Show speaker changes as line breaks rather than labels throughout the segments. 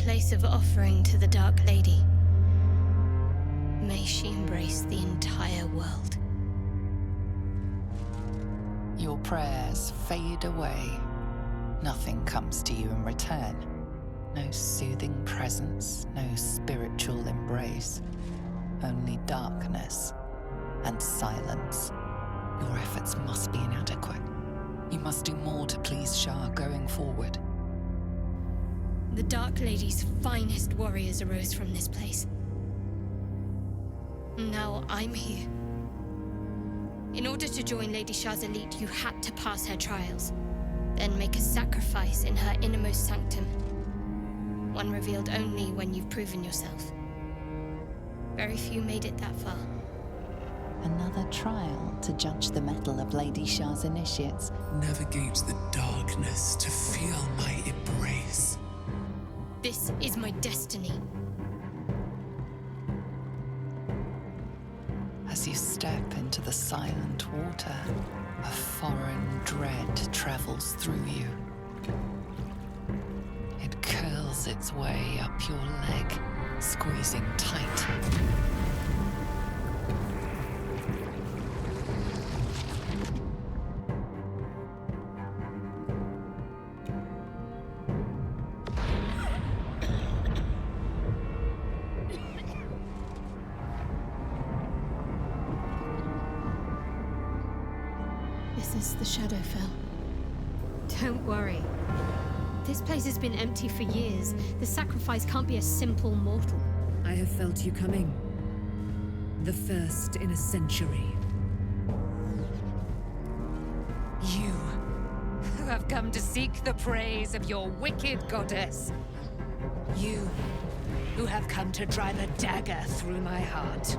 place of offering to the Dark Lady. May she embrace the entire world.
Your prayers fade away. Nothing comes to you in return. No soothing presence, no spiritual embrace. Only darkness and silence. Your efforts must be inadequate. You must do more to please Shah going forward.
The Dark Lady's finest warriors arose from this place. Now I'm here. In order to join Lady Shah's elite, you had to pass her trials, then make a sacrifice in her innermost sanctum. One revealed only when you've proven yourself. Very few made it that far.
Another trial to judge the mettle of Lady Shah's initiates.
Navigate the darkness to feel my embrace.
This is my destiny.
As you step into the silent water, a foreign dread travels through you. It curls its way up your leg, squeezing tight.
This is the Shadowfell. Don't worry. This place has been empty for years. The sacrifice can't be a simple mortal.
I have felt you coming. The first in a century.
You, who have come to seek the praise of your wicked goddess. You, who have come to drive a dagger through my heart.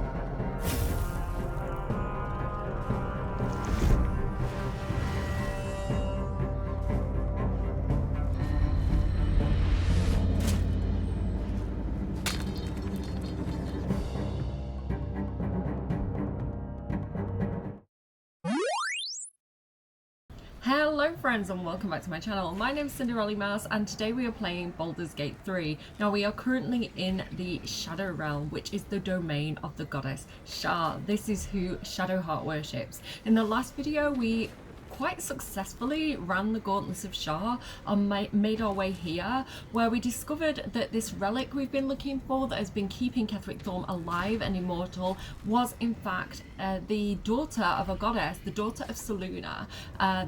Hello friends and welcome back to my channel. My name is Cinderellimouse and today we are playing Baldur's Gate 3. Now we are currently in the Shadow Realm, which is the domain of the goddess Shah. This is who Shadowheart worships. In the last video we quite successfully ran the gauntlets of Shah and made our way here, where we discovered that this relic we've been looking for that has been keeping Ketheric Thorm alive and immortal was in fact the daughter of a goddess, the daughter of Selûne,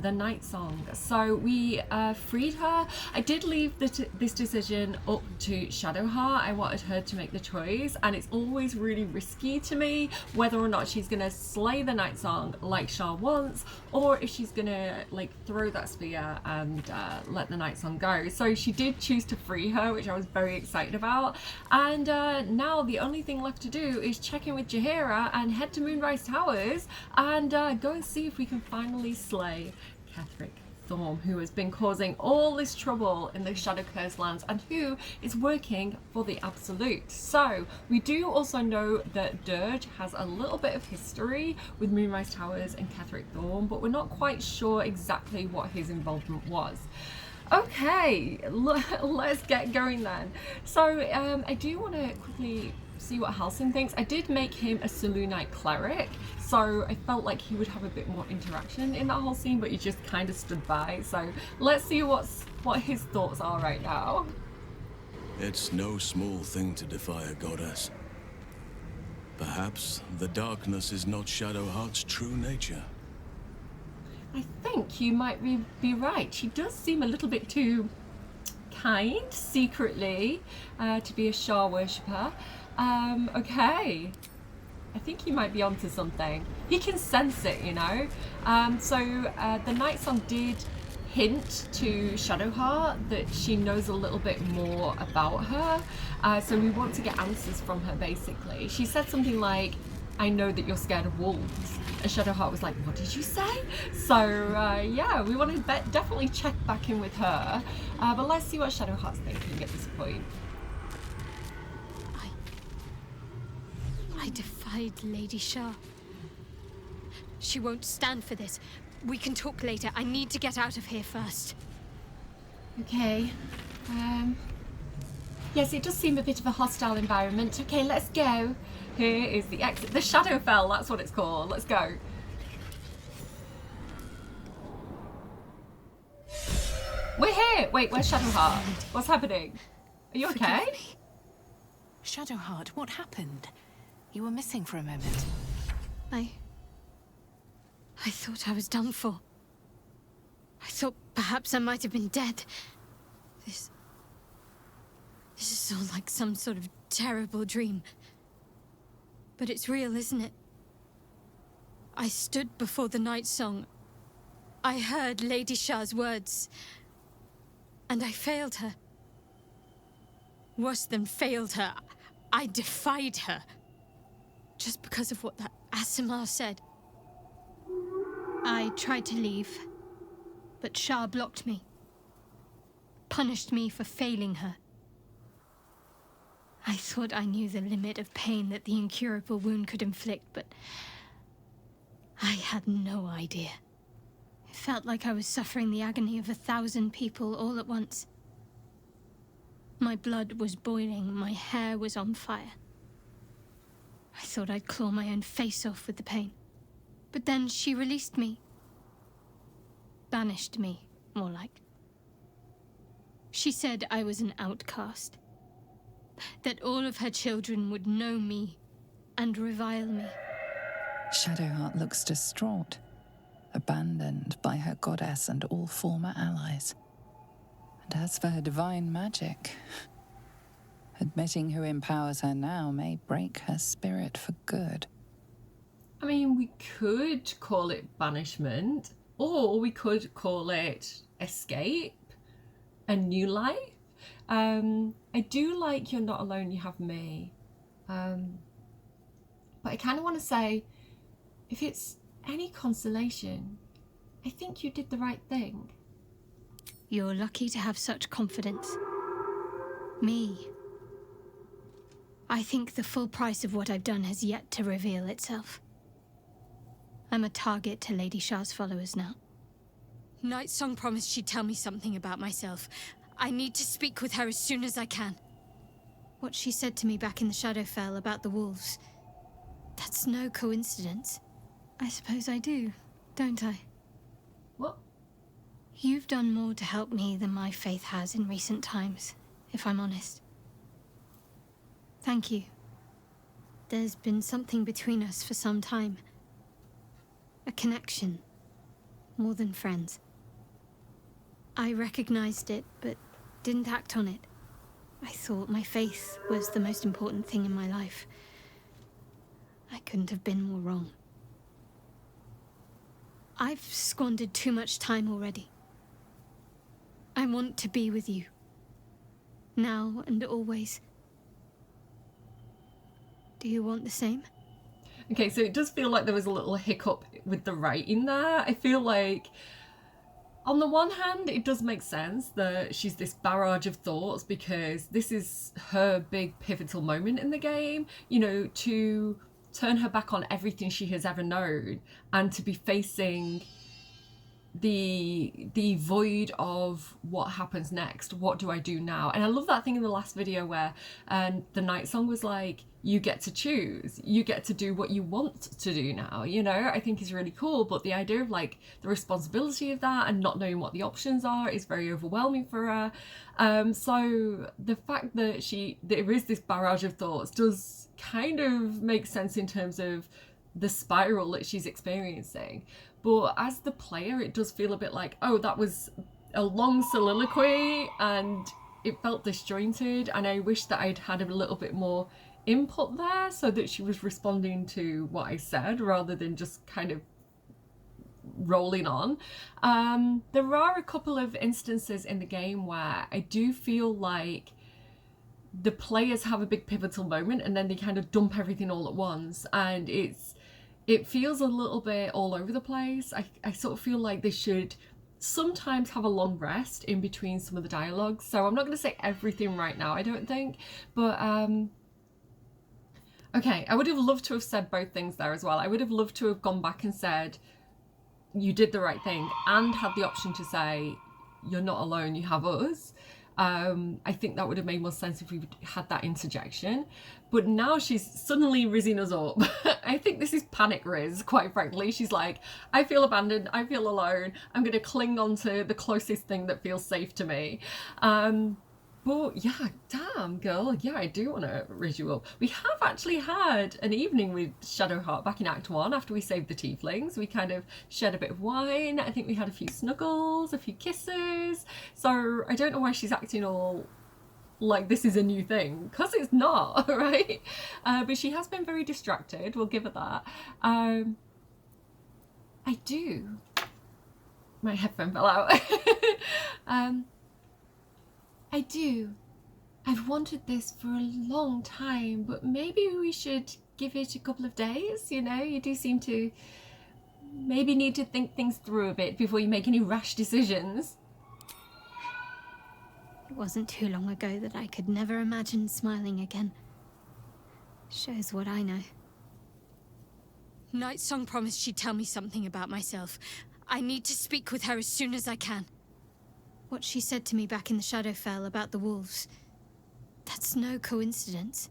the Night Song. So we freed her. I did leave this decision up to Shadowheart. I wanted her to make the choice, and it's always really risky to me whether or not she's gonna slay the Night Song like Shah wants, or if she's gonna like throw that spear and let the Night Song go. So she did choose to free her, which I was very excited about, and now the only thing left to do is check in with Jaheira and head to Moonrise Towers and go and see if we can finally slay Ketheric Thorm, who has been causing all this trouble in the Shadow Curse lands and who is working for the Absolute. So we do also know that Dirge has a little bit of history with Moonrise Towers and Ketheric Thorm, but we're not quite sure exactly what his involvement was. Okay, let's get going then. So I do want to quickly see what Halsin thinks. I did make him a Selûnite cleric, so I felt like he would have a bit more interaction in that whole scene, but he just kind of stood by. So let's see what his thoughts are right now.
It's no small thing to defy a goddess. Perhaps the darkness is not Shadowheart's true nature.
I think you might be right. She does seem a little bit too kind, secretly, to be a Shah worshipper. Okay. I think he might be onto something. He can sense it, you know. So the Night Song did hint to Shadowheart that she knows a little bit more about her. So we want to get answers from her, basically. She said something like, I know that you're scared of wolves. And Shadowheart was like, what did you say? So yeah, we want to definitely check back in with her. But let's see what Shadowheart's thinking at this point.
I defied Lady Shah. She won't stand for this. We can talk later. I need to get out of here first.
Okay. Yes, it does seem a bit of a hostile environment. Okay, let's go. Here is the exit. The Shadowfell, that's what it's called. Let's go. We're here! Wait, where's Shadowheart? What's happening? Are you okay?
Shadowheart, what happened? You were missing for a moment.
I thought I was done for. I thought perhaps I might have been dead. This is all like some sort of terrible dream. But it's real, isn't it? I stood before the night song. I heard Lady Shah's words. And I failed her. Worse than failed her, I defied her. Just because of what that Aasimar said. I tried to leave, but Shah blocked me. Punished me for failing her. I thought I knew the limit of pain that the incurable wound could inflict, but I had no idea. It felt like I was suffering the agony of 1,000 people all at once. My blood was boiling, my hair was on fire. I thought I'd claw my own face off with the pain. But then she released me. Banished me, more like. She said I was an outcast. That all of her children would know me and revile me.
Shadowheart looks distraught, abandoned by her goddess and all former allies. And as for her divine magic, admitting who empowers her now may break her spirit for good.
I mean, we could call it banishment, or we could call it escape, a new life. I do like You're Not Alone, You Have Me. But I kind of want to say, if it's any consolation, I think you did the right thing.
You're lucky to have such confidence. Me. I think the full price of what I've done has yet to reveal itself. I'm a target to Lady Shah's followers now. Nightsong promised she'd tell me something about myself. I need to speak with her as soon as I can. What she said to me back in the Shadowfell about the wolves, that's no coincidence. I suppose I do, don't I?
What?
You've done more to help me than my faith has in recent times, if I'm honest. Thank you. There's been something between us for some time. A connection, more than friends. I recognized it, but didn't act on it. I thought my faith was the most important thing in my life. I couldn't have been more wrong. I've squandered too much time already. I want to be with you. Now and always. Do you want the same?
Okay, so it does feel like there was a little hiccup with the writing there. I feel like, on the one hand, it does make sense that she's this barrage of thoughts because this is her big pivotal moment in the game, you know, to turn her back on everything she has ever known and to be facing the void of what happens next. What do I do now? And I love that thing in the last video where the night song was like, you get to choose, you get to do what you want to do now, you know. I think is really cool, but the idea of like the responsibility of that and not knowing what the options are is very overwhelming for her. So the fact that there is this barrage of thoughts does kind of make sense in terms of the spiral that she's experiencing. But as the player, it does feel a bit like, oh, that was a long soliloquy and it felt disjointed, and I wish that I'd had a little bit more input there so that she was responding to what I said rather than just kind of rolling on. There are a couple of instances in the game where I do feel like the players have a big pivotal moment and then they kind of dump everything all at once, and it feels a little bit all over the place. I sort of feel like they should sometimes have a long rest in between some of the dialogues. So I'm not going to say everything right now, I don't think, but okay, I would have loved to have said both things there as well. I would have loved to have gone back and said, you did the right thing, and had the option to say, you're not alone, you have us. I think that would have made more sense if we had that interjection. But now she's suddenly rizzing us up. I think this is panic Riz, quite frankly. She's like, I feel abandoned, I feel alone, I'm going to cling on to the closest thing that feels safe to me. But yeah, damn girl, yeah, I do want to rizz you up. We have actually had an evening with Shadowheart back in Act 1 after we saved the tieflings. We kind of shared a bit of wine. I think we had a few snuggles, a few kisses. So I don't know why she's acting all like this is a new thing, because it's not, right? But she has been very distracted, we'll give her that. I do. My headphone fell out. I do. I've wanted this for a long time, but maybe we should give it a couple of days, you know? You do seem to maybe need to think things through a bit before you make any rash decisions.
It wasn't too long ago that I could never imagine smiling again. Shows what I know. Nightsong promised she'd tell me something about myself. I need to speak with her as soon as I can. What she said to me back in the Shadowfell about the wolves, that's no coincidence.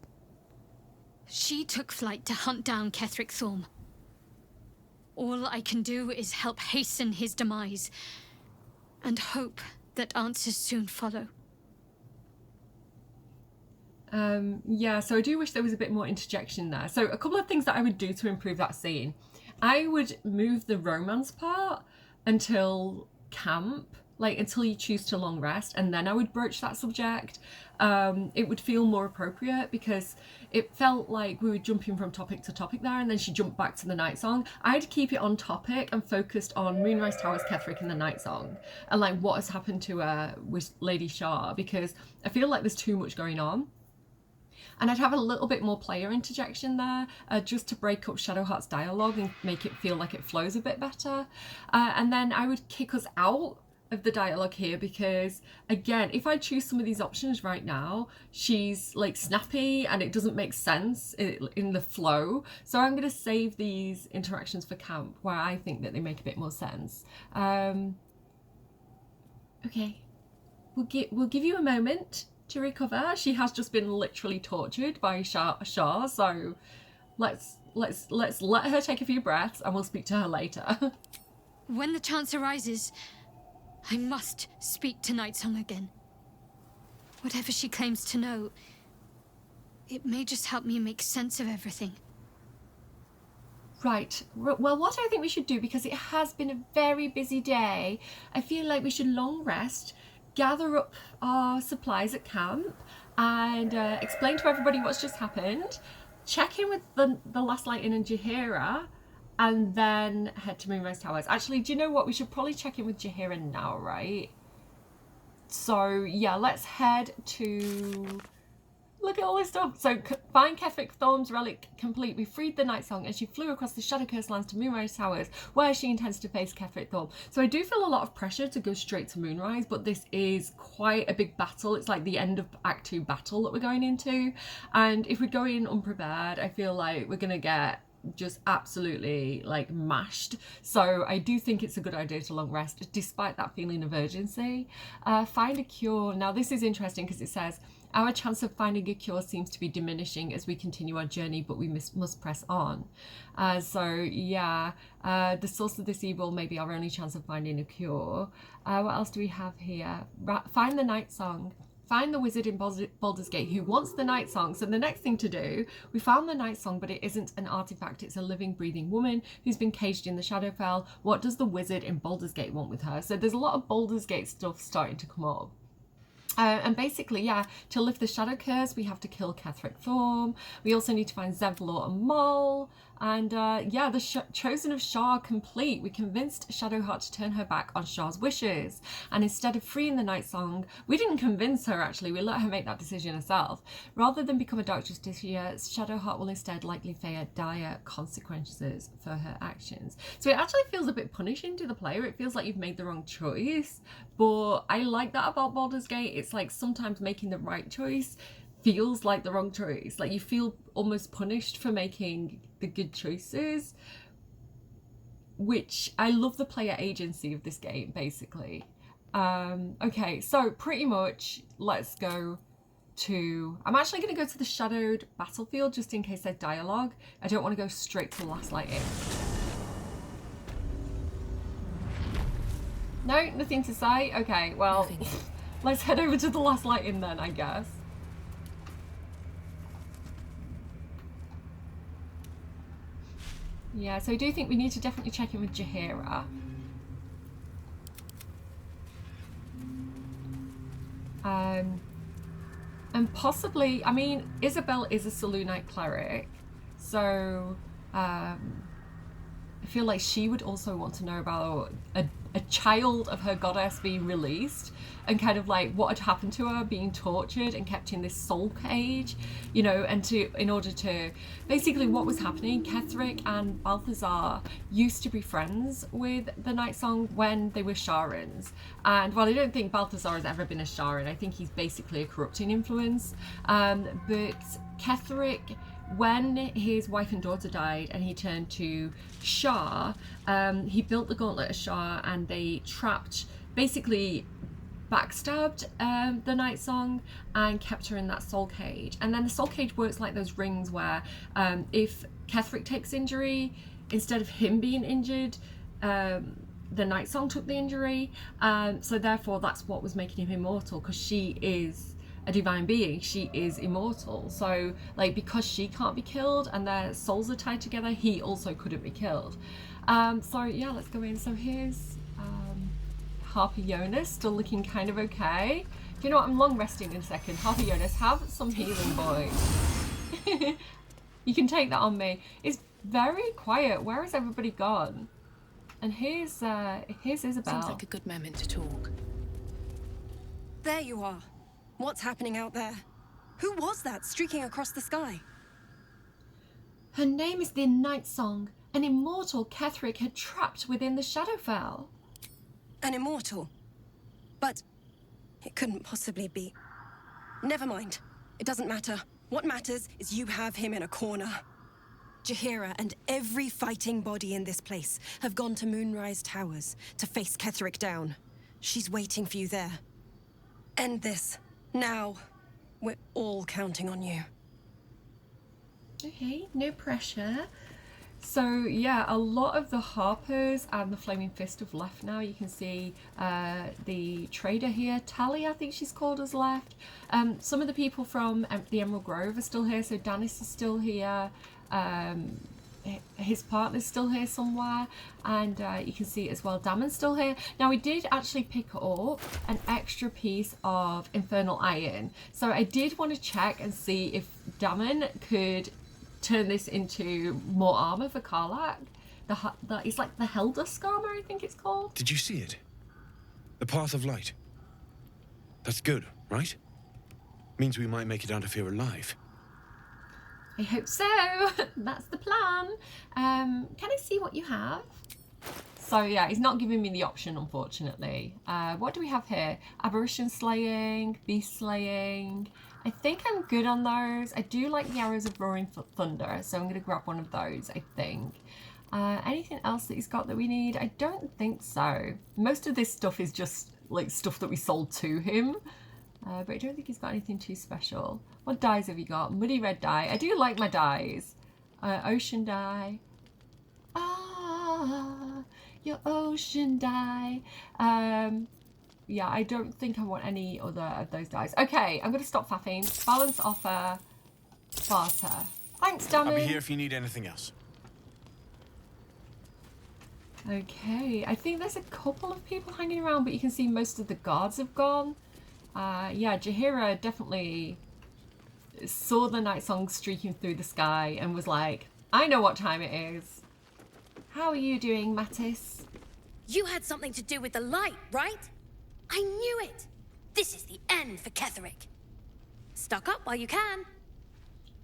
She took flight to hunt down Ketheric Thorm. All I can do is help hasten his demise, and hope that answers soon follow.
Yeah, so I do wish there was a bit more interjection there. So a couple of things that I would do to improve that scene. I would move the romance part until camp, like until you choose to long rest, and then I would broach that subject. It would feel more appropriate because it felt like we were jumping from topic to topic there, and then she jumped back to the night song. I'd keep it on topic and focused on Moonrise Towers, Ketheric, and the night song, and like what has happened to her with Lady Shar, because I feel like there's too much going on. And I'd have a little bit more player interjection there, just to break up Shadowheart's dialogue and make it feel like it flows a bit better. And then I would kick us out of the dialogue here because, again, if I choose some of these options right now, she's like snappy and it doesn't make sense in the flow. So I'm going to save these interactions for camp where I think that they make a bit more sense. Okay, we'll give you a moment to recover. She has just been literally tortured by Shar, so let's let her take a few breaths and we'll speak to her later.
When the chance arises, I must speak to Nightsong again. Whatever she claims to know, it may just help me make sense of everything.
Right, well, what I think we should do, because it has been a very busy day, I feel like we should long rest, gather up our supplies at camp, and explain to everybody what's just happened, check in with the Last Light Inn and Jaheira, and then head to Moonrise Towers. Actually, do you know what? We should probably check in with Jaheira now, right? So, yeah, let's head to... Look at all this stuff. So, find Ketheric Thorm's relic complete. We freed the Night Song and she flew across the Shadow-Cursed lands to Moonrise Towers, where she intends to face Ketheric Thorm. So I do feel a lot of pressure to go straight to Moonrise, but this is quite a big battle. It's like the end of Act 2 battle that we're going into. And if we go in unprepared, I feel like we're going to get just absolutely like mashed. So I do think it's a good idea to long rest despite that feeling of urgency. Find a cure. Now this is interesting because it says our chance of finding a cure seems to be diminishing as we continue our journey, but we must press on. So yeah, the source of this evil may be our only chance of finding a cure. What else do we have here? Find the Night Song. Find the wizard in Baldur's Gate who wants the Night Song. So the next thing to do, we found the Night Song, but it isn't an artifact. It's a living, breathing woman who's been caged in the Shadowfell. What does the wizard in Baldur's Gate want with her? So there's a lot of Baldur's Gate stuff starting to come up. And basically, yeah, to lift the Shadow Curse, we have to kill Ketheric Thorm. We also need to find Zevlor and Moll. And yeah, the Chosen of Shar complete. We convinced Shadowheart to turn her back on Shar's wishes. And instead of freeing the Night Song, we didn't convince her actually, we let her make that decision herself. Rather than become a Dark Justiciar, Shadowheart will instead likely face dire consequences for her actions. So it actually feels a bit punishing to the player. It feels like you've made the wrong choice. But I like that about Baldur's Gate. It's like sometimes making the right choice feels like the wrong choice. Like you feel almost punished for making the good choices, which I love the player agency of this game basically. Okay, so pretty much let's go to... I'm actually going to go to the shadowed battlefield just in case there's dialogue. I don't want to go straight to the last light in. No, nothing to say? Okay, well, let's head over to the last light in then, I guess. Yeah, so I do think we need to definitely check in with Jaheira. And possibly, I mean, Isabel is a Selûnite cleric, so I feel like she would also want to know about a child of her goddess being released and kind of like what had happened to her being tortured and kept in this soul cage, you know, and in order to basically what was happening. Ketheric and Balthazar used to be friends with the Night Song when they were Sharans, and while I don't think Balthazar has ever been a Sharan, I think he's basically a corrupting influence, but Ketheric, when his wife and daughter died and he turned to Shar, he built the Gauntlet of Shar, and they trapped, basically backstabbed the Night Song and kept her in that soul cage. And then the soul cage works like those rings where if Ketheric takes injury, instead of him being injured, the Night Song took the injury. So therefore that's what was making him immortal, because she is a divine being, she is immortal. So like, because she can't be killed and their souls are tied together, he also couldn't be killed. So yeah, let's go in. So here's Harper Jonas, still looking kind of okay. Do you know what, I'm long resting in a second. Harper Jonas, have some healing, boy. You can take that on me. It's very quiet. Where has everybody gone? And here's Isabel.
Seems like a good moment to talk.
There you are. What's happening out there? Who was that streaking across the sky?
Her name is the Night Song, an immortal Ketheric had trapped within the Shadowfell.
An immortal? But it couldn't possibly be. Never mind. It doesn't matter. What matters is you have him in a corner. Jaheira and every fighting body in this place have gone to Moonrise Towers to face Ketheric down. She's waiting for you there. End this. Now. We're all counting on you.
Okay, no pressure. So yeah, a lot of the Harpers and the Flaming Fist have left now. You can see the trader here, Tally, I think she's called, has left. Some of the people from the Emerald Grove are still here. So Danis is still here. His partner's still here somewhere, and you can see as well Damon's still here. Now we did actually pick up an extra piece of Infernal Iron, so I did want to check and see if Damon could turn this into more armor for Karlach. It's like the Heldusk armor, I think it's called.
Did you see it? The Path of Light. That's good, right? Means we might make it out of here alive.
I hope so. That's the plan. Can I see what you have? So yeah, he's not giving me the option, unfortunately. What do we have here? Aberration Slaying, Beast Slaying. I think I'm good on those. I do like the Arrows of Roaring Thunder, so I'm going to grab one of those, I think. Anything else that he's got that we need? I don't think so. Most of this stuff is just like stuff that we sold to him. But I don't think he's got anything too special. What dyes have you got? Muddy red dye. I do like my dyes. Ocean dye. Ah, your ocean dye. Yeah, I don't think I want any other of those dyes. Okay, I'm going to stop faffing. Balance offer. Barter. Thanks, Damon.
I'll be here if you need anything else.
Okay, I think there's a couple of people hanging around, but you can see most of the guards have gone. Yeah, Jaheira definitely saw the Night Song streaking through the sky and was like, I know what time it is. How are you doing, Mattis?
You had something to do with the light, right? I knew it! This is the end for Ketheric. Stock up while you can.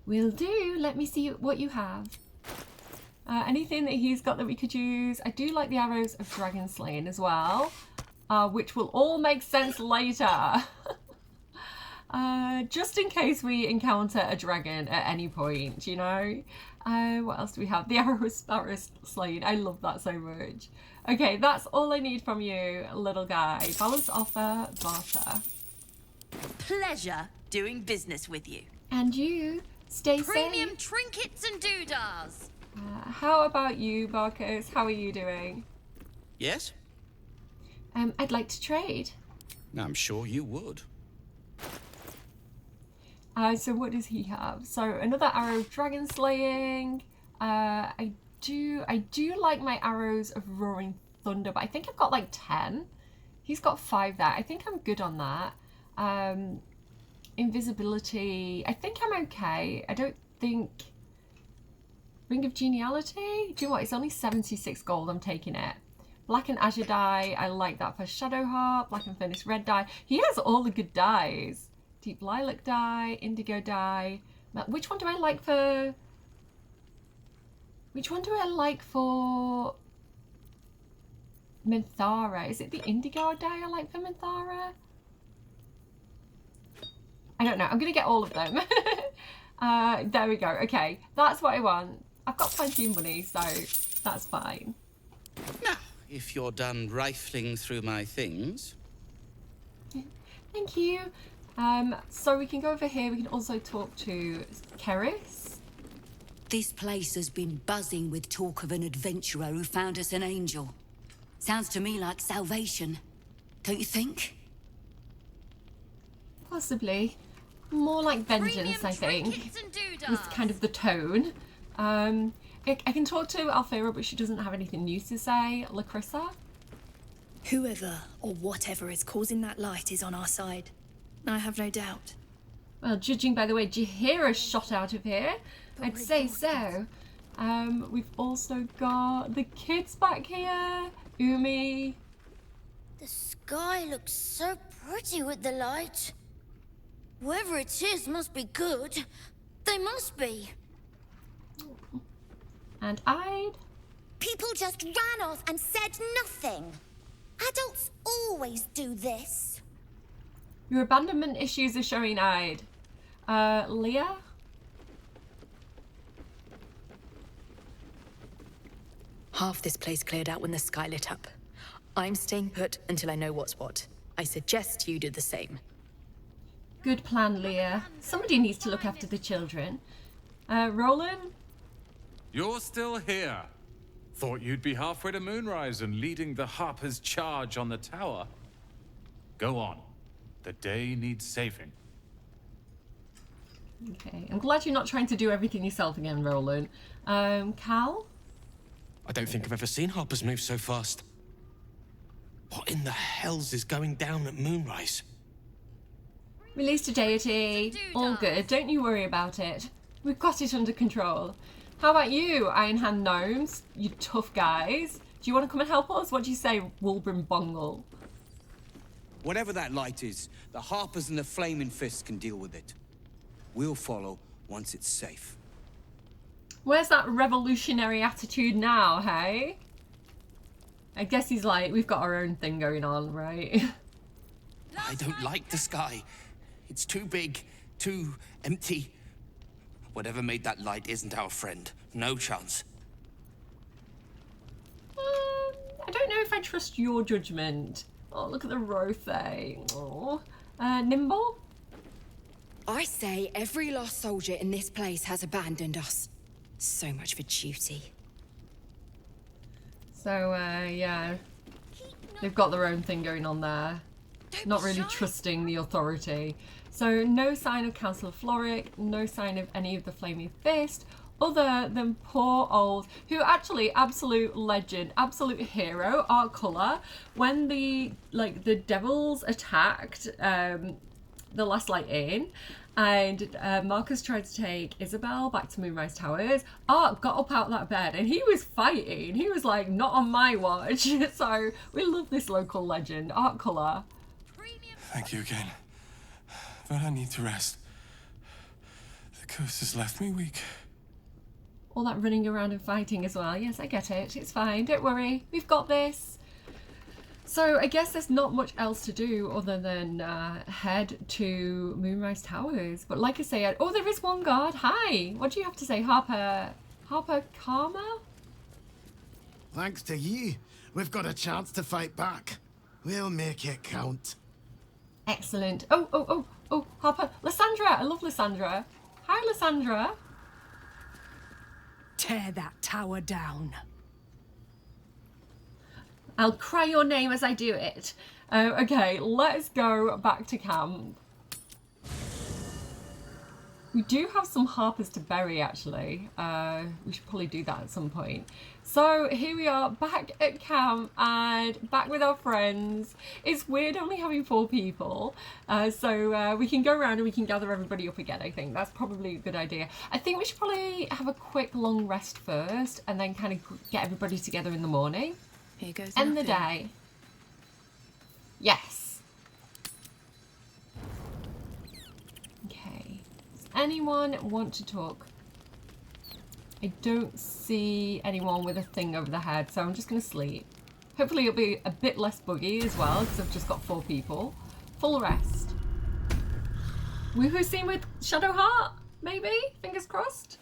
Will do. Let me see what you have. Anything that he's got that we could use? I do like the Arrows of Dragon Slaying as well. Which will all make sense later. Just in case we encounter a dragon at any point, you know? What else do we have? The arrow sparrow slaying. I love that so much. Okay, that's all I need from you, little guy. Balance offer, barter.
Pleasure doing business with you.
And you, stay
Premium
safe.
trinkets and doodahs.
How about you, Barkos? How are you doing?
Yes?
I'd like to trade.
I'm sure you would.
So what does he have? So another arrow of dragon slaying. I do like my arrows of roaring thunder, but I think I've got like 10. He's got 5 there. I think I'm good on that. Invisibility. I think I'm okay. I don't think... Ring of Geniality? Do you know what? It's only 76 gold. I'm taking it. Black and Azure dye. I like that for Shadow Heart. Black and Furnace red dye. He has all the good dyes. Deep Lilac dye. Indigo dye. Which one do I like for... Which one do I like for... Minthara? Is it the Indigo dye I like for Minthara? I don't know. I'm going to get all of them. There we go. Okay. That's what I want. I've got plenty of money, so that's fine.
Now, if you're done rifling through my things...
Thank you. So we can go over here. We can also talk to Keris.
This place has been buzzing with talk of an adventurer who found us an angel. Sounds to me like salvation. Don't you think?
Possibly. More like vengeance, I think. Was kind of the tone. I can talk to Alfira, but she doesn't have anything new to say. Lacrissa?
Whoever or whatever is causing that light is on our side. I have no doubt.
Well, judging by the way Jahira shot out of here, I'd say so. We've also got the kids back here. Umi.
The sky looks so pretty with the light. Whoever it is must be good. They must be.
And I'd...
People just ran off and said nothing. Adults always do this.
Your abandonment issues are showing, I'd. Leah?
Half this place cleared out when the sky lit up. I'm staying put until I know what's what. I suggest you do the same.
Good plan, Leah. Somebody needs to look after the children. Roland?
You're still here. Thought you'd be halfway to Moonrise and leading the Harper's charge on the tower. Go on. The day needs saving.
Okay, I'm glad you're not trying to do everything yourself again, Roland. Cal?
I don't think I've ever seen Harper's move so fast. What in the hells is going down at Moonrise?
Released a deity. All good. Don't you worry about it. We've got it under control. How about you, Iron Hand Gnomes? You tough guys. Do you want to come and help us? What do you say, Wolbrin Bongle?
Whatever that light is, the Harpers and the Flaming Fists can deal with it. We'll follow once it's safe.
Where's that revolutionary attitude now, hey? I guess he's like, we've got our own thing going on, right?
I don't like the sky. It's too big, too empty. Whatever made that light isn't our friend. No chance.
I don't know if I trust your judgment. Oh, look at the Rothe. Oh. Nimble?
I say every last soldier in this place has abandoned us. So much for duty.
So, yeah. They've got their own thing going on there. Not really trusting the authority. So, no sign of Council of Floric, no sign of any of the Flaming Fist, other than poor old, who actually, absolute legend, absolute hero, art colour. When the devils attacked the last light in, and Marcus tried to take Isabel back to Moonrise Towers, Art got up out of that bed and he was fighting. He was like, not on my watch. So we love this local legend, art colour.
Thank you again. But I need to rest. The curse has left me weak.
All that running around and fighting as well. Yes, I get it. It's fine. Don't worry. We've got this. So I guess there's not much else to do other than head to Moonrise Towers. But like I say, oh, there is one guard. Hi. What do you have to say, Harper Karma?
Thanks to you, we've got a chance to fight back. We'll make it count.
Excellent. Oh, Harper. Lysandra. I love Lysandra. Hi, Lysandra.
Tear that tower down.
I'll cry your name as I do it. Okay, let's go back to camp. We do have some harpers to bury, actually. We should probably do that at some point. So here we are back at camp and back with our friends. It's weird only having 4 people. So we can go around and we can gather everybody up again, I think. That's probably a good idea. I think we should probably have a quick long rest first and then kind of get everybody together in the morning.
Here goes
End the
nothing.
day. Yes. Okay. Does anyone want to talk? I don't see anyone with a thing over their head, so I'm just going to sleep. Hopefully it'll be a bit less buggy as well, because I've just got 4 people. Full rest. Woohoo scene with Shadowheart? Maybe? Fingers crossed?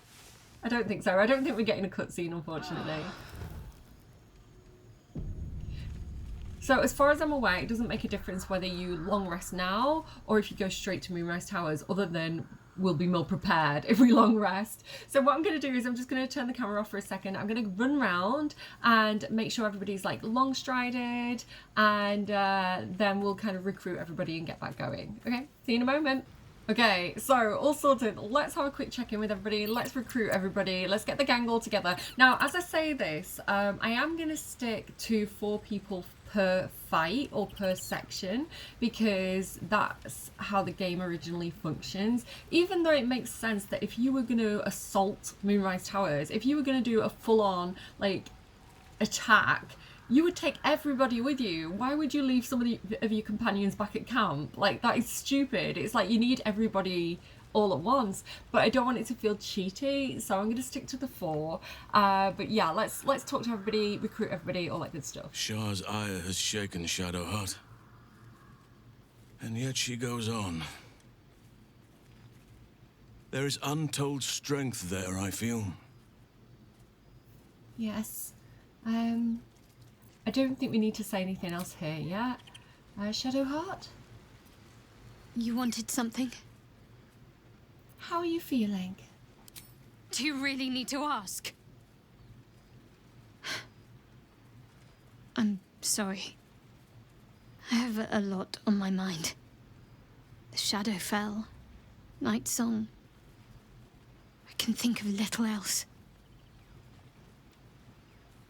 I don't think so. I don't think we're getting a cutscene, unfortunately. So as far as I'm aware, it doesn't make a difference whether you long rest now or if you go straight to Moonrise Towers, other than we'll be more prepared if we long rest. So what I'm going to do is I'm just going to turn the camera off for a second. I'm going to run around and make sure everybody's like long strided, and then we'll kind of recruit everybody and get back going. Okay, see you in a moment. Okay, so all sorted. Let's have a quick check-in with everybody. Let's recruit everybody. Let's get the gang all together. Now, as I say this, I am going to stick to 4 people per fight or per section, because that's how the game originally functions. Even though it makes sense that if you were going to assault Moonrise Towers, if you were going to do a full-on like attack, you would take everybody with you. Why would you leave some of your companions back at camp? Like, that is stupid. It's like you need everybody all at once, but I don't want it to feel cheaty, so I'm going to stick to the 4. But yeah, let's talk to everybody, recruit everybody, all that good stuff.
Shah's ire has shaken Shadowheart, and yet she goes on. There is untold strength there, I feel.
Yes. I don't think we need to say anything else here yet. Shadowheart?
You wanted something?
How are you feeling?
Do you really need to ask? I'm sorry. I have a lot on my mind. The shadow fell. Night song. I can think of little else.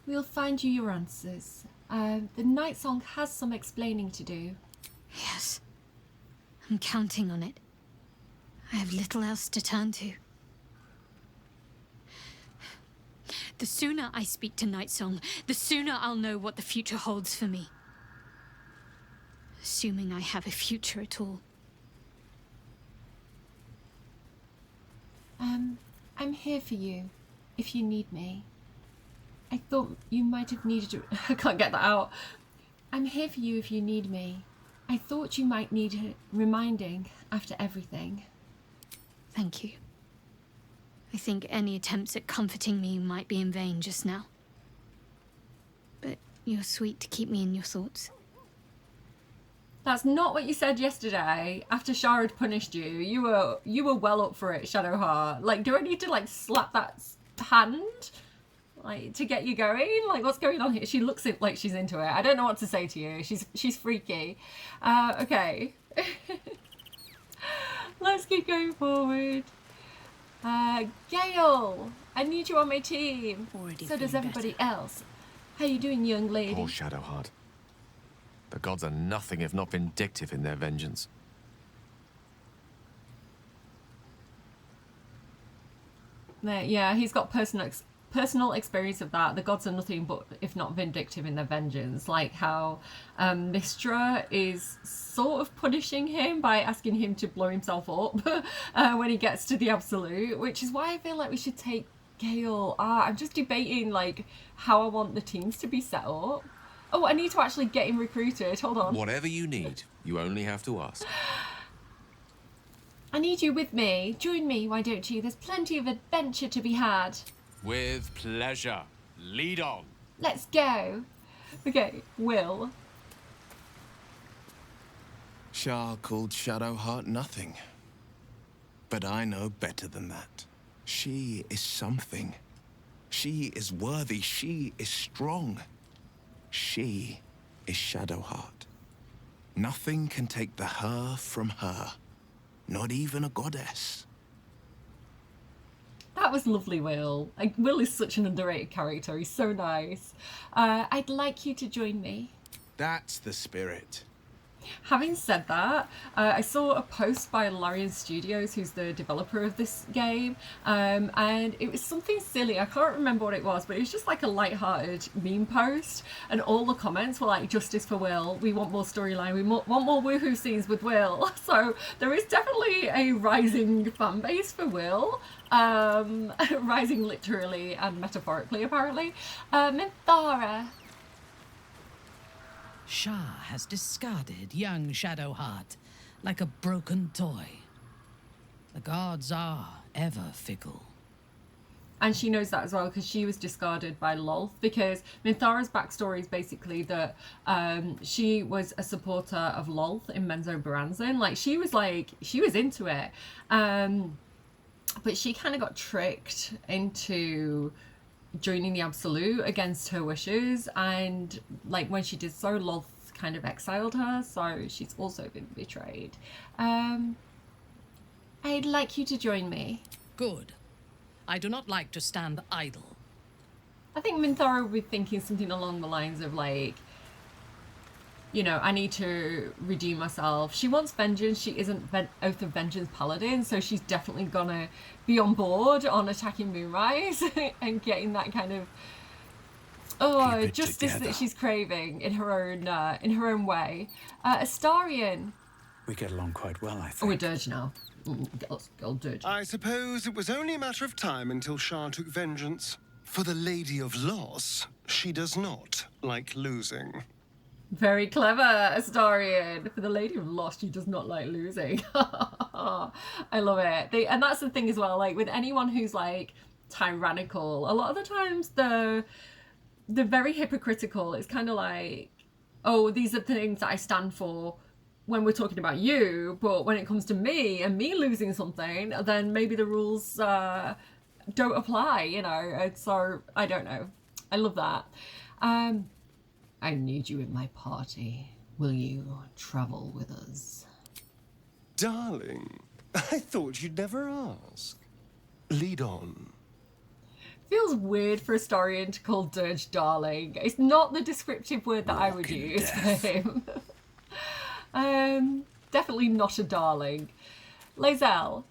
We'll find you your answers. The night song has some explaining to do.
Yes. I'm counting on it. I have little else to turn to. The sooner I speak to Night Song, the sooner I'll know what the future holds for me. Assuming I have a future at all.
I'm here for you, if you need me. I thought you might have needed to... I can't get that out. I'm here for you if you need me. I thought you might need reminding after everything.
Thank you. I think any attempts at comforting me might be in vain just now. But you're sweet to keep me in your thoughts.
That's not what you said yesterday after Shah had punished you. You were well up for it, Shadowheart. Like, do I need to like slap that hand like to get you going? Like, what's going on here? She looks like she's into it. I don't know what to say to you. She's freaky. Okay. Let's keep going forward. Gale, I need you on my team. So does everybody else. How you doing, young lady?
Poor Shadowheart. The gods are nothing if not vindictive in their vengeance.
Yeah, he's got personal experience of that. The gods are nothing but if not vindictive in their vengeance. Like how Mystra is sort of punishing him by asking him to blow himself up when he gets to the Absolute, which is why I feel like we should take Gale. I'm just debating like how I want the teams to be set up. Oh, I need to actually get him recruited. Hold on.
Whatever you need, you only have to ask.
I need you with me. Join me, why don't you? There's plenty of adventure to be had.
With pleasure. Lead on.
Let's go. Okay, Will.
Shah called Shadowheart nothing. But I know better than that. She is something. She is worthy. She is strong. She is Shadowheart. Nothing can take the her from her. Not even a goddess.
That was lovely, Will. Like, Will is such an underrated character. He's so nice. I'd like you to join me.
That's the spirit.
Having said that, I saw a post by Larian Studios, who's the developer of this game, and it was something silly. I can't remember what it was, but it was just like a light-hearted meme post, and all the comments were like, justice for Will, we want more storyline, we want more woohoo scenes with Will. So there is definitely a rising fan base for Will, rising literally and metaphorically, apparently. Minthara.
Shah has discarded young Shadowheart like a broken toy. The gods are ever fickle.
And she knows that as well because she was discarded by Lolth, because Minthara's backstory is basically that she was a supporter of Lolth in Menzoberranzan. Like, she was into it. But she kind of got tricked into joining the Absolute against her wishes, and like when she did so, Lolth kind of exiled her, so she's also been betrayed. I'd like you to join me.
Good. I do not like to stand idle.
I think Minthara would be thinking something along the lines of like, you know, I need to redeem myself. She wants vengeance. She isn't Oath of Vengeance paladin, so she's definitely gonna be on board on attacking Moonrise and getting that kind of justice that she's craving in her own way. Astarion.
We get along quite well, I think.
Oh, we're dirge now. Girl dirge.
I suppose it was only a matter of time until Shah took vengeance. For the Lady of Loss, she does not like losing.
Very clever, Astarion. For the Lady of Lost, she does not like losing. I love it. And that's the thing as well, like with anyone who's like tyrannical, a lot of the times they're very hypocritical. It's kind of like, oh, these are the things that I stand for when we're talking about you, but when it comes to me and me losing something, then maybe the rules don't apply, you know. So I don't know. I love that. I need you in my party. Will you travel with us?
Darling, I thought you'd never ask. Lead on.
Feels weird for Astarion to call Dirge darling. It's not the descriptive word that I would use for him. Definitely not a darling. Lae'zel.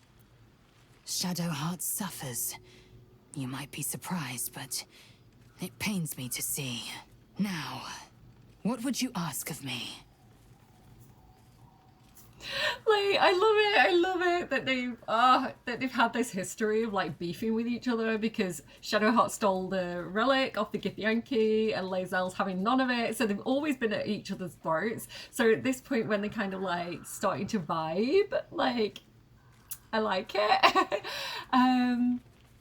Shadowheart suffers. You might be surprised, but it pains me to see. Now, what would you ask of me?
Like, I love it that they've had this history of like beefing with each other because Shadowheart stole the relic off the Githyanki and Lae'zel's having none of it, so they've always been at each other's throats. So at this point when they're kind of like starting to vibe, like, I like it.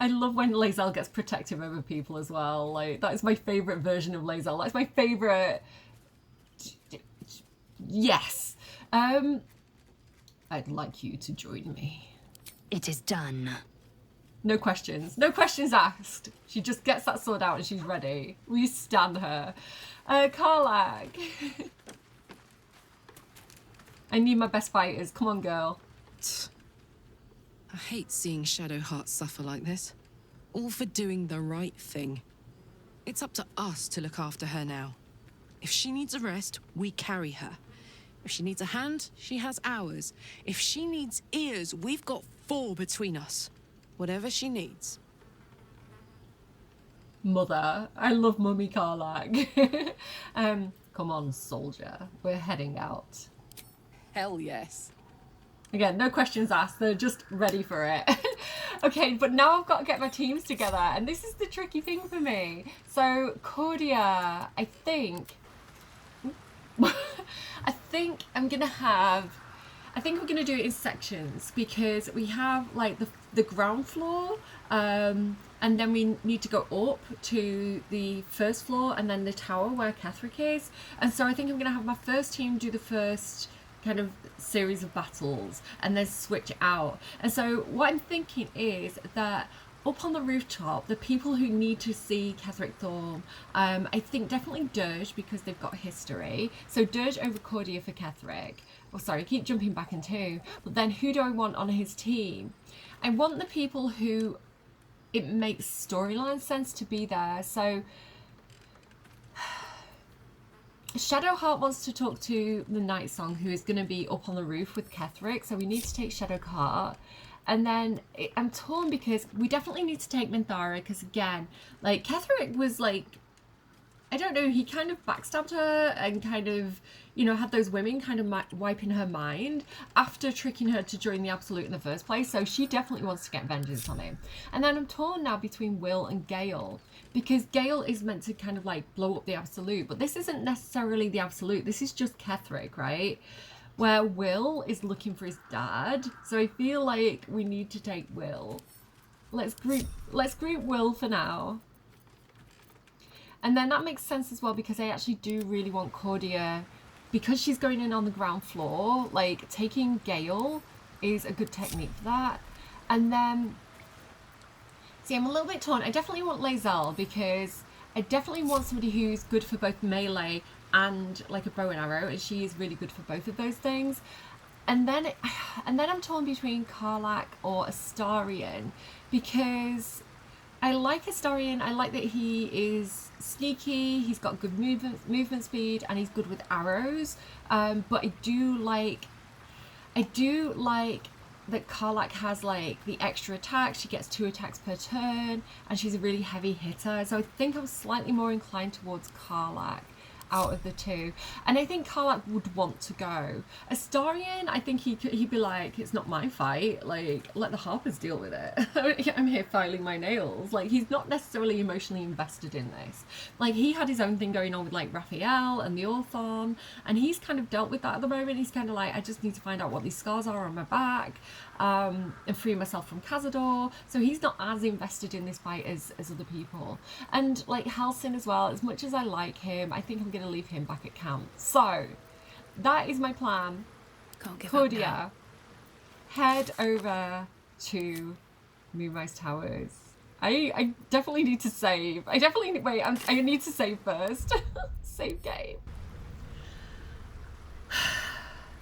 I love when Lae'zel gets protective over people as well. Like, that is my favourite version of Lae'zel. That's my favourite. Yes. I'd like you to join me.
It is done.
No questions. No questions asked. She just gets that sword out and she's ready. We stand her. Karlach. I need my best fighters. Come on, girl.
I hate seeing Shadowheart suffer like this. All for doing the right thing. It's up to us to look after her now. If she needs a rest, we carry her. If she needs a hand, she has ours. If she needs ears, we've got 4 between us. Whatever she needs.
Mother. I love Mummy Karlach. Come on, soldier. We're heading out.
Hell yes.
Again, no questions asked. They're just ready for it. Okay, but now I've got to get my teams together, and this is the tricky thing for me. So, Cordia, I think, I think I'm gonna have, I think we're gonna do it in sections, because we have like the ground floor, and then we need to go up to the first floor and then the tower where Ketheric is. And so I think I'm gonna have my first team do the first kind of series of battles and then switch out. And so what I'm thinking is that up on the rooftop, the people who need to see Ketheric Thorm, I think definitely Dirge, because they've got history. So Dirge over Cordia for Ketheric. Oh, sorry, I keep jumping back in two. But then who do I want on his team? I want the people who it makes storyline sense to be there. So Shadowheart wants to talk to the Night Song, who is going to be up on the roof with Ketheric. So we need to take Shadowheart. And then I'm torn, because we definitely need to take Minthara, because again, like, Ketheric was like, I don't know, he kind of backstabbed her and kind of, you know, had those women kind of wiping her mind after tricking her to join the Absolute in the first place. So she definitely wants to get vengeance on him. And then I'm torn now between Will and Gale, because Gale is meant to kind of like blow up the Absolute, but this isn't necessarily the Absolute. This is just Ketheric, right? Where Will is looking for his dad. So I feel like we need to take Will. Let's group Will for now. And then that makes sense as well, because I actually do really want Cordia, because she's going in on the ground floor, like taking Gale is a good technique for that. And then, see, I'm a little bit torn. I definitely want Lae'zel, because I definitely want somebody who's good for both melee and like a bow and arrow, and she is really good for both of those things. And then I'm torn between Karlach or Astarion, because I like Astarion. I like that he is sneaky, he's got good movement speed, and he's good with arrows. But I do like that Karlach has like the extra attack. She gets 2 attacks per turn, and she's a really heavy hitter. So I think I'm slightly more inclined towards Karlach out of the two, and I think Karlach would want to go. Astarion, I think he'd be like, it's not my fight, like, let the Harpers deal with it. I'm here filing my nails. Like, he's not necessarily emotionally invested in this. Like, he had his own thing going on with like Raphael and the Orthon, and he's kind of dealt with that at the moment. He's kind of like, I just need to find out what these scars are on my back, and free myself from Cazador. So he's not as invested in this fight as other people. And like Halsin as well, as much as I like him, I think I'm going to leave him back at camp. So that is my plan.
Can't give
Cordia,
up now.
head over to Moonrise Towers. I definitely need to save. I need to save first. Save game.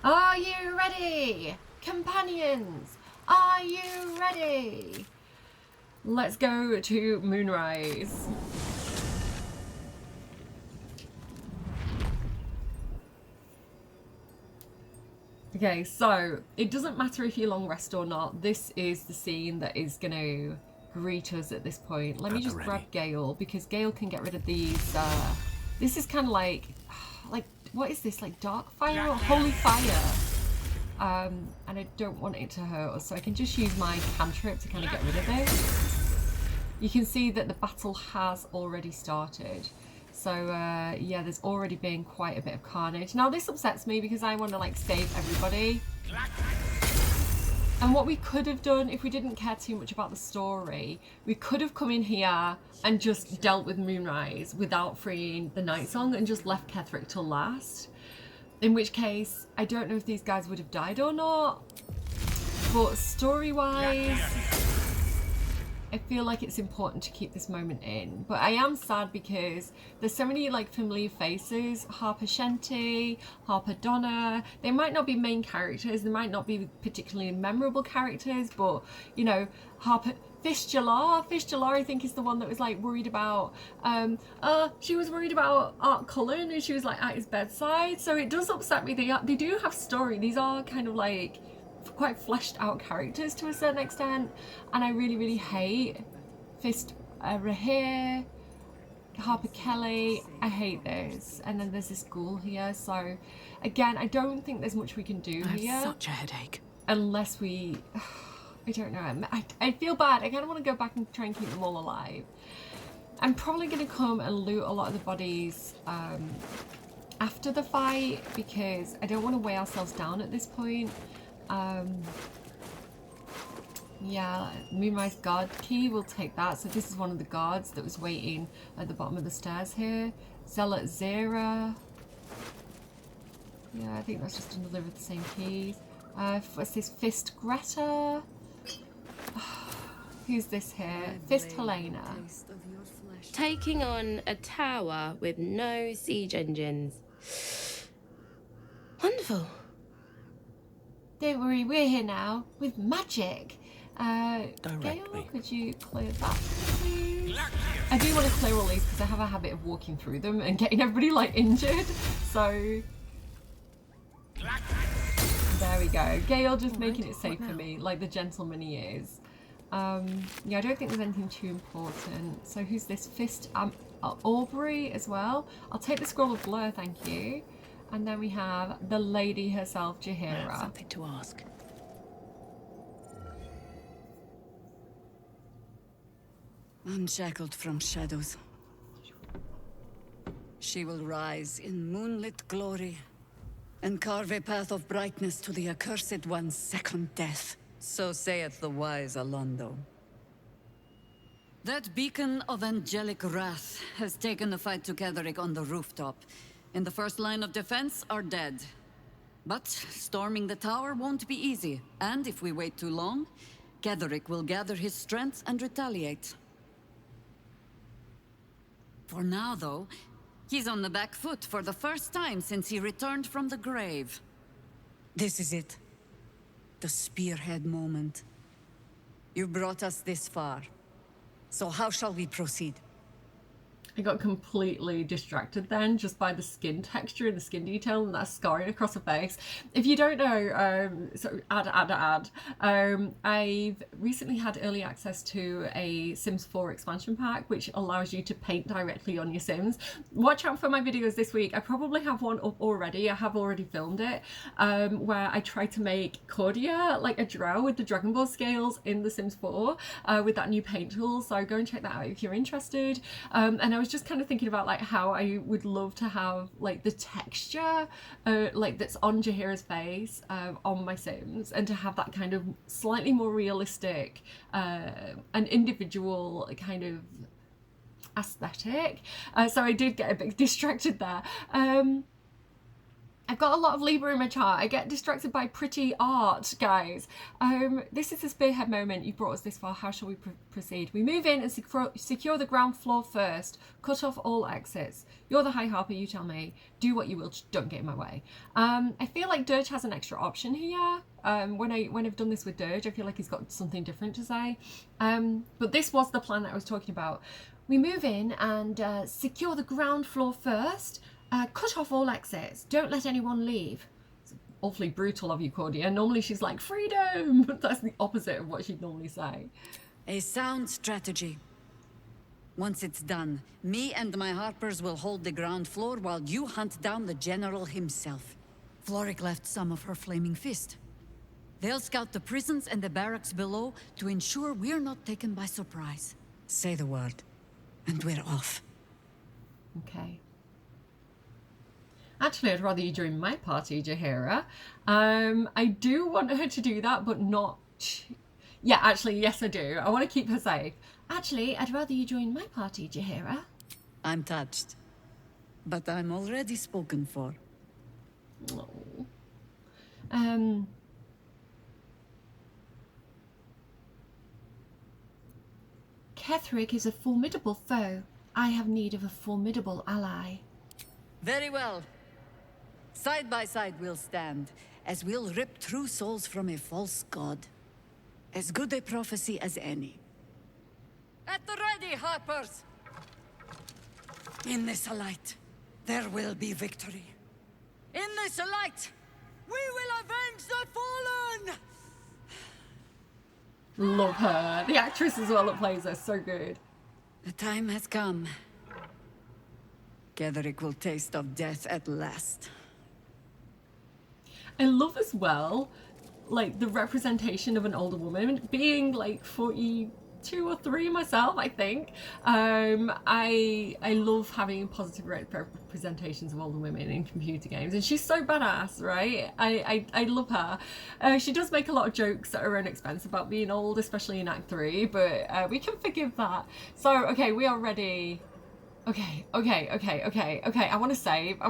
Are you ready? Companions, are you ready? Let's go to Moonrise. Okay, so it doesn't matter if you long rest or not. This is the scene that is going to greet us at this point. Let me just grab Gale, because Gale can get rid of these. This is kind of like, what is this? Like dark fire or holy fire? And I don't want it to hurt us, so I can just use my cantrip to kind of get rid of this. You can see that the battle has already started. So yeah, there's already been quite a bit of carnage. Now this upsets me, because I want to like save everybody. And what we could have done, if we didn't care too much about the story, we could have come in here and just dealt with Moonrise without freeing the Night Song and just left Ketheric till last. In which case, I don't know if these guys would have died or not, but story-wise, I feel like it's important to keep this moment in. But I am sad because there's so many like familiar faces. Harper Shenty, Harper Donna. They might not be main characters, they might not be particularly memorable characters, but you know, Harper Fistula, I think, is the one that was like worried about she was worried about Art Cullen, and she was like at his bedside. So it does upset me. They do have story. These are kind of like quite fleshed out characters to a certain extent, and I really hate Rahir, Harper Kelly. I hate this. And then there's this ghoul here, so again, I don't think there's much we can do here.
I have such a headache.
Unless we I don't know. I feel bad. I kind of want to go back and try and keep them all alive. I'm probably going to come and loot a lot of the bodies after the fight because I don't want to weigh ourselves down at this point. Yeah, Moonrise guard key, we'll take that. So this is one of the guards that was waiting at the bottom of the stairs here. Zealot Zera. Yeah, I think that's just another of the same keys. What's this? Fist Greta? Who's this here? Fist Helena.
Taking on a tower with no siege engines. Wonderful.
Don't worry, we're here now with magic.
Directly.
Gale, could you clear that, please? I do want to clear all these because I have a habit of walking through them and getting everybody like injured. So there we go. Gale just making it safe for me, like the gentleman he is. Yeah, I don't think there's anything too important. So who's this? Fist Aubrey as well. I'll take the Scroll of Blur, thank you. And then we have the lady herself, Jaheira.
Something to ask.
Unshackled from shadows, she will rise in moonlit glory and carve a path of brightness to the accursed one's second death. So saith the wise Alondo. That beacon of angelic wrath has taken the fight to Ketheric on the rooftop, and the first line of defense are dead. But storming the tower won't be easy, and if we wait too long, Ketheric will gather his strength and retaliate. For now, though, he's on the back foot for the first time since he returned from the grave. This is it. The spearhead moment. You brought us this far. So how shall we proceed?
I got completely distracted then just by the skin texture and the skin detail and that scarring across her face. If you don't know, so I've recently had early access to a Sims 4 expansion pack which allows you to paint directly on your Sims. Watch out for my videos this week. I probably have one up already. I have already filmed it, where I try to make Cordia like a drow with the Dragon Ball scales in the Sims 4 with that new paint tool. So go and check that out if you're interested. And I was just kind of thinking about like how I would love to have like the texture like that's on Jaheira's face on my Sims, and to have that kind of slightly more realistic and individual kind of aesthetic. So I did get a bit distracted there. I've got a lot of Libra in my chart. I get distracted by pretty art, guys. This is the spearhead moment. You brought us this far. How shall we proceed? We move in and secure the ground floor first. Cut off all exits. You're the High Harper, you tell me. Do what you will, just don't get in my way. I feel like Dirge has an extra option here. When I've done this with Dirge, I feel like he's got something different to say. But this was the plan that I was talking about. We move in and secure the ground floor first. Cut off all exits. Don't let anyone leave. It's awfully brutal of you, Cordia. Normally she's like, freedom! But that's the opposite of what she'd normally say.
A sound strategy. Once it's done, me and my Harpers will hold the ground floor while you hunt down the General himself. Floric left some of her flaming fist. They'll scout the prisons and the barracks below to ensure we're not taken by surprise. Say the word, and we're off.
Okay. Actually, I'd rather you join my party, Jaheira. I do want her to do that, but not... Yeah, actually, yes, I do. I want to keep her safe. Actually, I'd rather you join my party, Jaheira.
I'm touched. But I'm already spoken for.
Oh. Ketheric is a formidable foe. I have need of a formidable ally.
Very well. Side by side we'll stand, as we'll rip true souls from a false god. As good a prophecy as any. At the ready, Harpers! In this light, there will be victory. In this light, we will avenge the fallen!
Love her. The actress as well that plays her, so good.
The time has come. Ketheric will taste of death at last.
I love as well, like, the representation of an older woman being like 42 2 or 3 myself, I think. I love having positive representations of older women in computer games, and she's so badass, right? I love her. She does make a lot of jokes at her own expense about being old, especially in Act 3, but we can forgive that. So, okay, we are ready. Okay. I want to save.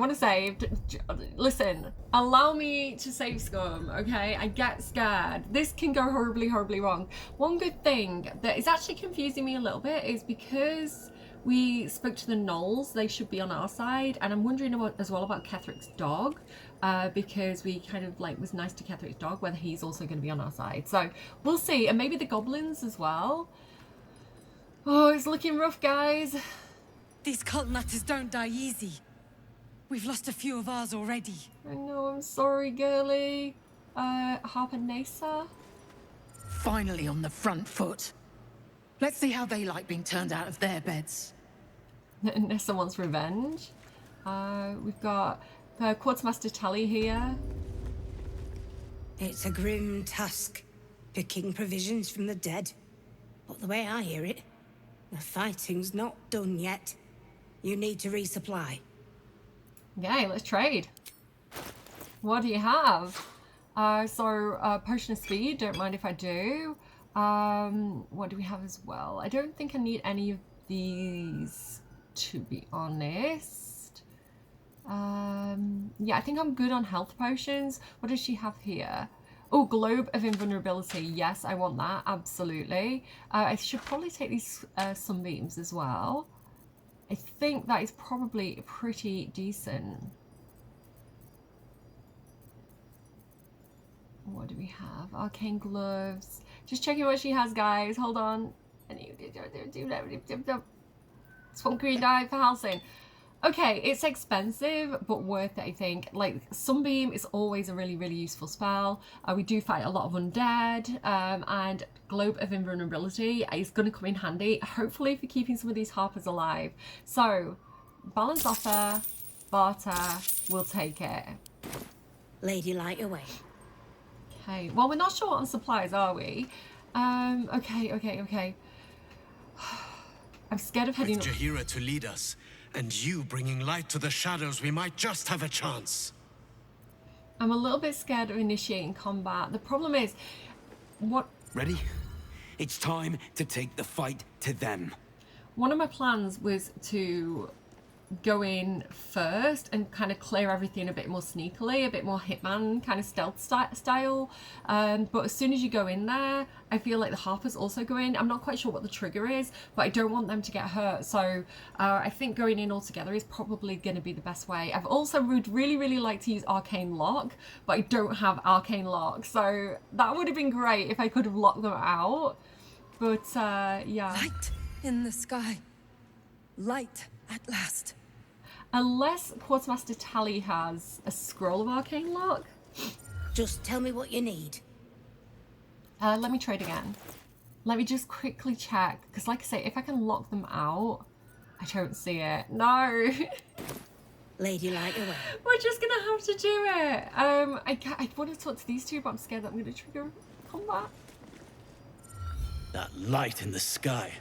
Listen, allow me to save Scum, okay? I get scared. This can go horribly, horribly wrong. One good thing that is actually confusing me a little bit is because we spoke to the gnolls, they should be on our side, and I'm wondering as well about Kethric's dog, because we kind of like was nice to Kethric's dog, whether he's also going to be on our side. So we'll see, and maybe the goblins as well. Oh, it's looking rough, guys.
These cult nutters don't die easy. We've lost a few of ours already.
I know, I'm sorry, girly. Harper Nasa?
Finally on the front foot. Let's see how they like being turned out of their beds.
Nessa wants revenge. We've got Quartzmaster Tally here.
It's a grim task, picking provisions from the dead. But the way I hear it, the fighting's not done yet. You need to resupply.
Okay, let's trade. What do you have? Potion of speed, don't mind if I do. What do we have as well? I don't think I need any of these, to be honest. Yeah, I think I'm good on health potions. What does she have here? Oh, Globe of Invulnerability. Yes, I want that, absolutely. I should probably take these sunbeams as well. I think that is probably pretty decent. What do we have? Arcane gloves. Just checking what she has, guys. Hold on. Swamp green dye for Halcyon. Okay, it's expensive, but worth it, I think. Like, Sunbeam is always a really, really useful spell. We do fight a lot of undead, and Globe of Invulnerability is going to come in handy, hopefully for keeping some of these Harpers alive. So, balance offer, barter, we'll take it.
Lady, light away.
Okay, well, we're not short on supplies, are we? Okay. I'm scared of heading...
With Jaheira to lead us, and you bringing light to the shadows, we might just have a chance.
I'm a little bit scared of initiating combat. The problem is, what...
Ready? It's time to take the fight to them.
One of my plans was to go in first and kind of clear everything a bit more sneakily, a bit more Hitman kind of stealth style. But as soon as you go in there, I feel like the Harpers also go in. I'm not quite sure what the trigger is, but I don't want them to get hurt. So I think going in all together is probably going to be the best way. I've also would really, really like to use Arcane Lock, but I don't have Arcane Lock. So that would have been great if I could have locked them out. But yeah.
Light in the sky. Light at last.
Unless Quartzmaster Tally has a scroll of Arcane Lock.
Just tell me what you need.
Let me trade again. Let me just quickly check, because like I say, if I can lock them out, I don't see it. No.
Lady, light away.
We're just gonna have to do it. I want to talk to these two, but I'm scared that I'm gonna trigger combat.
That light in the sky.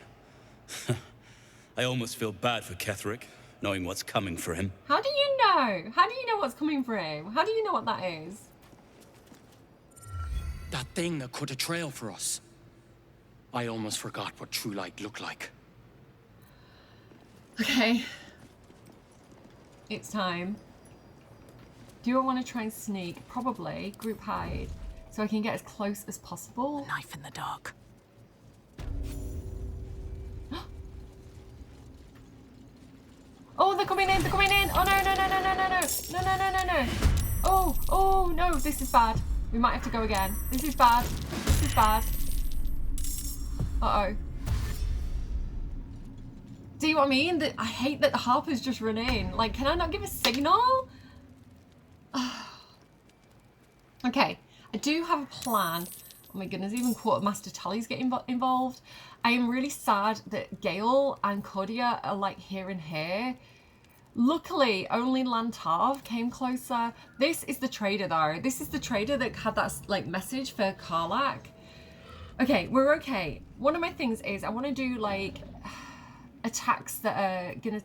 I almost feel bad for Ketheric, knowing what's coming for him.
How do you know? How do you know what's coming for him? How do you know what that is?
That thing that cut a trail for us. I almost forgot what true light looked like.
Okay. It's time. Do I want to try and sneak? Probably. Group hide. So I can get as close as possible.
A knife in the dark.
Oh, they're coming in, they're coming in! Oh, no. Oh, no, this is bad. We might have to go again. This is bad. Uh-oh. Do you know what I mean? I hate that the Harpers just run in. Like, can I not give a signal? Okay, I do have a plan. Oh my goodness, even Quartermaster Tally's getting involved. I am really sad that Gale and Cordia are like here and here. Luckily, only Lantarv came closer. This is the trader though. This is the trader that had that like message for Karlach. Okay, we're okay. One of my things is I want to do like attacks that are gonna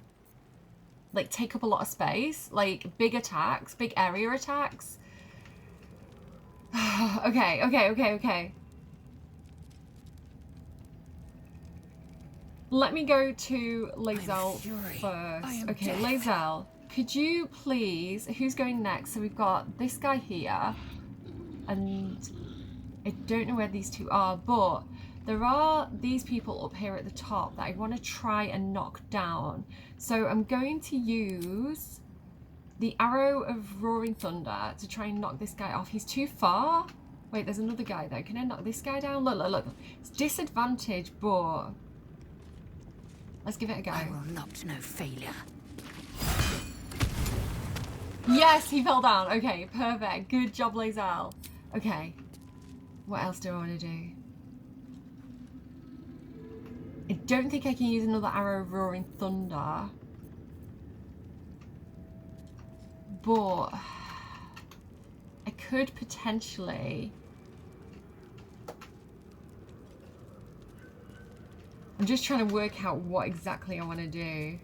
like take up a lot of space, like big attacks, big area attacks. Okay. Let me go to Lae'zel first. Okay, Lae'zel, could you please, who's going next? So we've got this guy here, and I don't know where these two are, but there are these people up here at the top that I want to try and knock down. So I'm going to use the Arrow of Roaring Thunder to try and knock this guy off. He's too far. Wait, there's another guy though. Can I knock this guy down? Look. It's disadvantage, but let's give it a go.
I will not know failure.
Yes, he fell down. Okay, perfect. Good job, Lae'zel. Okay. What else do I want to do? I don't think I can use another Arrow of Roaring Thunder. But I could potentially... I'm just trying to work out what exactly I want to do.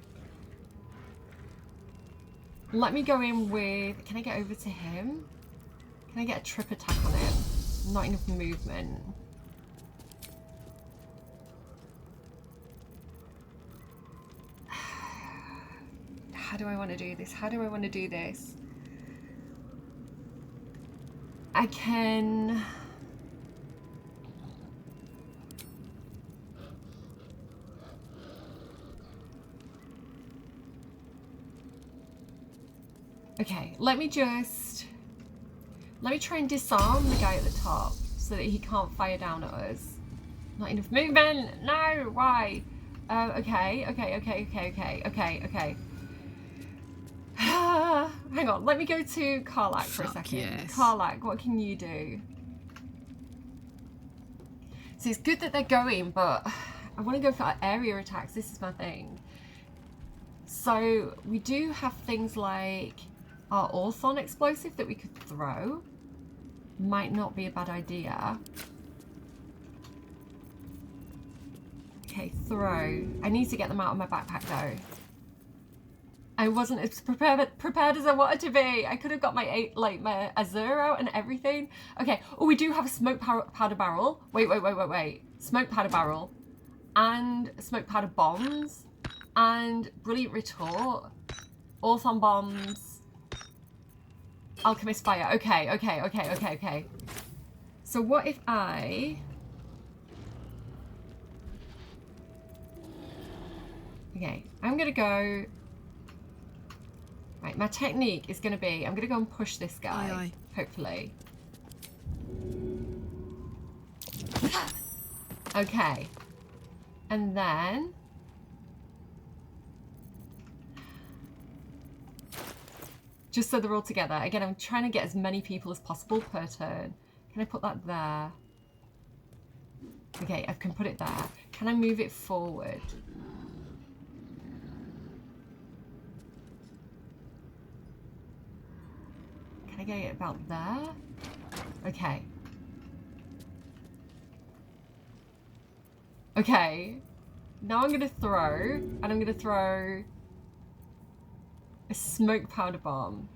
Let me go in with... Can I get over to him? Can I get a trip attack on him? Not enough movement. How do I want to do this? How do I want to do this? I can... Okay, let me try and disarm the guy at the top so that he can't fire down at us. Not enough movement! No! Why? Okay. Hang on, let me go to Karlach for a second. Yes. Karlach, what can you do? So it's good that they're going, but I want to go for area attacks. This is my thing. So we do have things like our Orthon explosive that we could throw. Might not be a bad idea. Okay, throw. I need to get them out of my backpack though. I wasn't as prepared as I wanted to be. I could have got my my Azure out and everything. Okay. Oh, we do have a smoke powder barrel. Wait. Smoke powder barrel, and smoke powder bombs, and brilliant retort, Orthon bombs, alchemist fire. Okay. So what if I? Okay, I'm gonna go. Right, my technique is going to be, I'm going to go and push this guy, hopefully. Okay. And then... just so they're all together. Again, I'm trying to get as many people as possible per turn. Can I put that there? Okay, I can put it there. Can I move it forward? Can I get it about there? Okay. Okay. Now I'm gonna throw, and I'm gonna throw a smoke powder bomb.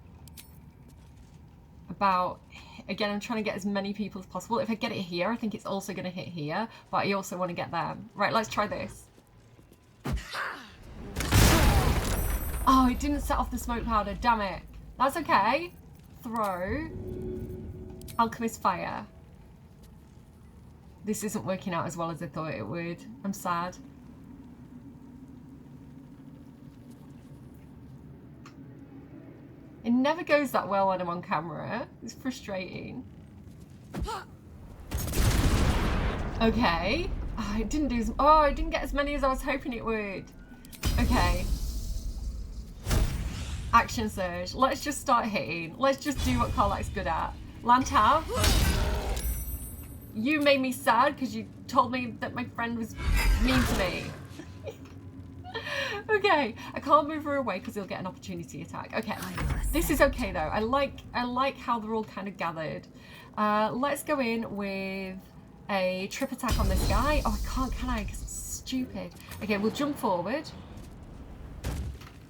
About, again, I'm trying to get as many people as possible. If I get it here, I think it's also gonna hit here, but I also want to get them. Right, let's try this. Oh, it didn't set off the smoke powder, damn it. That's okay. Throw. Alchemist fire. This isn't working out as well as I thought it would. I'm sad. It never goes that well when I'm on camera. It's frustrating. Okay. Oh, it didn't do as... oh, it didn't get as many as I was hoping it would. Okay. Action surge. Let's just start hitting. Let's just do what Karlach's good at. Lantav. You made me sad because you told me that my friend was mean to me. Okay, I can't move her away because he'll get an opportunity attack. Okay, this is okay though. I like how they're all kind of gathered. Let's go in with a trip attack on this guy. Oh, I can't, can I? Because it's stupid. Okay, we'll jump forward.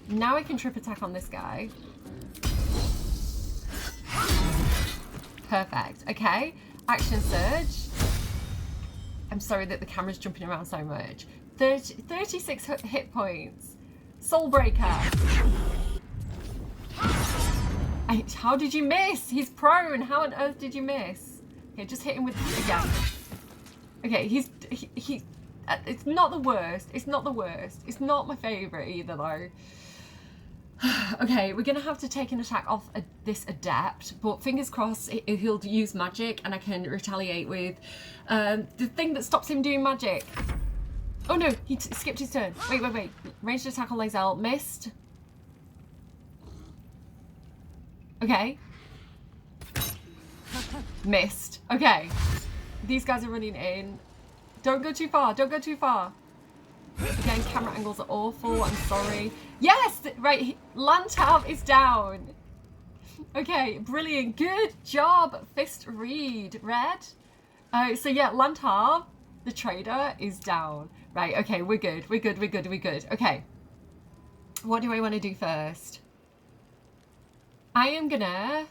Now I can trip attack on this guy. Perfect. Okay, action surge. I'm sorry that the camera's jumping around so much. 36 hit points. Soul Breaker. How did you miss? He's prone. How on earth did you miss? Okay, just hit him with again. Okay, he it's not the worst. It's not the worst. It's not my favourite either though. Okay, we're gonna have to take an attack off this adept, but fingers crossed he'll use magic and I can retaliate with the thing that stops him doing magic. Oh no, he skipped his turn. Wait. Ranged attack on Lae'zel. Missed. Okay. Missed. Okay. These guys are running in. Don't go too far. Don't go too far. Again, camera angles are awful. I'm sorry. Yes! Right. Lantab is down. Okay. Brilliant. Good job. Fist Reed. Red. So yeah, Lantab, the trader, is down. Right. Okay. We're good. We're good. We're good. We're good. Okay. What do I want to do first? I'm gonna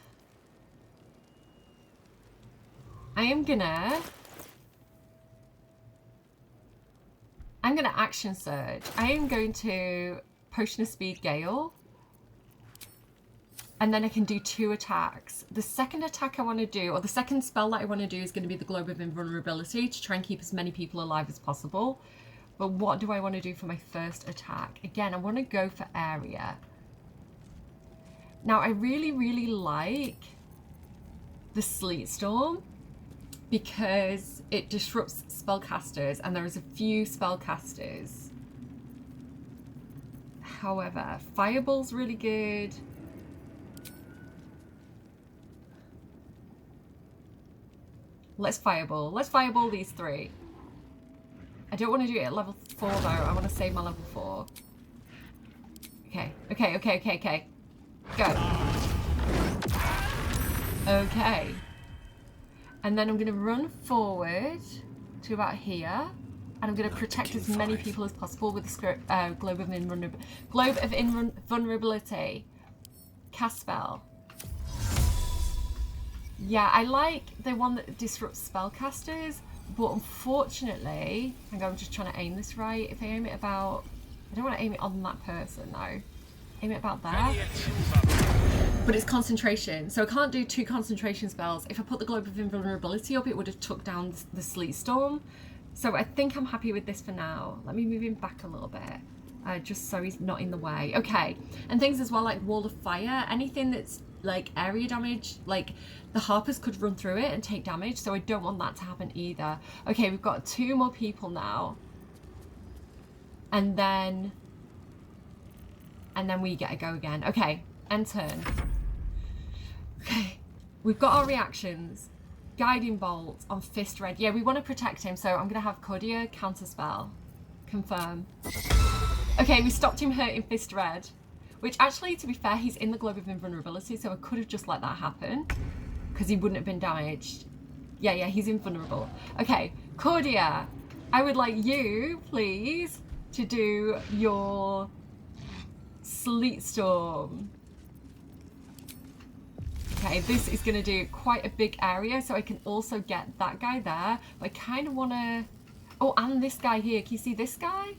action surge. I am going to Potion of Speed Gale. And then I can do 2 attacks. The second attack I want to do, or the second spell that I want to do is going to be the Globe of Invulnerability to try and keep as many people alive as possible. But what do I want to do for my first attack? Again, I want to go for area. Now, I really, really like the Sleet Storm because it disrupts spellcasters and there is a few spellcasters. However, Fireball's really good. Let's Fireball. Let's Fireball these 3. I don't want to do it at level 4 though. I want to save my level 4. Okay. Go. Okay. And then I'm going to run forward to about here. And I'm going to protect as many people as possible with the Globe of Invulnerability. Cast spell. Yeah, I like the one that disrupts spellcasters. But unfortunately, hang on, I'm just trying to aim this right. If I aim it about... I don't want to aim it on that person though. Aim it about there. But it's concentration, so I can't do 2 concentration spells. If I put the Globe of Invulnerability up, it would have took down the Sleet Storm. So I think I'm happy with this for now. Let me move him back a little bit, just so he's not in the way. Okay, and things as well like Wall of Fire, anything that's like area damage, like the Harpers could run through it and take damage, so I don't want that to happen either. Okay, we've got 2 more people now. And then we get a go again. Okay, end turn. Okay, we've got our reactions. Guiding Bolt on Fist Red. Yeah, we want to protect him, so I'm going to have Cordia counterspell. Confirm. Okay, we stopped him hurting Fist Red. Which actually, to be fair, he's in the Globe of Invulnerability, so I could have just let that happen. Because he wouldn't have been damaged. Yeah, he's invulnerable. Okay, Cordia, I would like you, please, to do your Sleet Storm. Okay, this is going to do quite a big area, so I can also get that guy there. But I kind of want to... Oh, and this guy here. Can you see this guy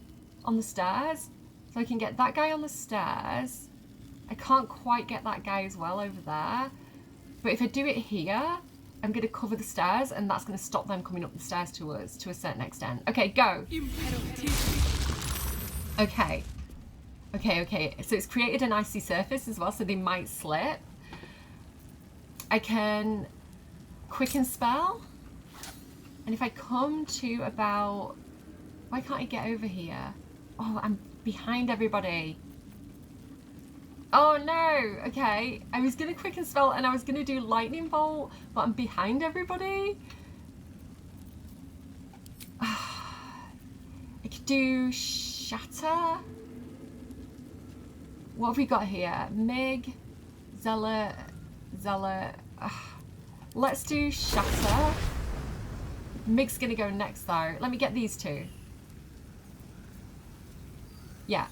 on the stairs? So I can get that guy on the stairs. I can't quite get that guy as well over there. But if I do it here, I'm going to cover the stairs, and that's going to stop them coming up the stairs to us to a certain extent. Okay, go. Okay. So it's created an icy surface as well, so they might slip. I can quicken spell. And if I come to about... Why can't I get over here? Oh, I'm behind everybody. Oh no! Okay, I was going to quicken spell and I was going to do lightning bolt, but I'm behind everybody. I could do shatter. What have we got here? Mig, Zealot. Let's do shatter. Mig's gonna go next though. Let me get these two. Yeah.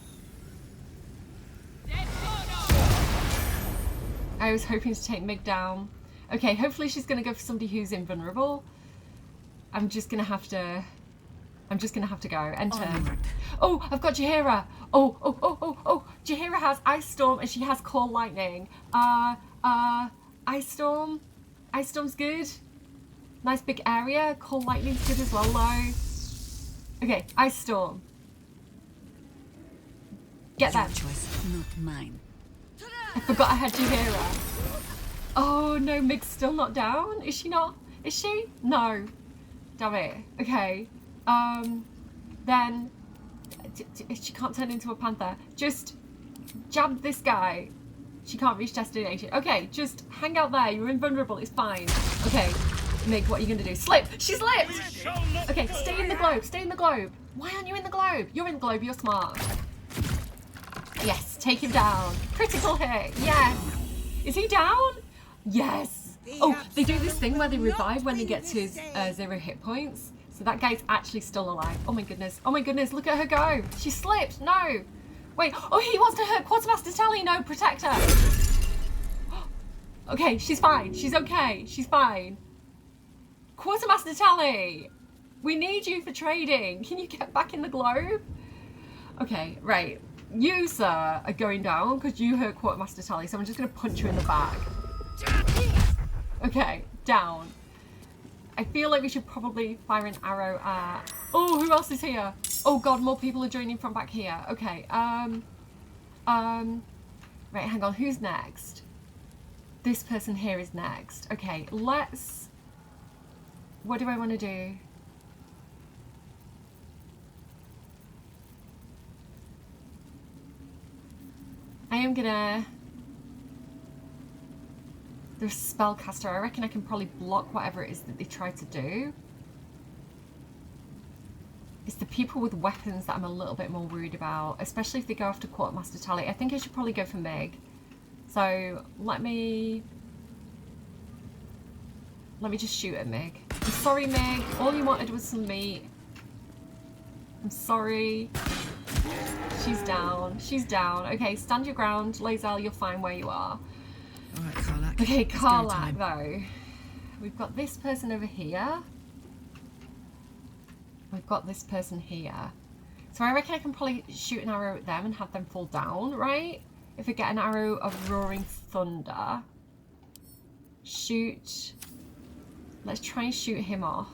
I was hoping to take Mig down. Okay, hopefully she's gonna go for somebody who's invulnerable. I'm just gonna have to go. Enter.
Onward.
Oh, I've got Jaheira. Oh. Jaheira has Ice Storm and she has Cold Lightning. Ice Storm. Ice Storm's good. Nice big area. Cold Lightning's good as well, though. Okay, Ice Storm. Get that.
Your choice, not mine.
I forgot I had Jaheira. Oh no, Mig's still not down. Is she not? Is she? No. Damn it. Okay. Then she can't turn into a panther. Just jab this guy. She can't reach destination. Okay, just hang out there. You're invulnerable. It's fine. Okay, Mig, what are you gonna do? Slip. She slipped. Okay, stay in the globe. Stay in the globe. Why aren't you in the globe? You're in the globe. You're smart. Yes, take him down. Critical hit. Yes. Is he down? Yes. Oh, they do this thing where they revive when they get to 0 hit points. So that guy's actually still alive. Oh my goodness. Oh my goodness. Look at her go. She slipped. No. Wait. Oh, he wants to hurt Quartermaster Tally. No, protect her. Okay, she's fine. She's okay. She's fine. Quartermaster Tally, we need you for trading. Can you get back in the globe? Okay, right. You, sir, are going down because you hurt Quartermaster Tally, so I'm just going to punch you in the back. Okay, down. I feel like we should probably fire an arrow at... Oh, who else is here? Oh god, more people are joining from back here. Okay, right, hang on, who's next? This person here is next. Okay, let's... What do I want to do? I am gonna... There's spellcaster. I reckon I can probably block whatever it is that they try to do. It's the people with weapons that I'm a little bit more worried about, especially if they go after Quartermaster Tally. I think I should probably go for Mig. So let me just shoot at Mig. I'm sorry, Mig. All you wanted was some meat. I'm sorry. She's down. She's down. Okay, stand your ground. Lae'zel, you're fine where you are.
Alright, Karlach.
Okay, Karlach, though. We've got this person over here. We've got this person here. So I reckon I can probably shoot an arrow at them and have them fall down, right? If I get an arrow of Roaring Thunder. Shoot. Let's try and shoot him off.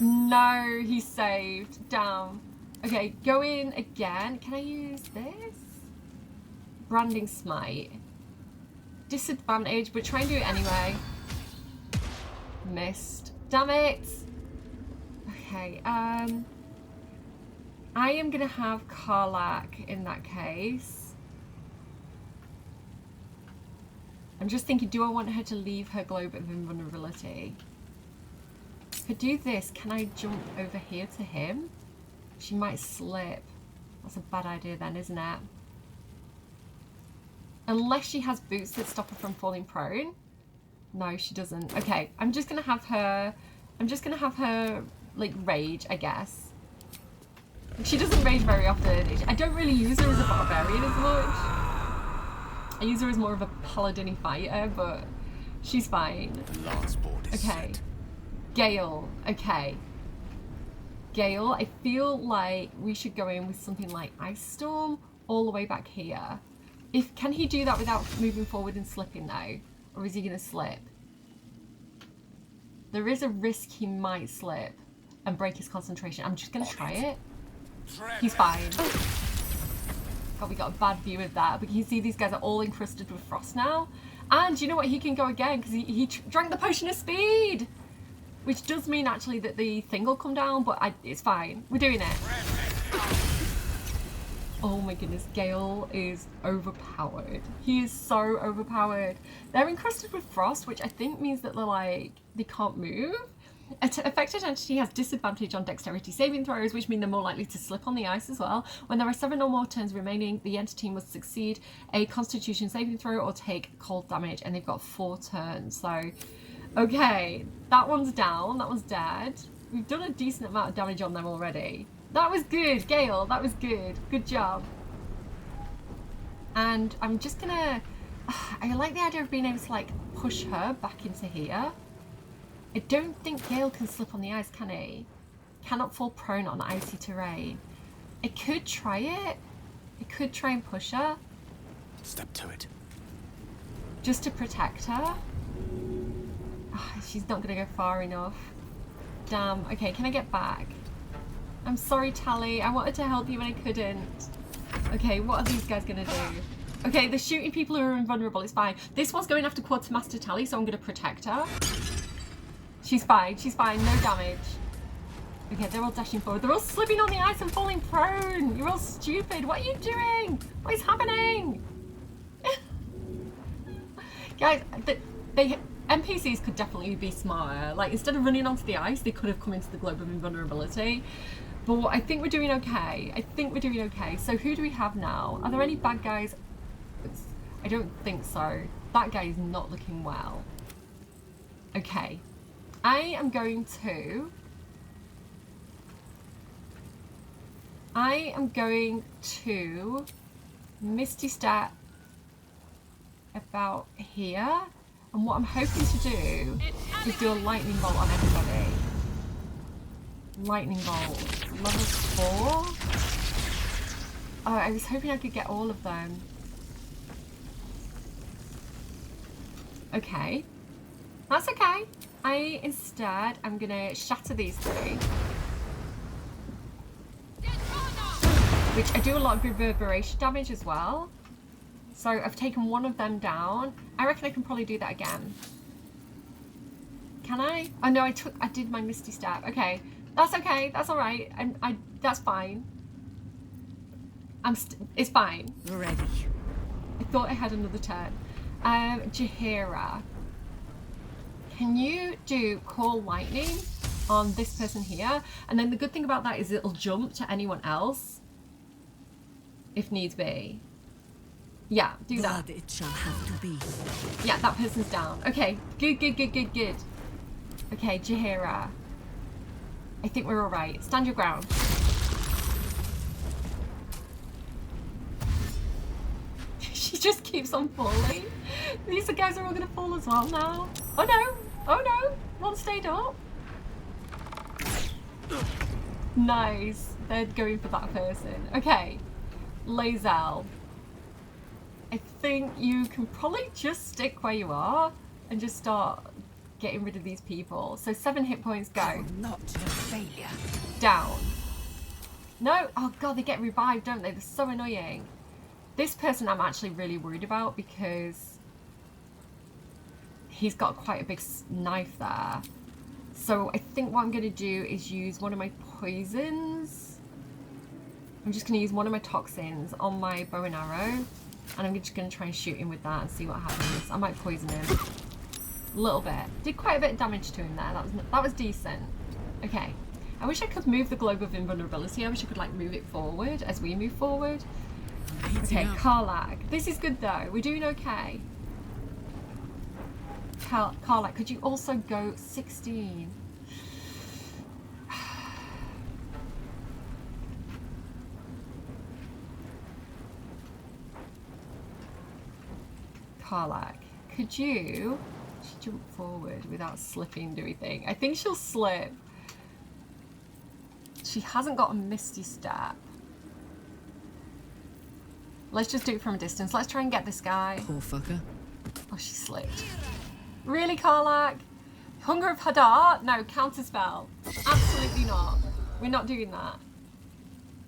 No, he's saved. Down. Okay, go in again. Can I use this? Branding Smite. Disadvantage, but try and do it anyway. Missed. Damn it! Okay, I am gonna have Karlach in that case. I'm just thinking, do I want her to leave her globe of invulnerability? If I do this, can I jump over here to him? She might slip. That's a bad idea then, isn't it? Unless she has boots that stop her from falling prone. No, she doesn't. Okay, I'm just gonna have her like rage, I guess. She doesn't rage very often. I don't really use her as a barbarian as much. I use her as more of a paladin fighter, but she's fine.
Last board is
okay.
set.
Gale. Okay. Gale, I feel like we should go in with something like Ice Storm all the way back here. Can he do that without moving forward and slipping though? Or is he gonna slip? There is a risk he might slip and break his concentration. I'm just gonna try it. He's fine. God, we got a bad view of that. But you can see these guys are all encrusted with frost now. And you know what? He can go again because he drank the potion of speed. Which does mean actually that the thing will come down, but it's fine. We're doing it. Oh my goodness, Gale is overpowered. He is so overpowered. They're encrusted with frost, which I think means that they can't move. Affected entity has disadvantage on dexterity saving throws, which mean they're more likely to slip on the ice as well. When there are 7 or more turns remaining, the entity must succeed a constitution saving throw or take cold damage, and they've got 4 turns. So Okay, that one's down. That one's dead. We've done a decent amount of damage on them already. That was good, Gale. That was good. Good job. And I'm just gonna... I like the idea of being able to, like, push her back into here. I don't think Gale can slip on the ice, can he? Cannot fall prone on icy terrain. I could try it. I could try and push her.
Step to it.
Just to protect her. She's not going to go far enough. Damn. Okay, can I get back? I'm sorry, Tally. I wanted to help you and I couldn't. Okay, what are these guys going to do? Okay, they're shooting people who are invulnerable. It's fine. This one's going after Quartermaster Tally, so I'm going to protect her. She's fine. She's fine. No damage. Okay, they're all dashing forward. They're all slipping on the ice and falling prone. You're all stupid. What are you doing? What is happening? Guys, NPCs could definitely be smarter. Like, instead of running onto the ice, they could have come into the globe of invulnerability. But I think we're doing okay. I think we're doing okay. So who do we have now? Are there any bad guys? I don't think so. That guy is not looking well. Okay. I am going to Misty Step about here, and what I'm hoping to do is do a lightning bolt on everybody. Lightning bolt. Level 4? Oh, I was hoping I could get all of them. Okay. That's okay. Instead, I'm gonna shatter these three. Which I do a lot of reverberation damage as well. So I've taken one of them down. I reckon I can probably do that again. Can I? Oh no, I did my Misty Step. Okay, that's okay. That's all right. That's fine. It's fine.
Ready.
I thought I had another turn. Jaheira, can you do Call Lightning on this person here? And then the good thing about that is it'll jump to anyone else if needs be. Yeah, do that.
Blood it shall have to be.
Yeah, that person's down. Okay, good. Okay, Jaheira. I think we're all right. Stand your ground. She just keeps on falling. These guys are all gonna fall as well now. Oh no! Oh no! One stayed up. Nice. They're going for that person. Okay. Lae'zel. I think you can probably just stick where you are and just start getting rid of these people. So 7 hit points go.
Not a failure.
Down. No! Oh god, they get revived, don't they? They're so annoying. This person I'm actually really worried about because he's got quite a big knife there. So I think what I'm going to do is use one of my poisons. I'm just going to use one of my toxins on my bow and arrow. And I'm just going to try and shoot him with that and see what happens. I might poison him. A little bit. Did quite a bit of damage to him there. That was decent. Okay. I wish I could move the globe of invulnerability. I wish I could like move it forward as we move forward. Okay, Karlach. This is good though. We're doing okay. Karlach, could you also go 16? Karlach, could you jump forward without slipping, do we think? I think she'll slip. She hasn't got a Misty Step. Let's just do it from a distance. Let's try and get this guy.
Poor fucker.
Oh, she slipped. Really, Karlach? Hunger of Hadar? No, counterspell. Absolutely not. We're not doing that.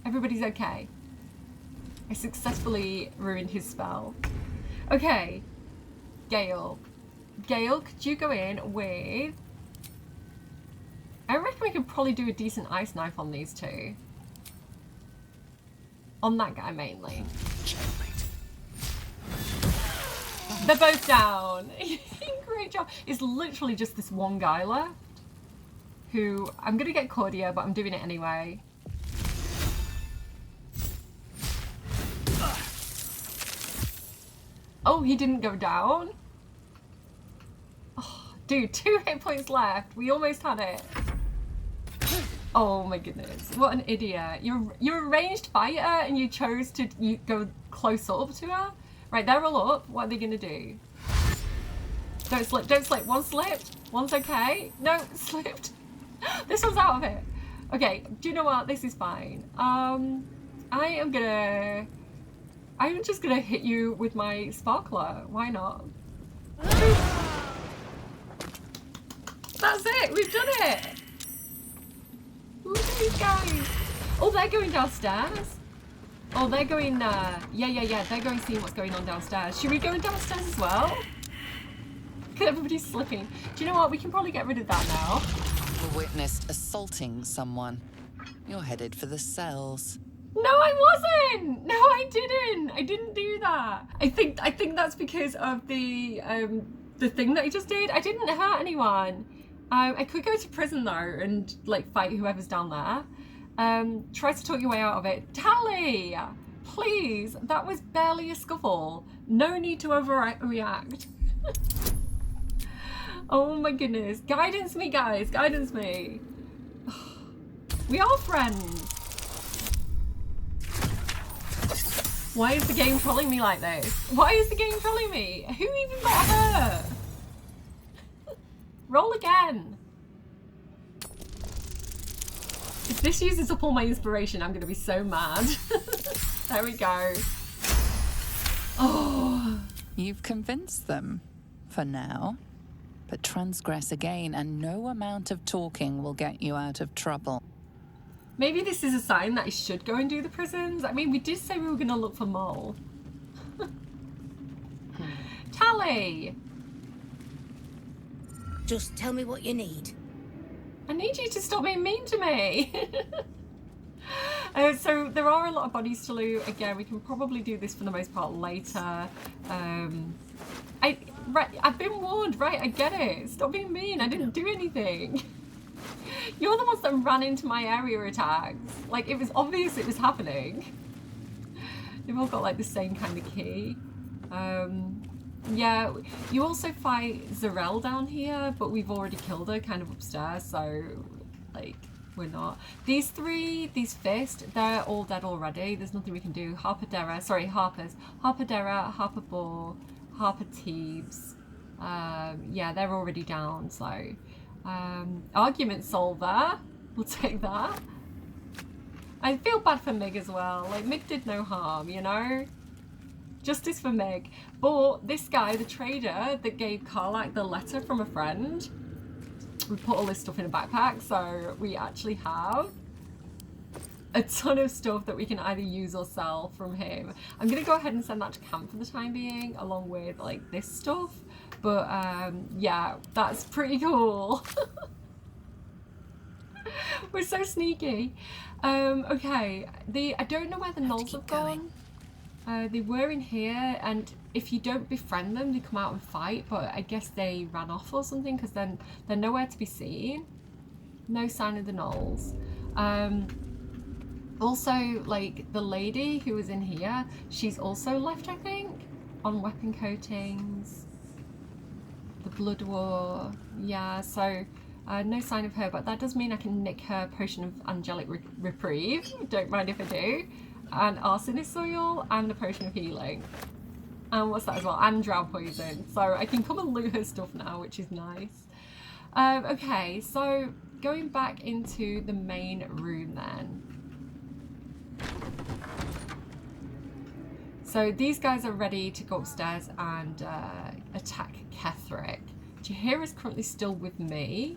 Everybody's okay. I successfully ruined his spell. Okay. Gale. Gale, could you go in with... I reckon we could probably do a decent ice knife on these two. On that guy mainly. They're both down. Great job. It's literally just this one guy left. Who, I'm going to get Cordia, but I'm doing it anyway. Oh, he didn't go down? Oh, Dude, 2 hit points left. We almost had it. Oh my goodness. What an idiot. You're a ranged fighter and you chose to go close up to her? Right, they're all up. What are they going to do? Don't slip, don't slip. One slipped. One's okay. No, slipped. This one's out of it. Okay, do you know what? This is fine. I'm just gonna hit you with my sparkler. Why not? That's it. We've done it. Look at these guys. Oh, they're going downstairs. Oh, they're going. Yeah. They're going seeing what's going on downstairs. Should we go downstairs as well? Look at everybody's slipping. Do you know what? We can probably get rid of that now.
You witnessed assaulting someone. You're headed for the cells.
No, I wasn't. No, I didn't. I didn't do that. I think that's because of the thing that I just did. I didn't hurt anyone. I could go to prison though and like fight whoever's down there. Try to talk your way out of it. Tally, please. That was barely a scuffle. No need to overreact. Oh my goodness. Guidance me, guys. Guidance me. We are friends. Why is the game trolling me like this? Why is the game trolling me? Who even got hurt? Roll again. If this uses up all my inspiration, I'm going to be so mad. There we go. Oh.
You've convinced them. For now. But transgress again and no amount of talking will get you out of trouble.
Maybe this is a sign that I should go and do the prisons. I mean, we did say we were going to look for Mole. Tally!
Just tell me what you need.
I need you to stop being mean to me. So there are a lot of bodies to loot. Again, we can probably do this for the most part later. I've been warned, right? I get it. Stop being mean. I didn't do anything. You're the ones that ran into my area attacks. Like, it was obvious it was happening. They've all got like the same kind of key. Yeah, you also fight Zarel down here, but we've already killed her kind of upstairs, so like we're not. These three, these Fist, they're all dead already. There's nothing we can do. Harperdera, Harpabor, Harpateebs. Yeah, they're already down, so argument solver, we'll take that. I feel bad for Mig as well. Like, Mig did no harm, you know? Justice for Meg. But this guy, the trader that gave Karlach the letter from a friend, we put all this stuff in a backpack, so we actually have a ton of stuff that we can either use or sell from him. I'm gonna go ahead and send that to camp for the time being, along with like this stuff. But yeah, that's pretty cool. We're so sneaky. Okay, I don't know where the gnolls have gone. They were in here, and if you don't befriend them, they come out and fight, but I guess they ran off or something, because then they're nowhere to be seen. No sign of the gnolls. Also, like, the lady who was in here, she's also left, I think, on weapon coatings. The Blood War, yeah, so no sign of her, but that does mean I can nick her Potion of Angelic Reprieve, don't mind if I do, and Arsonist Oil, and the Potion of Healing. And what's that as well? And Drow Poison. So I can come and loot her stuff now, which is nice. Okay, so going back into the main room then. So these guys are ready to go upstairs and attack Ketheric. Jaheira is currently still with me.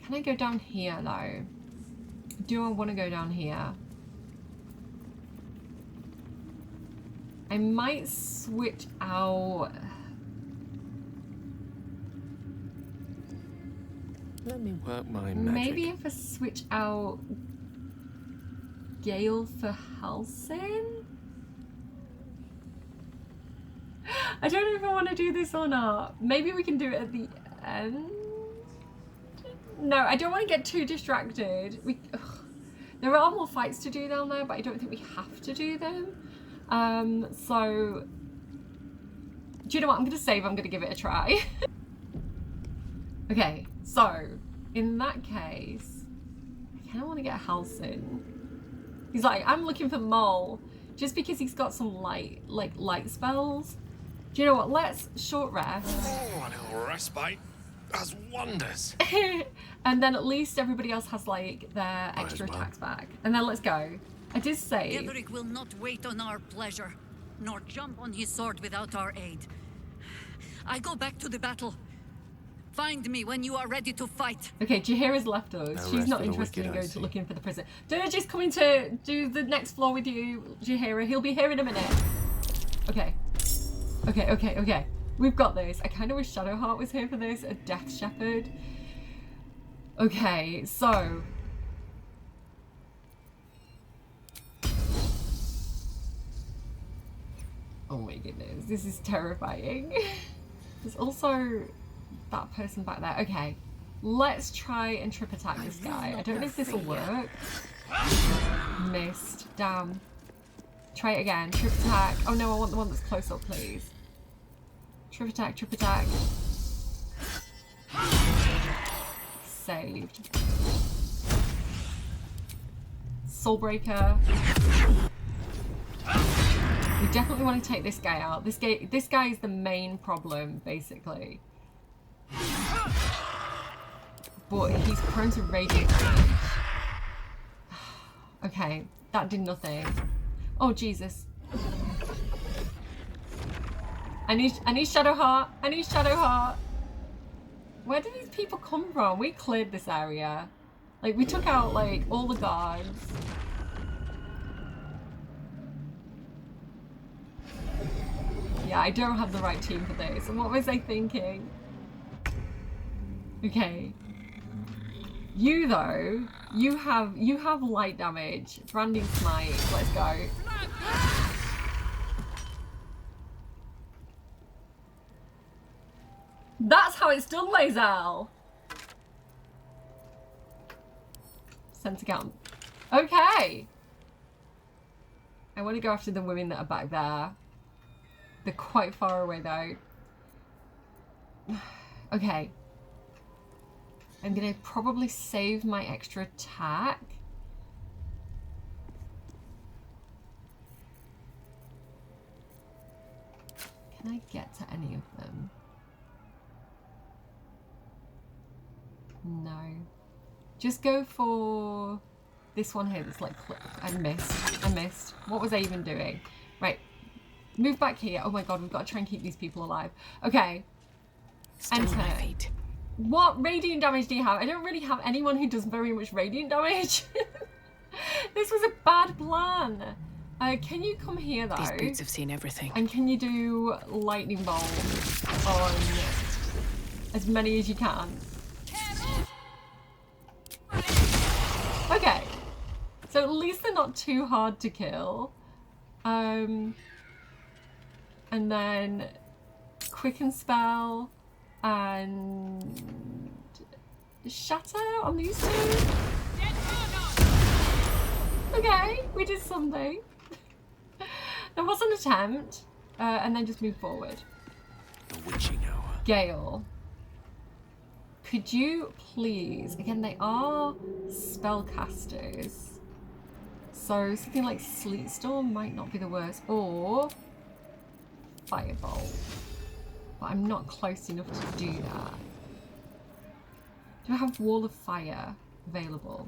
Can I go down here though? Do I want to go down here? I might switch out.
Let me work my magic.
Maybe if I switch out Gale for Halsin? I don't know if I want to do this or not. Maybe we can do it at the end. No, I don't want to get too distracted. There are more fights to do down there, but I don't think we have to do them. So Do you know what? I'm going to save. I'm going to give it a try. Okay, so in that case, I kind of want to get Halsin. He's like, I'm looking for Mole, just because he's got some light spells. Do you know what? Let's short rest.
Oh, a little respite does wonders.
And then at least everybody else has like their extra attacks back. And then let's go. I did say.
Ketheric will not wait on our pleasure, nor jump on his sword without our aid. I go back to the battle. Find me when you are ready to fight.
Okay, Jaheira's left us. She's not interested in going to looking for the prison. Dirge is coming to do the next floor with you, Jaheira. He'll be here in a minute. Okay. Okay. We've got this. I kind of wish Shadowheart was here for this. A Death Shepherd. Okay, so. Oh my goodness, this is terrifying. There's also that person back there. Okay, let's try and trip attack this guy. I don't know if this will work. Missed. Damn. Try it again. Trip attack. Oh no, I want the one that's close up, please. Trip attack, trip attack. Saved. Soulbreaker. We definitely want to take this guy out. This guy is the main problem, basically. But he's prone to radiant damage. Okay, that did nothing. Oh Jesus. I need Shadowheart. I need Shadowheart. Where did these people come from? We cleared this area. Like, we took out like all the guards. Yeah, I don't have the right team for this. And what was I thinking? Okay. You though, you have light damage. Branding Smite. Let's go. That's how it's done, Lae'zel. Sent to count. Okay. I want to go after the women that are back there. They're quite far away though. Okay. I'm gonna probably save my extra attack. Can I get to any of them? No. Just go for this one here that's like, I missed. What was I even doing? Right. Move back here. Oh my god, we've got to try and keep these people alive. Okay. Enter. What radiant damage do you have? I don't really have anyone who does very much radiant damage. This was a bad plan. Can you come here though?
These boots have seen everything.
And can you do lightning bolt on as many as you can? Okay. So at least they're not too hard to kill. And then quicken spell and shatter on these two. Okay, we did something. There was an attempt, and then just move forward.
The witching hour.
Gale, could you please? Again, they are spellcasters, so something like Sleet Storm might not be the worst, or Firebolt. But I'm not close enough to do that. Do I have Wall of Fire available?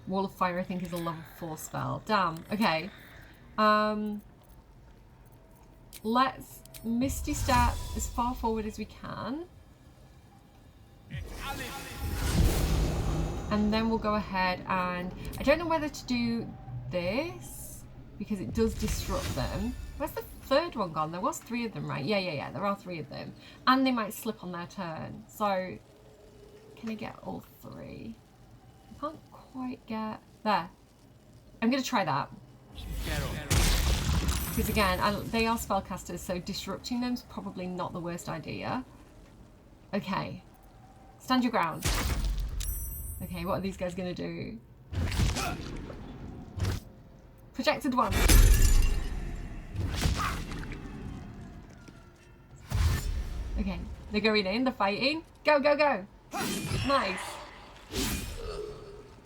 Wall of Fire, I think, is a level 4 spell. Damn. Okay. Let's Misty Step as far forward as we can. And then we'll go ahead and... I don't know whether to do this, because it does disrupt them. Where's the third one gone? There was 3 of them, right? Yeah. There are 3 of them. And they might slip on their turn. So, can I get all 3? I can't quite get... There. I'm going to try that. Because again, they are spellcasters, so disrupting them is probably not the worst idea. Okay. Stand your ground. Okay, what are these guys going to do? Projected one. Okay, they're going in, they're fighting. Go, go, go. Nice.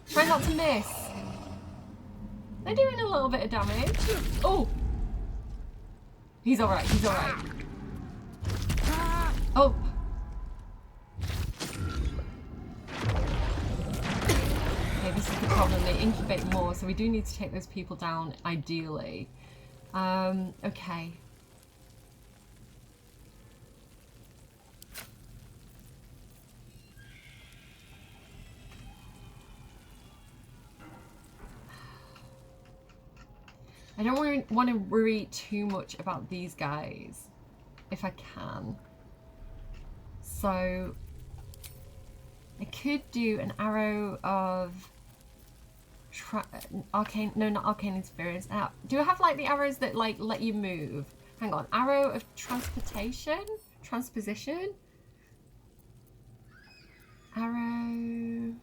Try not to miss. They're doing a little bit of damage. Oh! He's alright, he's alright. Oh! Okay, this is the problem. They incubate more, so we do need to take those people down, ideally. Okay. I don't want to worry too much about these guys, if I can. So, I could do an arrow of arcane, no, not arcane experience. Do I have like the arrows that like let you move? Hang on, arrow of transposition? Arrow.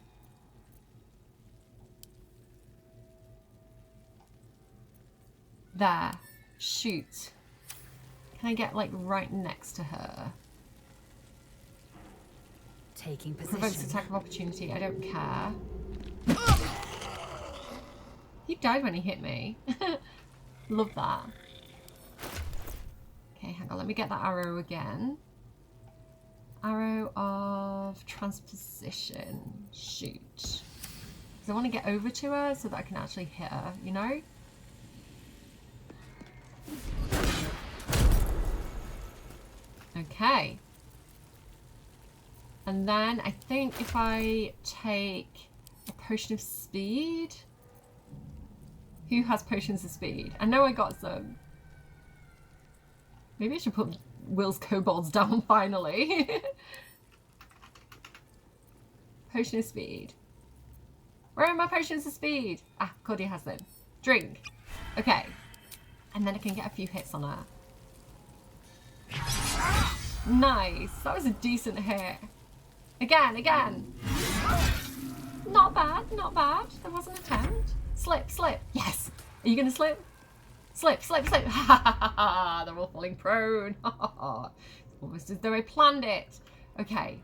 There. Shoot. Can I get like right next to her?
Taking position.
Provokes attack of opportunity. I don't care. He died when he hit me. Love that. Okay, hang on. Let me get that arrow again. Arrow of transposition. Shoot. Because I want to get over to her so that I can actually hit her, you know? Okay. And then I think if I take a potion of speed. Who has potions of speed? I know I got some. Maybe I should put Will's kobolds down finally. Potion of speed. Where are my potions of speed? Ah, Cody has them. Drink. Okay. And then I can get a few hits on her. Nice. That was a decent hit. Again. Not bad, not bad. There was an attempt. Slip. Yes. Are you going to slip? Slip. Ha ha ha ha. They're all falling prone. Almost as though I planned it. Okay.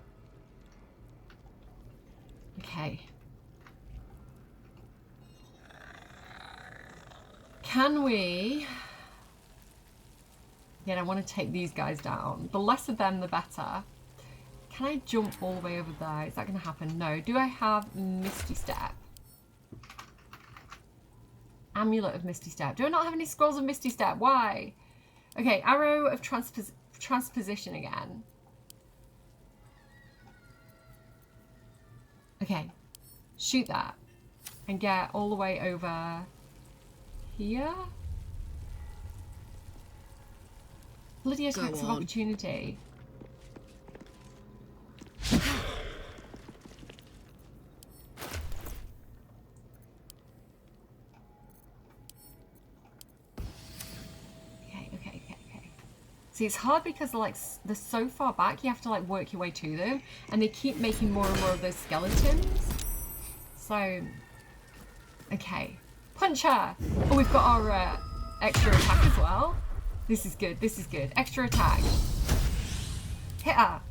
Can we... Yeah, I want to take these guys down. The less of them, the better. Can I jump all the way over there? Is that going to happen? No. Do I have Misty Step? Amulet of Misty Step. Do I not have any scrolls of Misty Step? Why? Okay, arrow of transposition again. Okay. Shoot that. And get all the way over here. Bloody attacks of opportunity. Okay. See, it's hard because they're so far back, you have to like work your way to them, and they keep making more and more of those skeletons. So, okay. Punch her! Oh, we've got our extra attack as well. This is good. Extra attack. Hit her.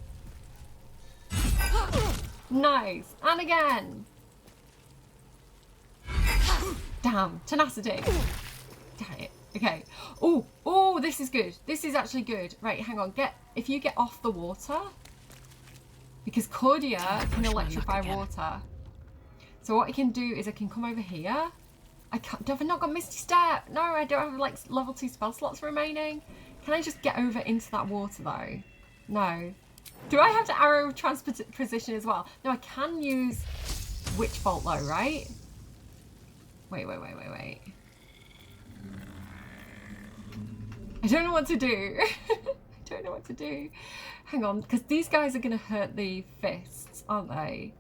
Nice. And again. Damn. Tenacity. Damn it. Okay. Oh, this is good. This is actually good. Right, hang on. If you get off the water, because Cordia can electrify water. So what I can do is I can come over here. Have I not got Misty Step? No, I don't have like level 2 spell slots remaining. Can I just get over into that water though? No. Do I have to arrow transposition as well? No, I can use Witch Bolt though, right? Wait. I don't know what to do. Hang on, because these guys are going to hurt the fists, aren't they?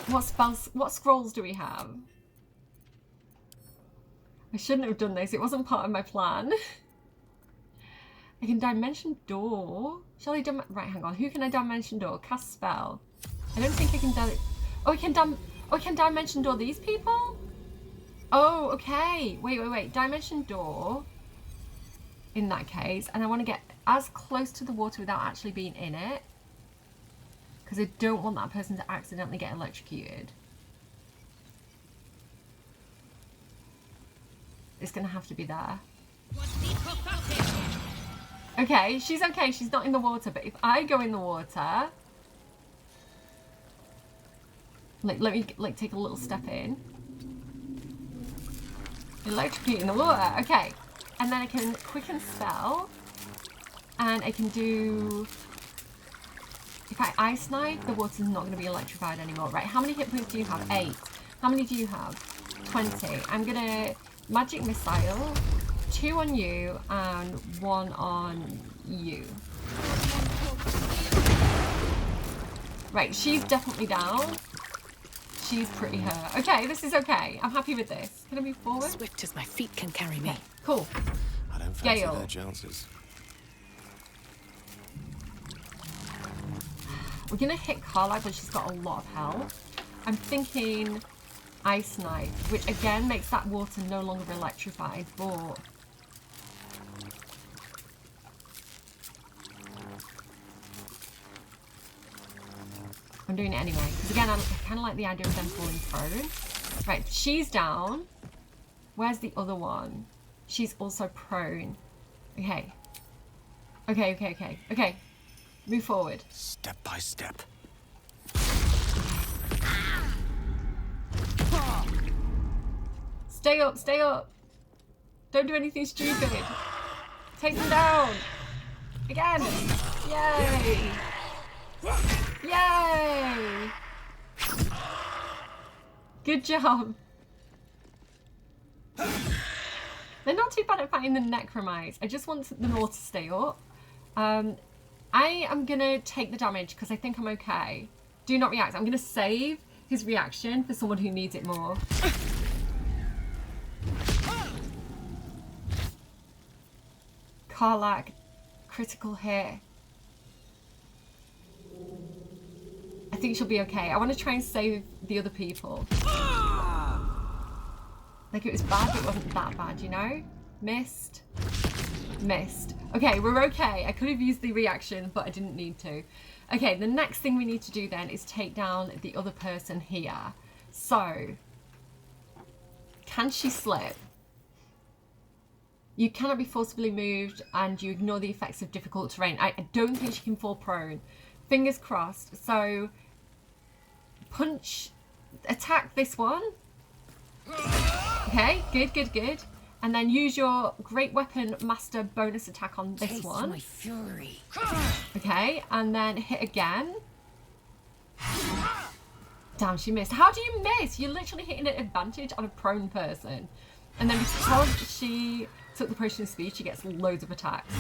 What scrolls do we have? I shouldn't have done this. It wasn't part of my plan. I can Dimension Door. Shall I right, hang on. Who can I Dimension Door? Cast spell. I don't think I can I can Dimension Door these people? Oh, okay. Wait. Dimension Door. in that case. And I want to get as close to the water without actually being in it. Because I don't want that person to accidentally get electrocuted. It's going to have to be there. Okay, she's okay. She's not in the water. But if I go in the water... Like, let me like take a little step in. Electrocute in the water. Okay. And then I can quicken spell. And I can do... If I ice knife, the water's not going to be electrified anymore. Right, how many hit points do you have? 8. How many do you have? 20. I'm going to magic missile. 2 on you and 1 on you. Right, she's definitely down. She's pretty hurt. Okay, this is okay. I'm happy with this. Can I move forward?
Swift as my feet can carry me.
Okay, cool.
I don't fancy
Gale.
their chances.
We're gonna hit Carla, but she's got a lot of health. I'm thinking Ice Knife, which again makes that water no longer electrified, but... I'm doing it anyway, because again, I kind of like the idea of them falling prone. Right, she's down. Where's the other one? She's also prone. Okay. Okay. Move forward.
Step by step.
Stay up. Don't do anything stupid. Take them down. Again. Yay. Yay. Good job. They're not too bad at fighting the Necromites. I just want them all to stay up. I am gonna take the damage because I think I'm okay. Do not react. I'm gonna save his reaction for someone who needs it more. Karlach, critical hit. I think she'll be okay. I want to try and save the other people. Like, it was bad, but it wasn't that bad, you know? Missed. Okay, we're okay. I could have used the reaction, but I didn't need to. Okay, the next thing we need to do then is take down the other person here. So, can she slip? You cannot be forcibly moved and you ignore the effects of difficult terrain. I don't think she can fall prone. Fingers crossed. So, attack this one. Okay, good. And then use your Great Weapon Master bonus attack on this one.
My fury.
Okay, and then hit again. Damn, she missed. How do you miss? You're literally hitting an advantage on a prone person. And then because she took the potion of speed, she gets loads of attacks.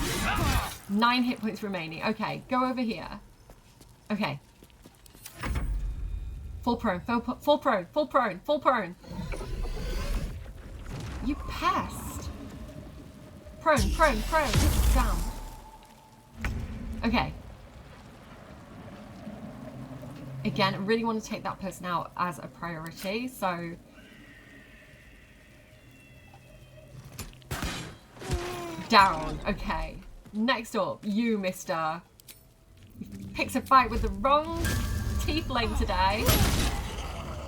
9 hit points remaining. Okay, go over here. Okay. Full prone. You pest. Prone. Down. Okay. Again, I really want to take that person out as a priority, so... Down. Okay. Next up, you, mister. You picked a fight with the wrong tiefling today.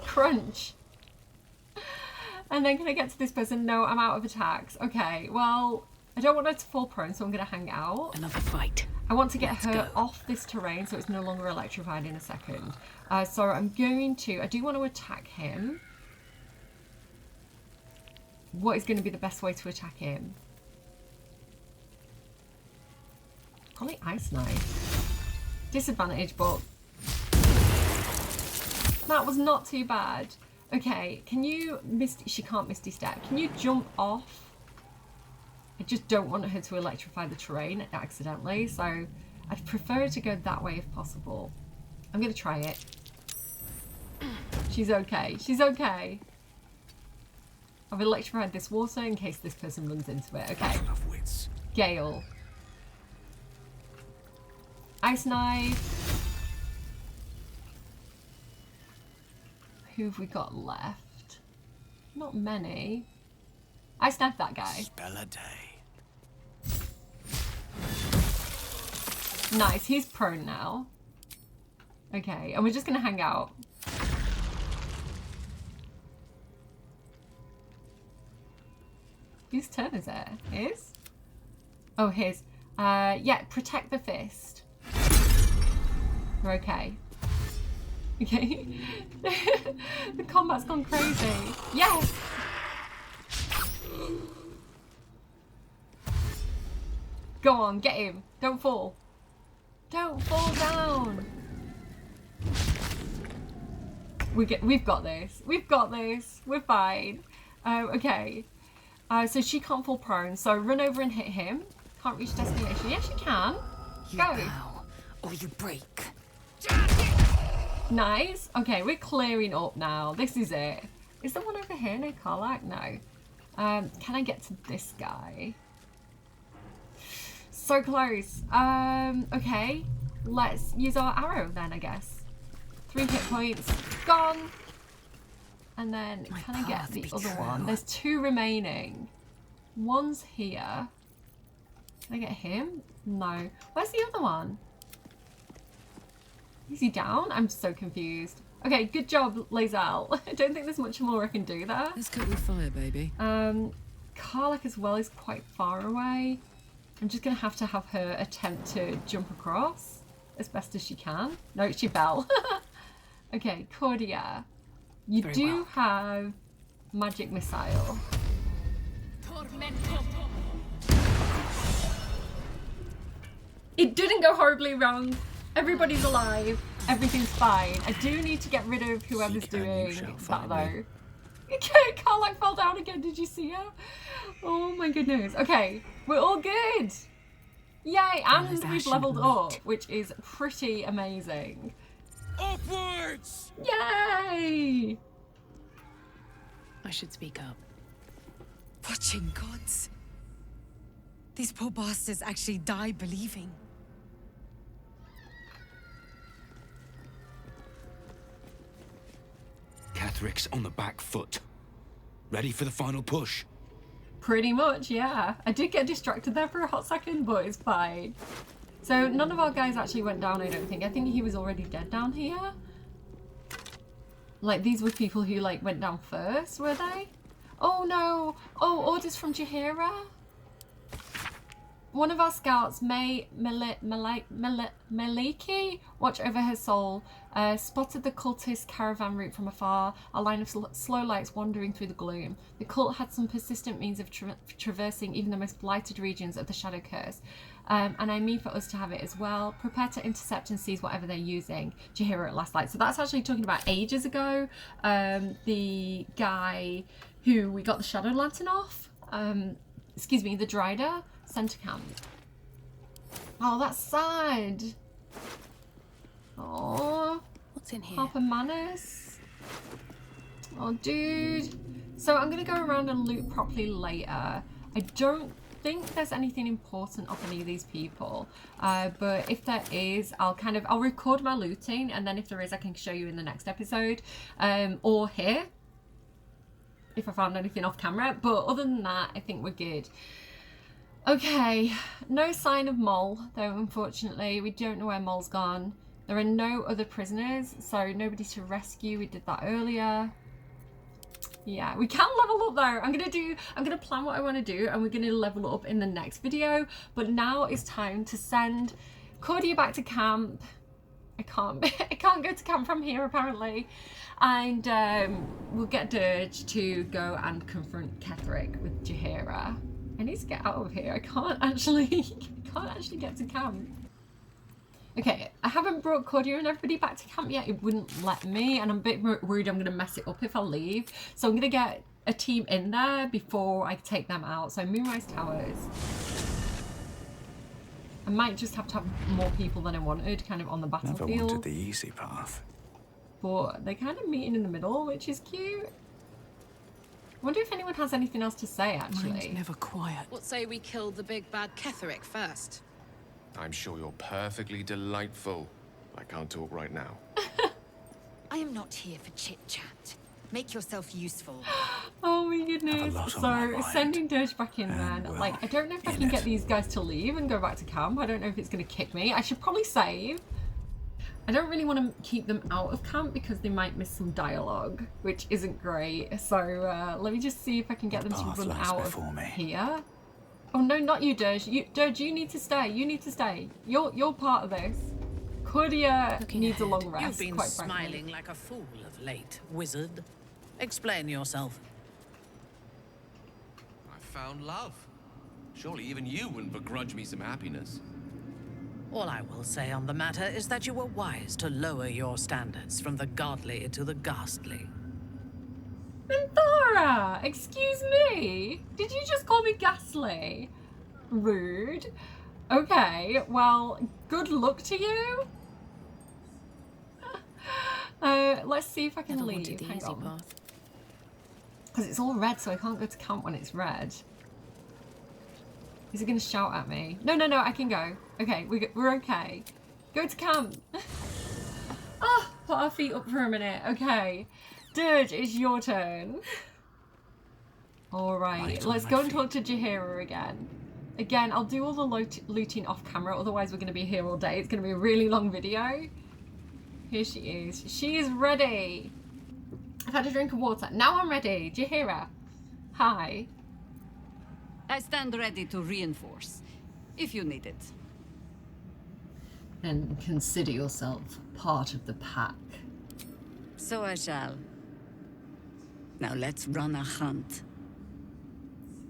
Crunch. And then can I get to this person? No, I'm out of attacks. Okay, well, I don't want her to fall prone, so I'm going to hang out.
Another fight.
I want to get her off this terrain so it's no longer electrified in a second. So I'm going to... I do want to attack him. What is going to be the best way to attack him? Probably Ice Knife. Disadvantage, but... That was not too bad. Okay, can you... She can't Misty Step. Can you jump off? I just don't want her to electrify the terrain accidentally, so I'd prefer to go that way if possible. I'm going to try it. She's okay. I've electrified this water in case this person runs into it. Okay. Gale. Ice Knife. Who have we got left? Not many. I snapped that guy.
Spell a day.
Nice, he's prone now. Okay, and we're just gonna hang out. Whose turn is it? His? Oh, his. Yeah, protect the fist. We're okay. Okay. The combat's gone crazy. Yes! Go on, get him. Don't fall. Don't fall down. We've got this. We've got this. We're fine. Okay. So she can't fall prone. So run over and hit him. Can't reach destination. Yes, you can.
You
Go.
bow or you break.
Nice. Okay, we're clearing up now. This is it. Is there one over here? No, Karlach? No. Can I get to this guy? So close. Okay. Let's use our arrow then, I guess. 3 hit points. Gone. And then can I get the other one? There's 2 remaining. One's here. Can I get him? No. Where's the other one? Is he down? I'm so confused. Okay, good job, Lae'zel. I don't think there's much more I can do there.
Let's cook with fire, baby.
Karlach as well is quite far away. I'm just gonna have her attempt to jump across as best as she can. No, she fell. Okay, Cordia. You do have magic missile. It didn't go horribly wrong. Everybody's alive. Everything's fine. I do need to get rid of whoever's doing that though. Okay, Karlach fell down again. Did you see her? Oh my goodness. Okay, we're all good. Yay, and we've leveled up, which is pretty amazing.
Upwards!
Yay!
I should speak up.
Watching gods. These poor bastards actually die believing.
Catheric's on the back foot. Ready for the final push?
Pretty much, yeah. I did get distracted there for a hot second, but it's fine. So none of our guys actually went down, I don't think. I think he was already dead down here. Like, these were people who, like, went down first, were they? Oh, no. Oh, orders from Jaheira. One of our scouts, Maliki, watch over her soul, spotted the cultist caravan route from afar, a line of slow lights wandering through the gloom. The cult had some persistent means of traversing even the most blighted regions of the Shadow Curse. And I mean for us to have it as well. Prepare to intercept and seize whatever they're using. Jaheira at last light. So that's actually talking about ages ago. The guy who we got the Shadow Lantern off. Excuse me, the Drider. Center camp. Oh, that's sad. Oh,
what's in here?
Harper Manus. Oh, dude. So I'm gonna go around and loot properly later. I don't think there's anything important off any of these people, but if there is, I'll record my looting, and then if there is, I can show you in the next episode, or here if I found anything off camera. But other than that, I think we're good. Okay, no sign of Mole, though, unfortunately. We don't know where Mole's gone. There are no other prisoners, so nobody to rescue. We did that earlier. Yeah, we can level up though. I'm gonna plan what I want to do, and we're gonna level up in the next video. But now it's time to send Cordia back to camp. I can't go to camp from here apparently. And we'll get Dirge to go and confront Ketheric with Jaheira. I need to get out of here. I can't actually get to camp. Okay, I haven't brought Cordia and everybody back to camp yet. It wouldn't let me, and I'm a bit worried I'm going to mess it up if I leave. So I'm going to get a team in there before I take them out. So Moonrise Towers. I might just have to have more people than I wanted, kind of on the battlefield.
Never wanted the easy path.
But they're kind of meeting in the middle, which is cute. I wonder if anyone has anything else to say, actually.
Mine's never quiet.
What say we kill the big bad Ketheric first?
I'm sure you're perfectly delightful. I can't talk right now.
I am not here for chit-chat. Make yourself useful.
Oh my goodness. So sending Dirge back in then. Like, I don't know if I can get these guys to leave and go back to camp. I don't know if it's going to kick me. I should probably save. I don't really want to keep them out of camp because they might miss some dialogue, which isn't great. So let me just see if I can get them to run out of here. Oh no, not you, Dirge. Dirge, you need to stay. You need to stay. You're part of this. Cordia needs a long rest.
You've been smiling like a fool of late, wizard. Explain yourself.
I found love. Surely even you wouldn't begrudge me some happiness.
All I will say on the matter is that you were wise to lower your standards from the godly to the ghastly.
Minthara! Excuse me? Did you just call me ghastly? Rude. Okay, well, good luck to you. Let's see if I can leave. Hang on. Because it's all red, so I can't go to camp when it's red. Is it going to shout at me? No, I can go. Okay, we're okay. Go to camp. Oh, put our feet up for a minute. Okay. Dirge, it's your turn. Alright, let's go and talk to Jaheira again. Again, I'll do all the looting off camera, otherwise we're going to be here all day. It's going to be a really long video. Here she is. She is ready. I've had a drink of water. Now I'm ready. Jaheira. Hi.
I stand ready to reinforce, if you need it.
And consider yourself part of the pack.
So I shall. Now let's run a hunt.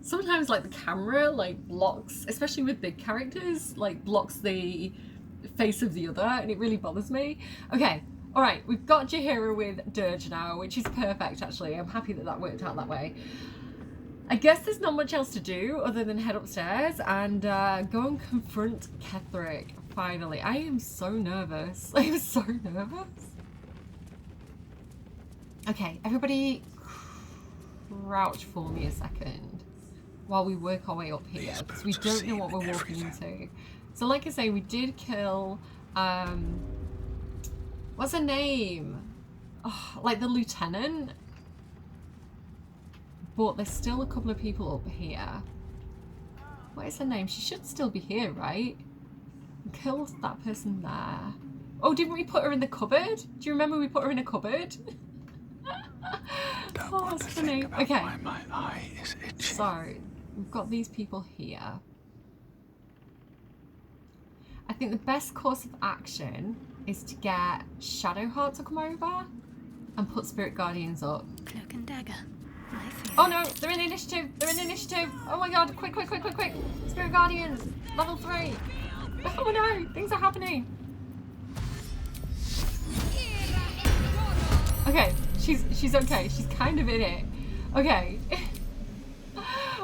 Sometimes like the camera like blocks, especially with big characters, like blocks the face of the other, and it really bothers me. Okay, all right, we've got Jaheira with Dirge now, which is perfect actually. I'm happy that that worked out that way. I guess there's not much else to do other than head upstairs and go and confront Ketheric. Finally, I am so nervous. I am so nervous. Okay, everybody crouch for me a second while we work our way up here, because we don't know what we're walking into. So like I say, we did kill, what's her name? Oh, like the lieutenant. But there's still a couple of people up here. What is her name? She should still be here, right? Kill that person there. Oh, didn't we put her in the cupboard? Do you remember we put her in a cupboard? Oh, that's funny. Okay.
My eye is itching.
So, we've got these people here. I think the best course of action is to get Shadowheart to come over and put Spirit Guardians up.
Cloak and dagger.
Oh no, they're in initiative! They're in initiative! Oh my god, quick! Spirit Guardians! Level 3! Oh no, things are happening! Okay, she's okay. She's kind of in it. Okay.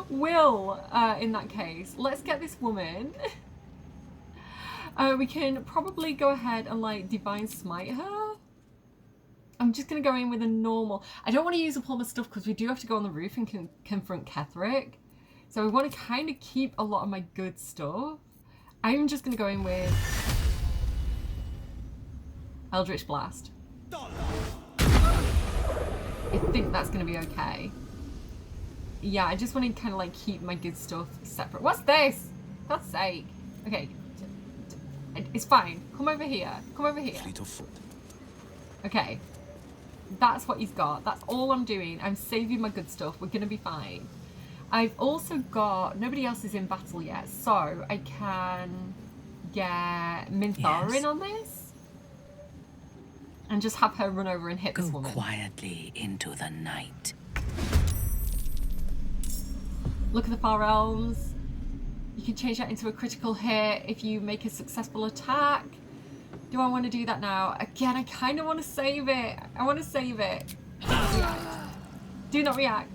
Will, in that case, let's get this woman. We can probably go ahead and like Divine Smite her. I'm just going to go in with a normal... I don't want to use up all my stuff because we do have to go on the roof and confront Ketheric. So we want to kind of keep a lot of my good stuff. I'm just going to go in with Eldritch Blast. I think that's going to be okay. Yeah, I just want to kind of like keep my good stuff separate. What's this? For God's sake. Okay. It's fine. Come over here. Come over here. Okay. That's what he's got. That's all I'm doing. I'm saving my good stuff. We're going to be fine. I've also got... Nobody else is in battle yet, so I can get Minthara in on this. And just have her run over and hit this woman.
Go quietly into the night.
Look at the Far Realms. You can change that into a critical hit if you make a successful attack. Do I want to do that now? Again, I kind of want to save it. I want to save it. Do not react.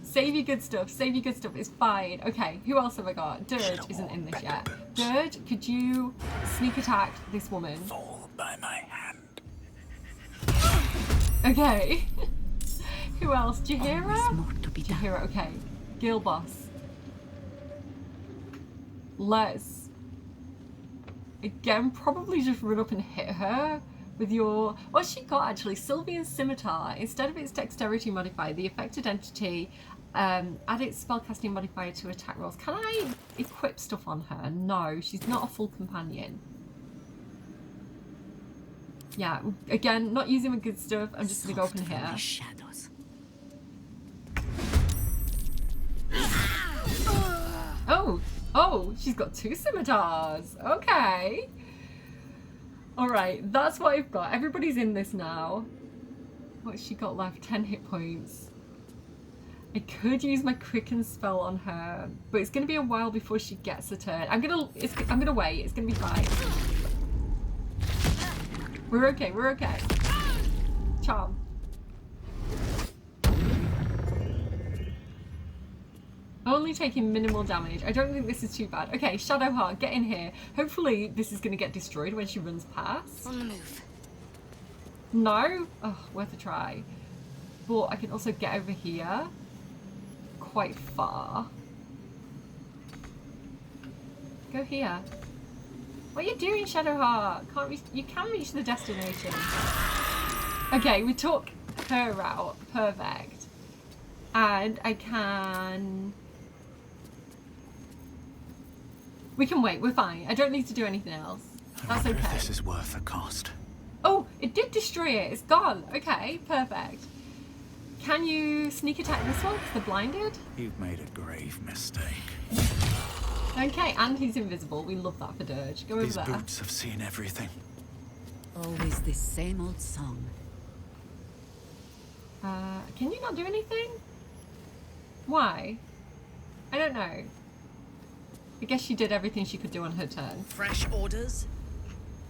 Save your good stuff. Save your good stuff. It's fine. Okay, who else have I got? Dirge isn't in this yet. Dirge, could you sneak attack this woman?
Fall by my hand.
Okay. Who else? Jaheira? Jaheira, okay. Guild boss. Let's... Again, probably just run up and hit her with your... What's she got actually? Sylvian Scimitar. Instead of its dexterity modifier, the affected entity add its spellcasting modifier to attack rolls. Can I equip stuff on her? No, she's not a full companion. Yeah, again, not using the good stuff. I'm just going to go up in here.
Shadows.
Oh, she's got 2 scimitars. Okay. Alright, that's what I've got. Everybody's in this now. What's she got left? 10 hit points. I could use my quicken spell on her, but it's going to be a while before she gets a turn. I'm gonna wait. It's going to be fine. We're okay. We're okay. Charm. Only taking minimal damage. I don't think this is too bad. Okay, Shadowheart, get in here. Hopefully this is going to get destroyed when she runs past.
On the move.
No? Oh, worth a try. But I can also get over here quite far. Go here. What are you doing, Shadowheart? You can reach the destination. Okay, we took her out. Perfect. And I can... We can wait, we're fine. I don't need to do anything else. That's okay.
This is worth the cost.
Oh, it did destroy it. It's gone. Okay, perfect. Can you sneak attack this one because they're blinded?
You've made a grave mistake.
Okay, and he's invisible. We love that for Dirge. Go over
These
there.
boots have seen everything.
Always the same old song.
Can you not do anything? Why? I don't know. I guess she did everything she could do on her turn.
Fresh orders?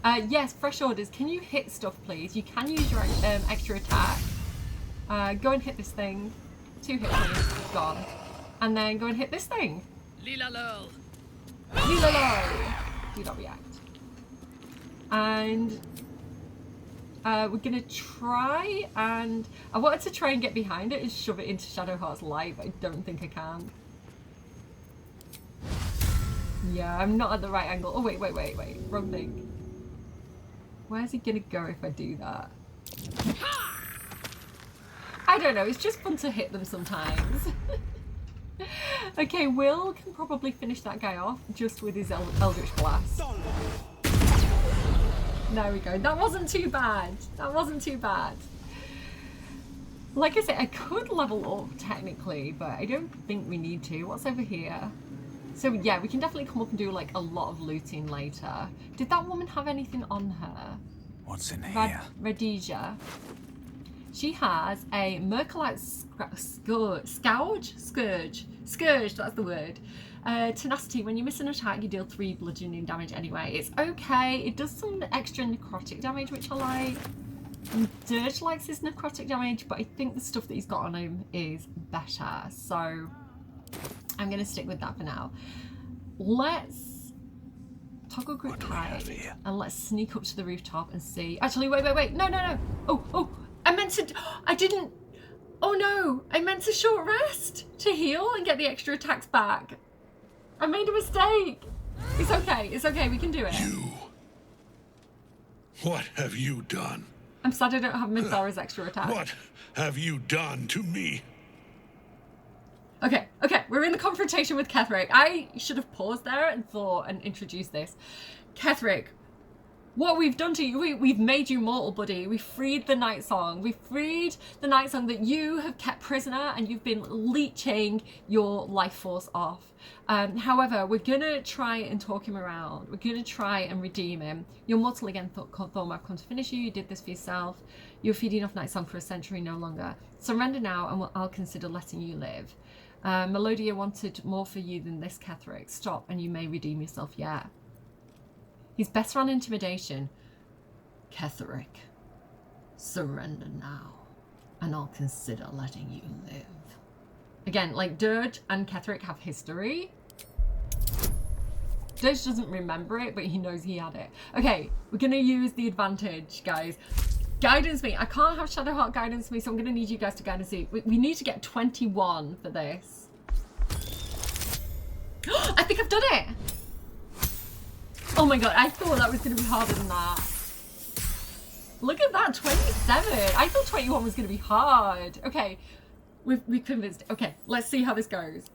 Yes, fresh orders. Can you hit stuff, please? You can use your extra attack. Go and hit this thing. 2 hit points, gone. And then go and hit this thing.
Lila Lol.
Lila Lol. Do not react. And we're gonna try and... I wanted to try and get behind it and shove it into Shadowheart's light, but I don't think I can. Yeah, I'm not at the right angle. Oh, wait. Wrong thing. Where's he gonna go if I do that? I don't know, it's just fun to hit them sometimes. Okay, Will can probably finish that guy off just with his Eldritch Blast. There we go. That wasn't too bad. That wasn't too bad. Like I said, I could level up technically, but I don't think we need to. What's over here? So yeah, we can definitely come up and do like a lot of looting later. Did that woman have anything on her?
What's in here?
Radija. She has a Mercolite Scourge, that's the word. Tenacity, when you miss an attack, you deal 3 bludgeoning damage anyway. It's okay. It does some extra necrotic damage, which I like. And Dirge likes his necrotic damage, but I think the stuff that he's got on him is better. So I'm going to stick with that for now. Let's toggle group height and let's sneak up to the rooftop and see. Actually, wait. No. Oh, I meant to... I didn't... Oh no, I meant to short rest to heal and get the extra attacks back. I made a mistake. It's okay, we can do it.
What have you done?
I'm sad I don't have Minthara's extra attack.
What have you done to me?
Okay, we're in the confrontation with Ketheric. I should have paused there and thought and introduced this. Ketheric, what we've done to you, we've made you mortal, buddy. We freed the Night Song. We freed the Night Song that you have kept prisoner and you've been leeching your life force off. However, we're going to try and talk him around. We're going to try and redeem him. You're mortal again, Thorm. I've come to finish you. You did this for yourself. You're feeding off Night Song for a century, no longer. Surrender now and I'll consider letting you live. Melodia wanted more for you than this, Ketheric. Stop and you may redeem yourself yet. He's best on intimidation. Ketheric, surrender now, and I'll consider letting you live. Again, like Dirge and Ketheric have history. Dirge doesn't remember it, but he knows he had it. Okay, we're gonna use the advantage, guys. Guidance me. I can't have Shadowheart guidance me, so I'm gonna need you guys to guidance me. We need to get 21 for this. I think I've done it. Oh my god, I thought that was going to be harder than that. Look at that, 27. I thought 21 was going to be hard. Okay, we've convinced. Okay, let's see how this goes.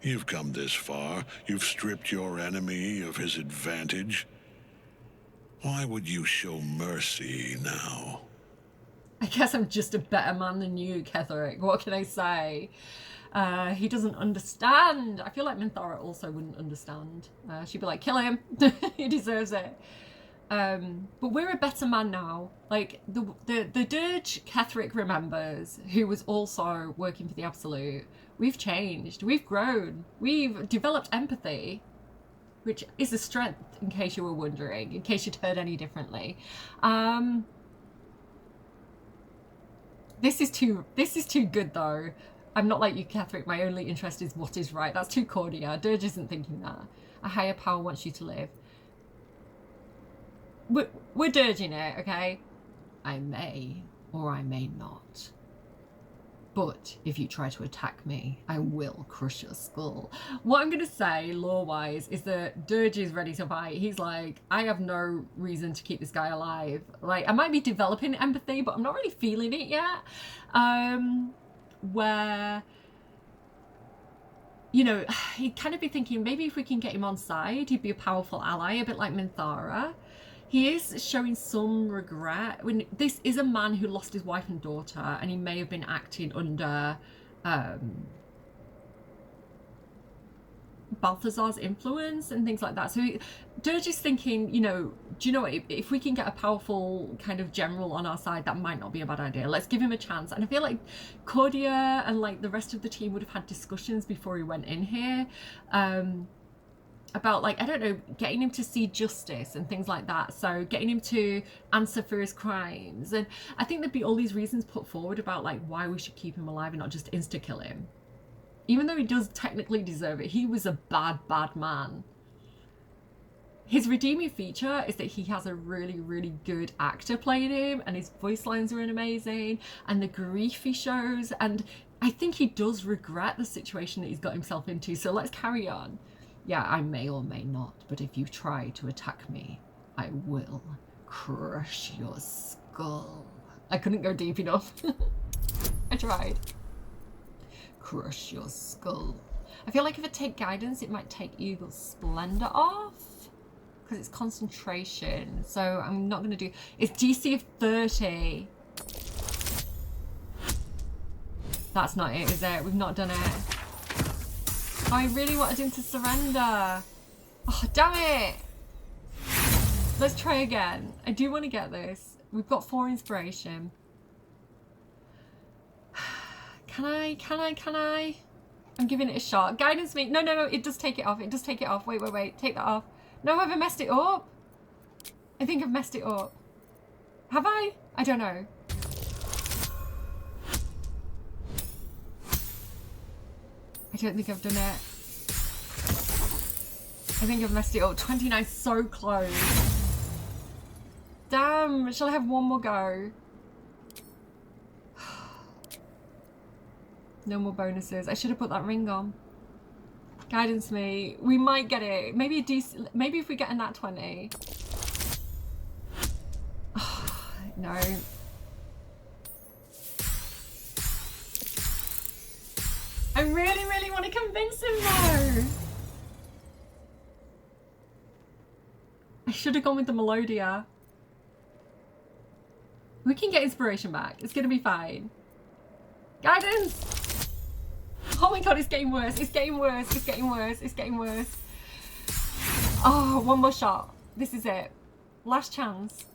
You've come this far. You've stripped your enemy of his advantage. Why would you show mercy now?
I guess I'm just a better man than you, Ketherick. What can I say? He doesn't understand. I feel like Minthara also wouldn't understand. She'd be like, kill him. He deserves it. But we're a better man now. Like, the dirge Ketherick remembers, who was also working for the Absolute, we've changed. We've grown. We've developed empathy, which is a strength, in case you were wondering, in case you'd heard any differently. This is too good, though. I'm not like you, Ketherick. My only interest is what is right. That's too cordial. Dirge isn't thinking that. A higher power wants you to live. We're dirging it, okay? I may or I may not. But if you try to attack me, I will crush your skull. What I'm going to say, lore-wise, is that Dirge is ready to fight. He's like, I have no reason to keep this guy alive. Like, I might be developing empathy, but I'm not really feeling it yet. Where, you know, he'd kind of be thinking, maybe if we can get him on side, he'd be a powerful ally, a bit like Minthara. He is showing some regret. When this is a man who lost his wife and daughter, and he may have been acting under Balthazar's influence and things like that. So Dirge is thinking, you know, do you know what? If we can get a powerful kind of general on our side, that might not be a bad idea. Let's give him a chance. And I feel like Cordia and like the rest of the team would have had discussions before he went in here. About, like, I don't know, getting him to see justice and things like that. So getting him to answer for his crimes. And I think there'd be all these reasons put forward about, like, why we should keep him alive and not just insta-kill him. Even though he does technically deserve it, he was a bad, bad man. His redeeming feature is that he has a really, really good actor playing him, and his voice lines are amazing, and the grief he shows. And I think he does regret the situation that he's got himself into. So let's carry on. Yeah, I may or may not, but if you try to attack me, I will crush your skull. I couldn't go deep enough. I tried. Crush your skull. I feel like if I take guidance, it might take Eagle's Splendor off, because it's concentration. So I'm not going to do... It's DC of 30. That's not it, is it? We've not done it. Oh, I really wanted him to surrender. Oh, damn it. Let's try again. I do want to get this. We've got 4 inspiration. Can I? I'm giving it a shot. Guidance me. No, it does take it off. It does take it off. Wait. Take that off. No, have I messed it up? I think I've messed it up. Have I? I don't know. I don't think I've done it. I think I've messed it up. 29, so close. Damn, shall I have one more go? No more bonuses. I should have put that ring on. Guidance me. We might get it. Maybe a decent. Maybe if we get a nat 20. No. I really, really want to convince him though. I should have gone with the Melodia. We can get inspiration back. It's going to be fine. Guidance! Oh my god, it's getting worse. It's getting worse. It's getting worse. It's getting worse. Oh, one more shot. This is it. Last chance.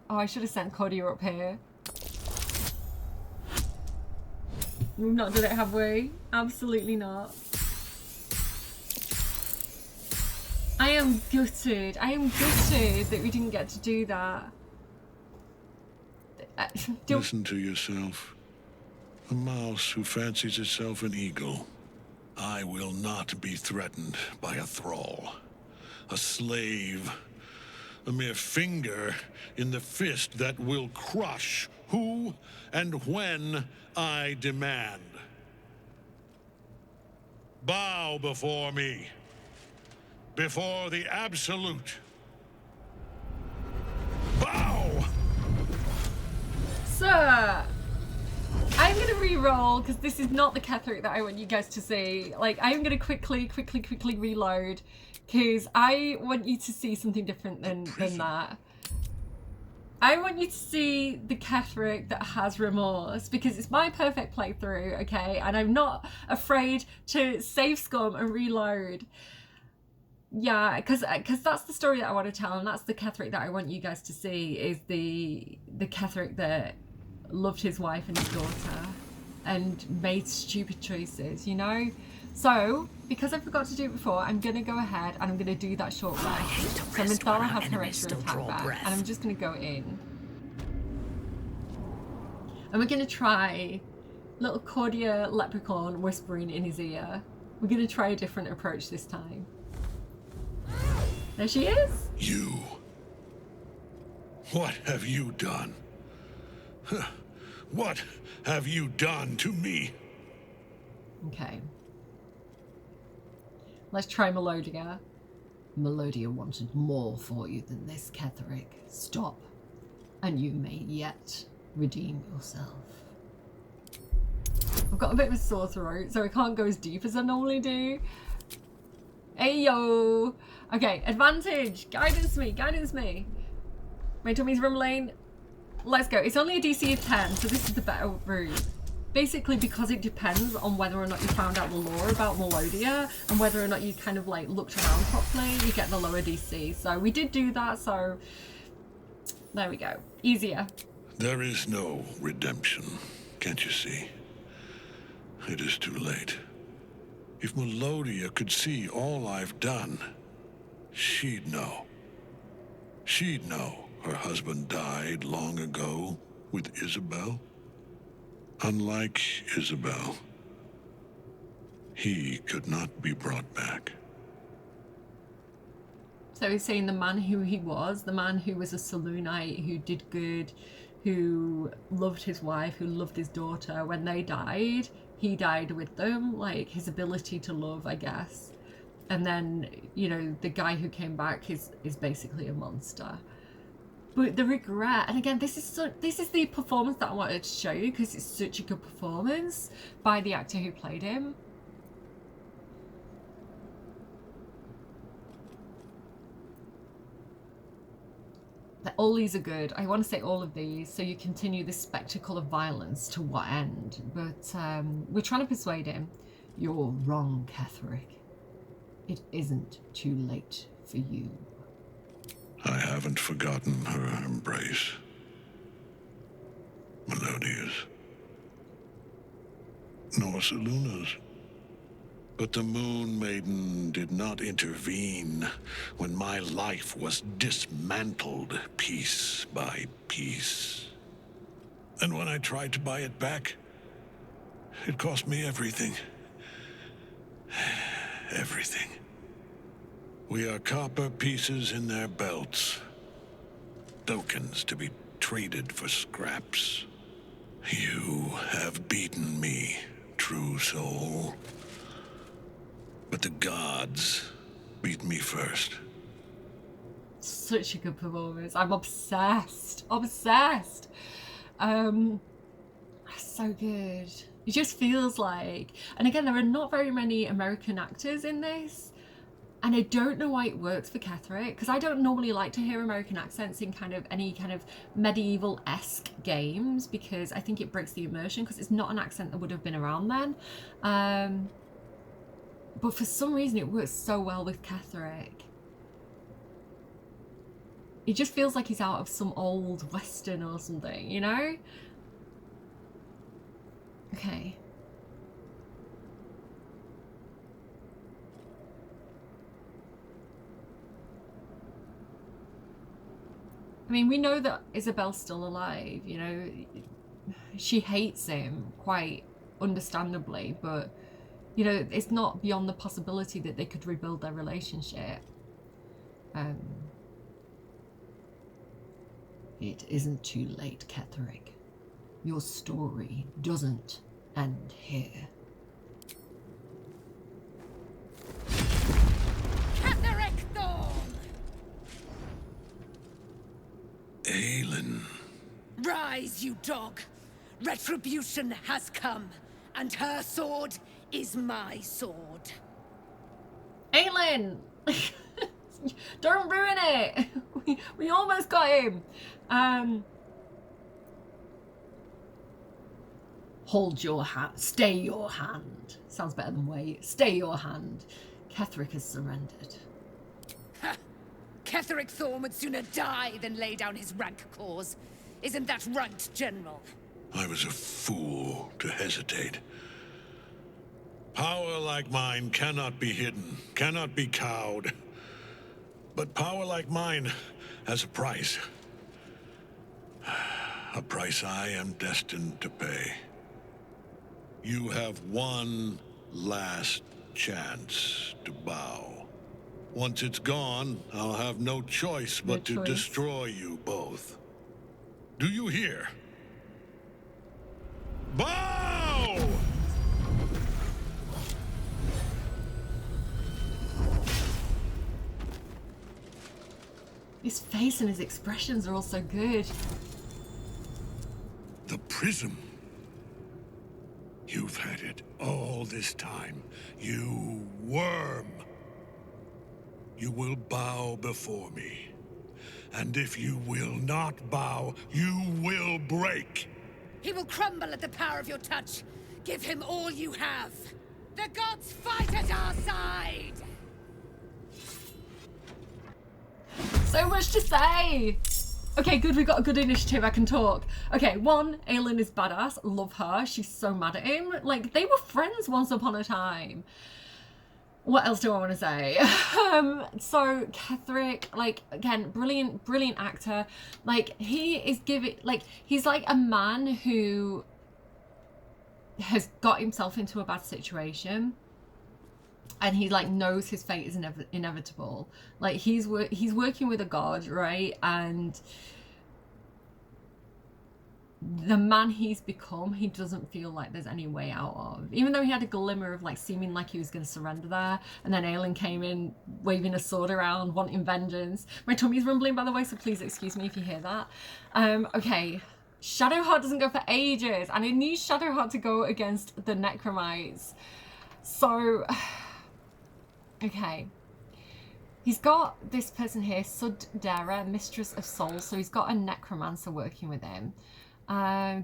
Oh, I should have sent Cordia up here. We've not done it, have we? Absolutely not. I am gutted. I am gutted that we didn't get to do that.
Listen to yourself. A mouse who fancies itself an eagle. I will not be threatened by a thrall. A slave. A mere finger in the fist that will crush who and when I demand. Bow before me. Before the Absolute. Bow!
re-roll because this is not the Ketheric that I want you guys to see. Like, I'm gonna quickly reload because I want you to see something different than that. I want you to see the Ketheric that has remorse because it's my perfect playthrough, okay? And I'm not afraid to save scum and reload. Yeah, because that's the story that I want to tell, and that's the Ketheric that I want you guys to see, is the Ketheric that loved his wife and his daughter and made stupid choices, you know? So, because I forgot to do it before, I'm going to go ahead and I'm going to do that short rest. So Misthala has her extra attack back, and I'm just going to go in. And we're going to try little Cordia leprechaun whispering in his ear. We're going to try a different approach this time. There she is.
You. What have you done? What have you done to me?
Okay. Let's try Melodia. Melodia wanted more for you than this, Ketheric. Stop, and you may yet redeem yourself. I've got a bit of a sore throat, so I can't go as deep as I normally do. Hey yo! Okay, advantage! Guidance me, guidance me! My tummy's rumbling. Let's go. It's only a DC of 10, so this is the better route. Basically, because it depends on whether or not you found out the lore about Melodia and whether or not you kind of like looked around properly, you get the lower DC. So we did do that, so there we go. Easier.
There is no redemption, can't you see? It is too late. If Melodia could see all I've done, she'd know. She'd know her husband died long ago with Isabel. Unlike Isabel, he could not be brought back.
So he's saying the man who he was, the man who was a saloonite, who did good, who loved his wife, who loved his daughter, when they died, he died with them, like his ability to love, I guess. And then, you know, the guy who came back is basically a monster. But the regret, and again, this is the performance that I wanted to show you because it's such a good performance by the actor who played him. All these are good. I want to say all of these. So you continue this spectacle of violence to what end? But we're trying to persuade him. You're wrong, Ketheric. It isn't too late for you.
I haven't forgotten her embrace. Melodia's. Nor Seluna's. But the Moon Maiden did not intervene when my life was dismantled piece by piece. And when I tried to buy it back, it cost me everything. Everything. We are copper pieces in their belts. Tokens to be traded for scraps. You have beaten me, true soul. But the gods beat me first.
Such a good performance. I'm obsessed. Obsessed. So good. It just feels like... And again, there are not very many American actors in this. And I don't know why it works for Ketheric, because I don't normally like to hear American accents in kind of any kind of medieval-esque games, because I think it breaks the immersion, because it's not an accent that would have been around then. But for some reason it works so well with Ketheric. It just feels like he's out of some old western or something, you know? Okay. I mean, we know that Isabel's still alive, you know. She hates him, quite understandably, but, you know, it's not beyond the possibility that they could rebuild their relationship. It isn't too late, Ketheric. Your story doesn't end here.
Aelin.
Rise, you dog! Retribution has come, and her sword is my sword.
Eralyne! Don't ruin it! We almost got him! Hold your hand. Stay your hand. Sounds better than wait. Stay your hand. Ketheric has surrendered.
Ha! Ketheric Thorn would sooner die than lay down his rank cause. Isn't that right, General?
I was a fool to hesitate. Power like mine cannot be hidden, cannot be cowed. But power like mine has a price. A price I am destined to pay. You have one last chance to bow. Once it's gone, I'll have no choice but to destroy you both. Do you hear? Bow!
His face and his expressions are all so good.
The prism. You've had it all this time, you worm. You will bow before me. And if you will not bow, you will break.
He will crumble at the power of your touch. Give him all you have. The gods fight at our side!
So much to say! Okay, good, we got a good initiative, I can talk. Okay, one, Eralyne is badass, love her, she's so mad at him. Like, they were friends once upon a time. What else do I want to say? So, Ketheric, like, again, brilliant actor. Like, he is he's like a man who has got himself into a bad situation. And he like knows his fate is inevitable. Like he's working with a god, right? And the man he's become, he doesn't feel like there's any way out of. Even though he had a glimmer of like seeming like he was going to surrender there, and then Eralyne came in waving a sword around, wanting vengeance. My tummy's rumbling, by the way, so please excuse me if you hear that. Okay. Shadowheart doesn't go for ages, and I need Shadowheart to go against the Necromites. So. Okay, he's got this person here, Sudera, Mistress of Souls, so he's got a necromancer working with him.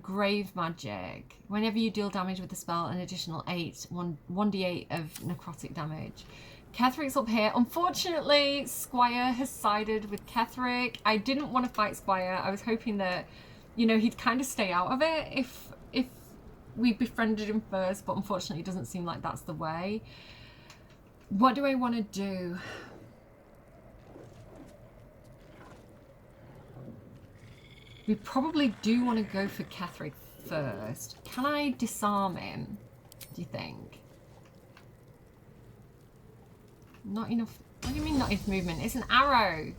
Grave magic. Whenever you deal damage with the spell, an additional 1d8 of necrotic damage. Ketheric's up here. Unfortunately, Squire has sided with Ketheric. I didn't want to fight Squire. I was hoping that, you know, he'd kind of stay out of it if we befriended him first, but unfortunately it doesn't seem like that's the way. What do I want to do? We probably do want to go for Ketheric first. Can I disarm him, do you think? Not enough. What do you mean not enough movement? It's an arrow.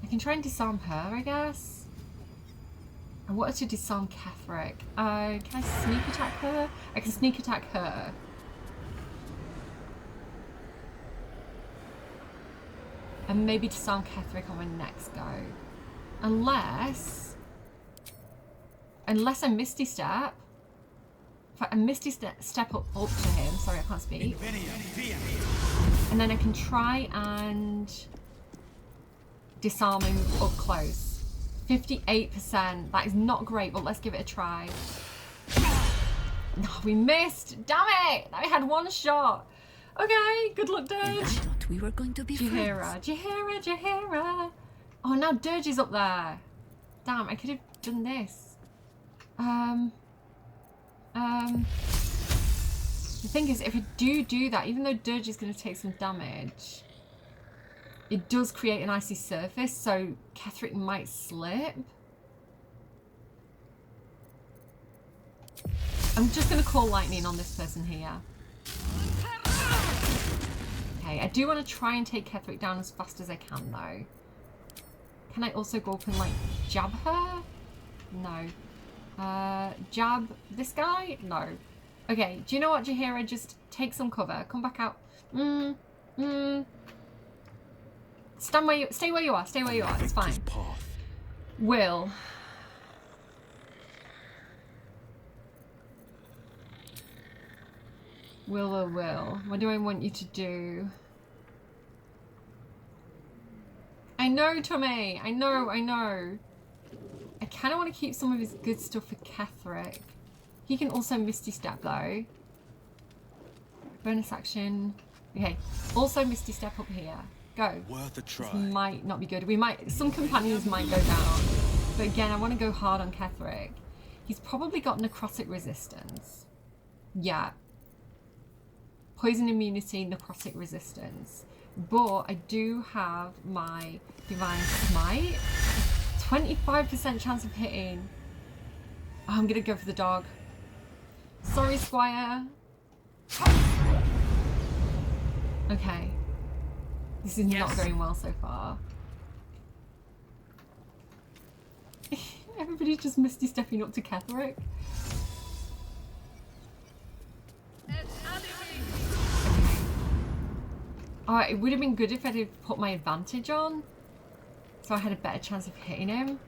I can try and disarm her, I guess. I wanted to disarm Ketheric. Can I sneak attack her? I can sneak attack her. And maybe disarm Ketheric on my next go. Unless I Misty Step. If I Misty Step up to him. Sorry, I can't speak. And then I can try and disarm him up close. 58%. That is not great, but let's give it a try. No, we missed. Damn it! I had one shot. Okay, good luck, Dirge.
I thought we were going to be friends.
Jaheira. Oh, now Dirge is up there. Damn, I could have done this. The thing is, if I do that, even though Dirge is going to take some damage, it does create an icy surface, so Ketheric might slip. I'm just going to call lightning on this person here. Okay, I do want to try and take Ketheric down as fast as I can, though. Can I also go up and, like, jab her? No. Jab this guy? No. Okay, do you know what, Jaheira? Just take some cover. Come back out. Stay where you are. Stay where you are. It's fine. Will. Will. What do I want you to do? I know, Tommy. I know. I kind of want to keep some of his good stuff for Ketherick. He can also Misty Step though. Bonus action. Okay. Also Misty Step up here. Go.
Worth a try.
This might not be good. Some companions might go down. But again, I want to go hard on Ketherick. He's probably got necrotic resistance. Yeah. Poison immunity, necrotic resistance. But I do have my Divine Smite. 25% chance of hitting. Oh, I'm gonna go for the dog. Sorry, Squire. Okay. This is not going well so far. Everybody's just Misty stepping up to Ketherick. Alright, it would have been good if I had put my advantage on. So I had a better chance of hitting him.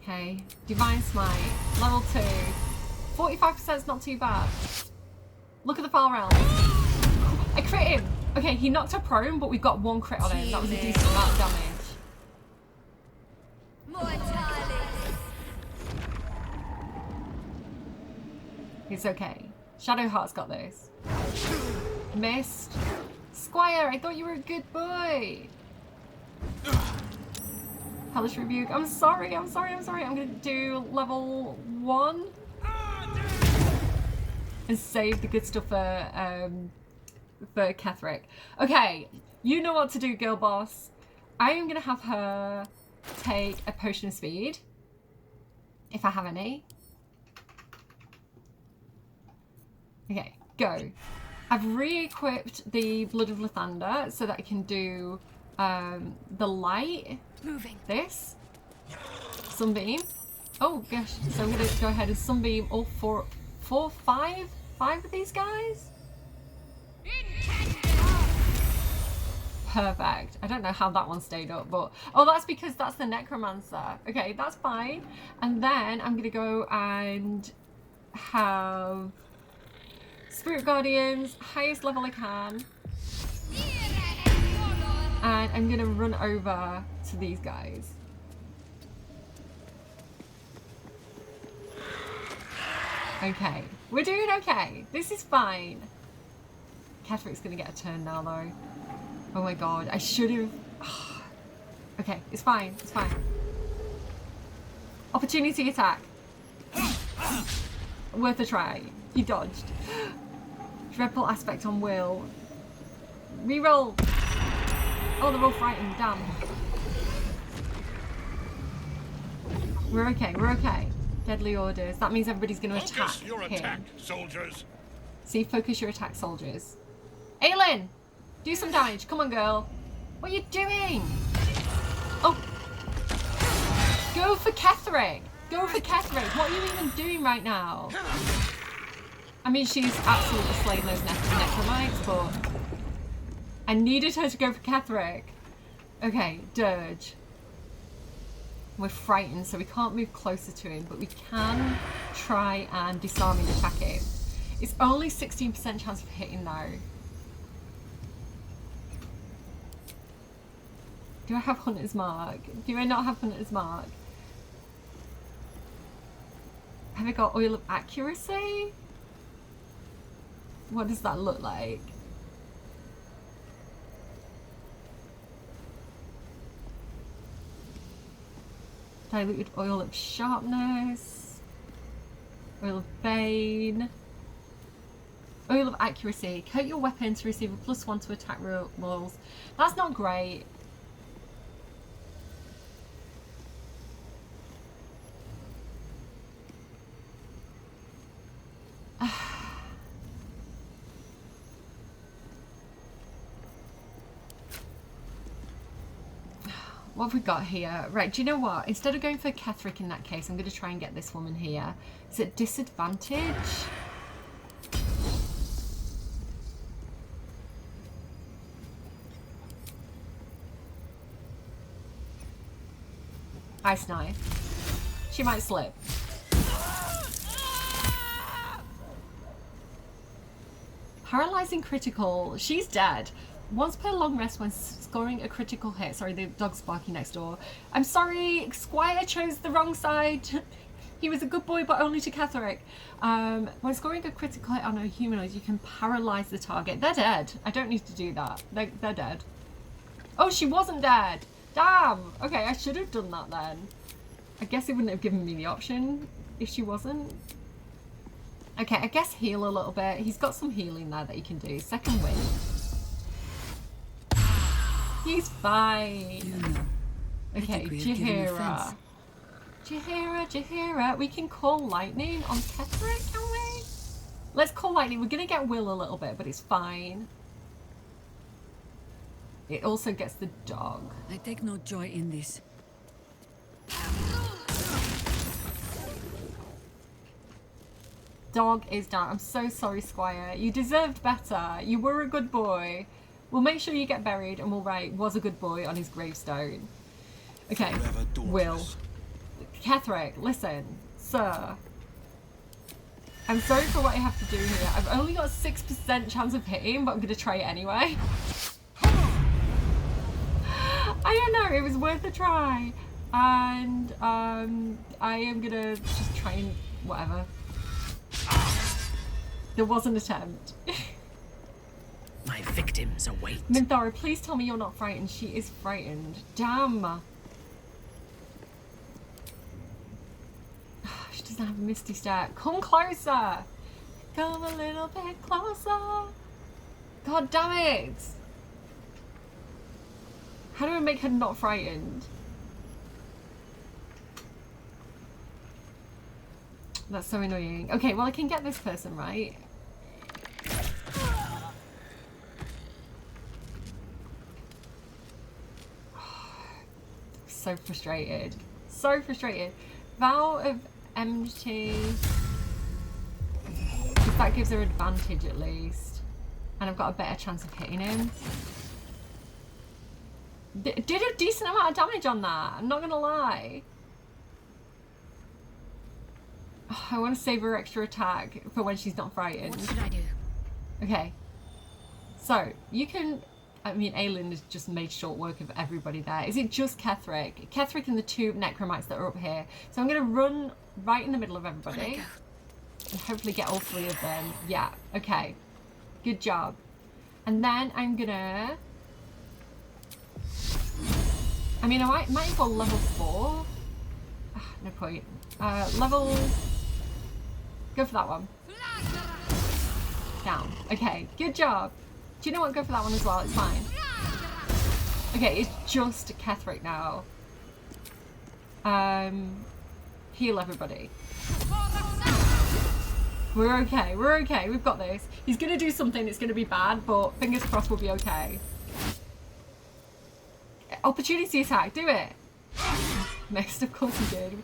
Okay. Divine Smite. Level 2. 45% is not too bad. Look at the far realm. I crit him. Okay, he knocked her prone, but we've got 1 crit on him. That was a decent amount of damage. It's okay. Shadowheart's got this. Missed. Squire, I thought you were a good boy. Hellish Rebuke. I'm sorry. I'm gonna do level 1. And save the good stuff for Ketherick. Okay, you know what to do, girl boss. I am gonna have her take a potion of speed. If I have any. Okay, go. I've re-equipped the Blood of Lathander so that I can do the light.
Moving.
This. Sunbeam. Oh gosh. So I'm gonna go ahead and sunbeam all five of these guys. Perfect. I don't know how that one stayed up, but oh, that's because that's the necromancer. Okay, that's fine. And then I'm gonna go and have Spirit Guardians, highest level I can. And I'm gonna run over to these guys. Okay, we're doing okay. This is fine. Ketherick's gonna get a turn now though. Oh my god, I should have... Okay, it's fine, it's fine. Opportunity attack. Worth a try. He dodged. Dreadful aspect on Will. Reroll. Oh, they're all frightened. Damn. We're okay. We're okay. Deadly orders. That means everybody's going to attack
Focus your attack, soldiers.
See, focus your attack, soldiers. Eralyne, do some damage. Come on, girl. What are you doing? Oh. Go for Ketherick. Go for Ketherick. What are you even doing right now? I mean, she's absolutely slaying those necromites, but I needed her to go for Ketherick. Okay, Dirge. We're frightened, so we can't move closer to him, but we can try and disarm and attack him. It's only 16% chance of hitting though. Do I have Hunter's Mark? Do I not have Hunter's Mark? Have I got Oil of Accuracy? What does that look like? Diluted Oil of Sharpness. Oil of Bane. Oil of Accuracy. Coat your weapon to receive a +1 to attack rolls. That's not great. What have we got here? Right, do you know what? Instead of going for Ketherick in that case, I'm going to try and get this woman here. Is it disadvantage? Ice knife. She might slip. Paralyzing critical. She's dead. Once per long rest when scoring a critical hit. Sorry, the dog's barking next door. I'm sorry, Squire chose the wrong side. He was a good boy, but only to Ketheric. When scoring a critical hit on a humanoid, you can paralyze the target. They're dead. I don't need to do that. They're dead. Oh, she wasn't dead. Damn. Okay, I should have done that then. I guess it wouldn't have given me the option if she wasn't. Okay, I guess heal a little bit. He's got some healing there that he can do. Second wind. He's fine. Okay, Jaheira. Jaheira. We can call lightning on Ketheric, can we? Let's call lightning. We're gonna get Will a little bit, but it's fine. It also gets the dog.
I take no joy in this.
Dog is down. I'm so sorry, Squire. You deserved better. You were a good boy. We'll make sure you get buried and we'll write was a good boy on his gravestone. Okay, Will. Ketheric, listen. Sir. I'm sorry for what I have to do here. I've only got a 6% chance of hitting, but I'm going to try it anyway. I don't know, it was worth a try. And I am going to just try and whatever. There was an attempt.
My victims await.
Minthara, please tell me you're not frightened. She is frightened. Damn. She doesn't have a misty stat. Come closer. Come a little bit closer. God damn it. How do I make her not frightened? That's so annoying. Okay, well I can get this person, right? So frustrated. So frustrated. Vow of Enmity. Because that gives her advantage at least. And I've got a better chance of hitting him. Did a decent amount of damage on that, I'm not gonna lie. Oh, I want to save her extra attack for when she's not frightened.
What should I do?
Okay. So, you can... I mean, Aelin has just made short work of everybody there. Is it just Ketheric? Ketheric and the two necromites that are up here. So I'm going to run right in the middle of everybody. And hopefully get all three of them. Yeah, okay. Good job. And then I'm going to... I mean, I might as well level 4. No point. Level... Go for that one. Down. Okay, good job. Do you know what? Go for that one as well. It's fine. Okay, it's just Ketheric now. Heal everybody. We're okay. We're okay. We've got this. He's going to do something that's going to be bad, but fingers crossed we'll be okay. Opportunity attack. Do it. Missed. Of course he did.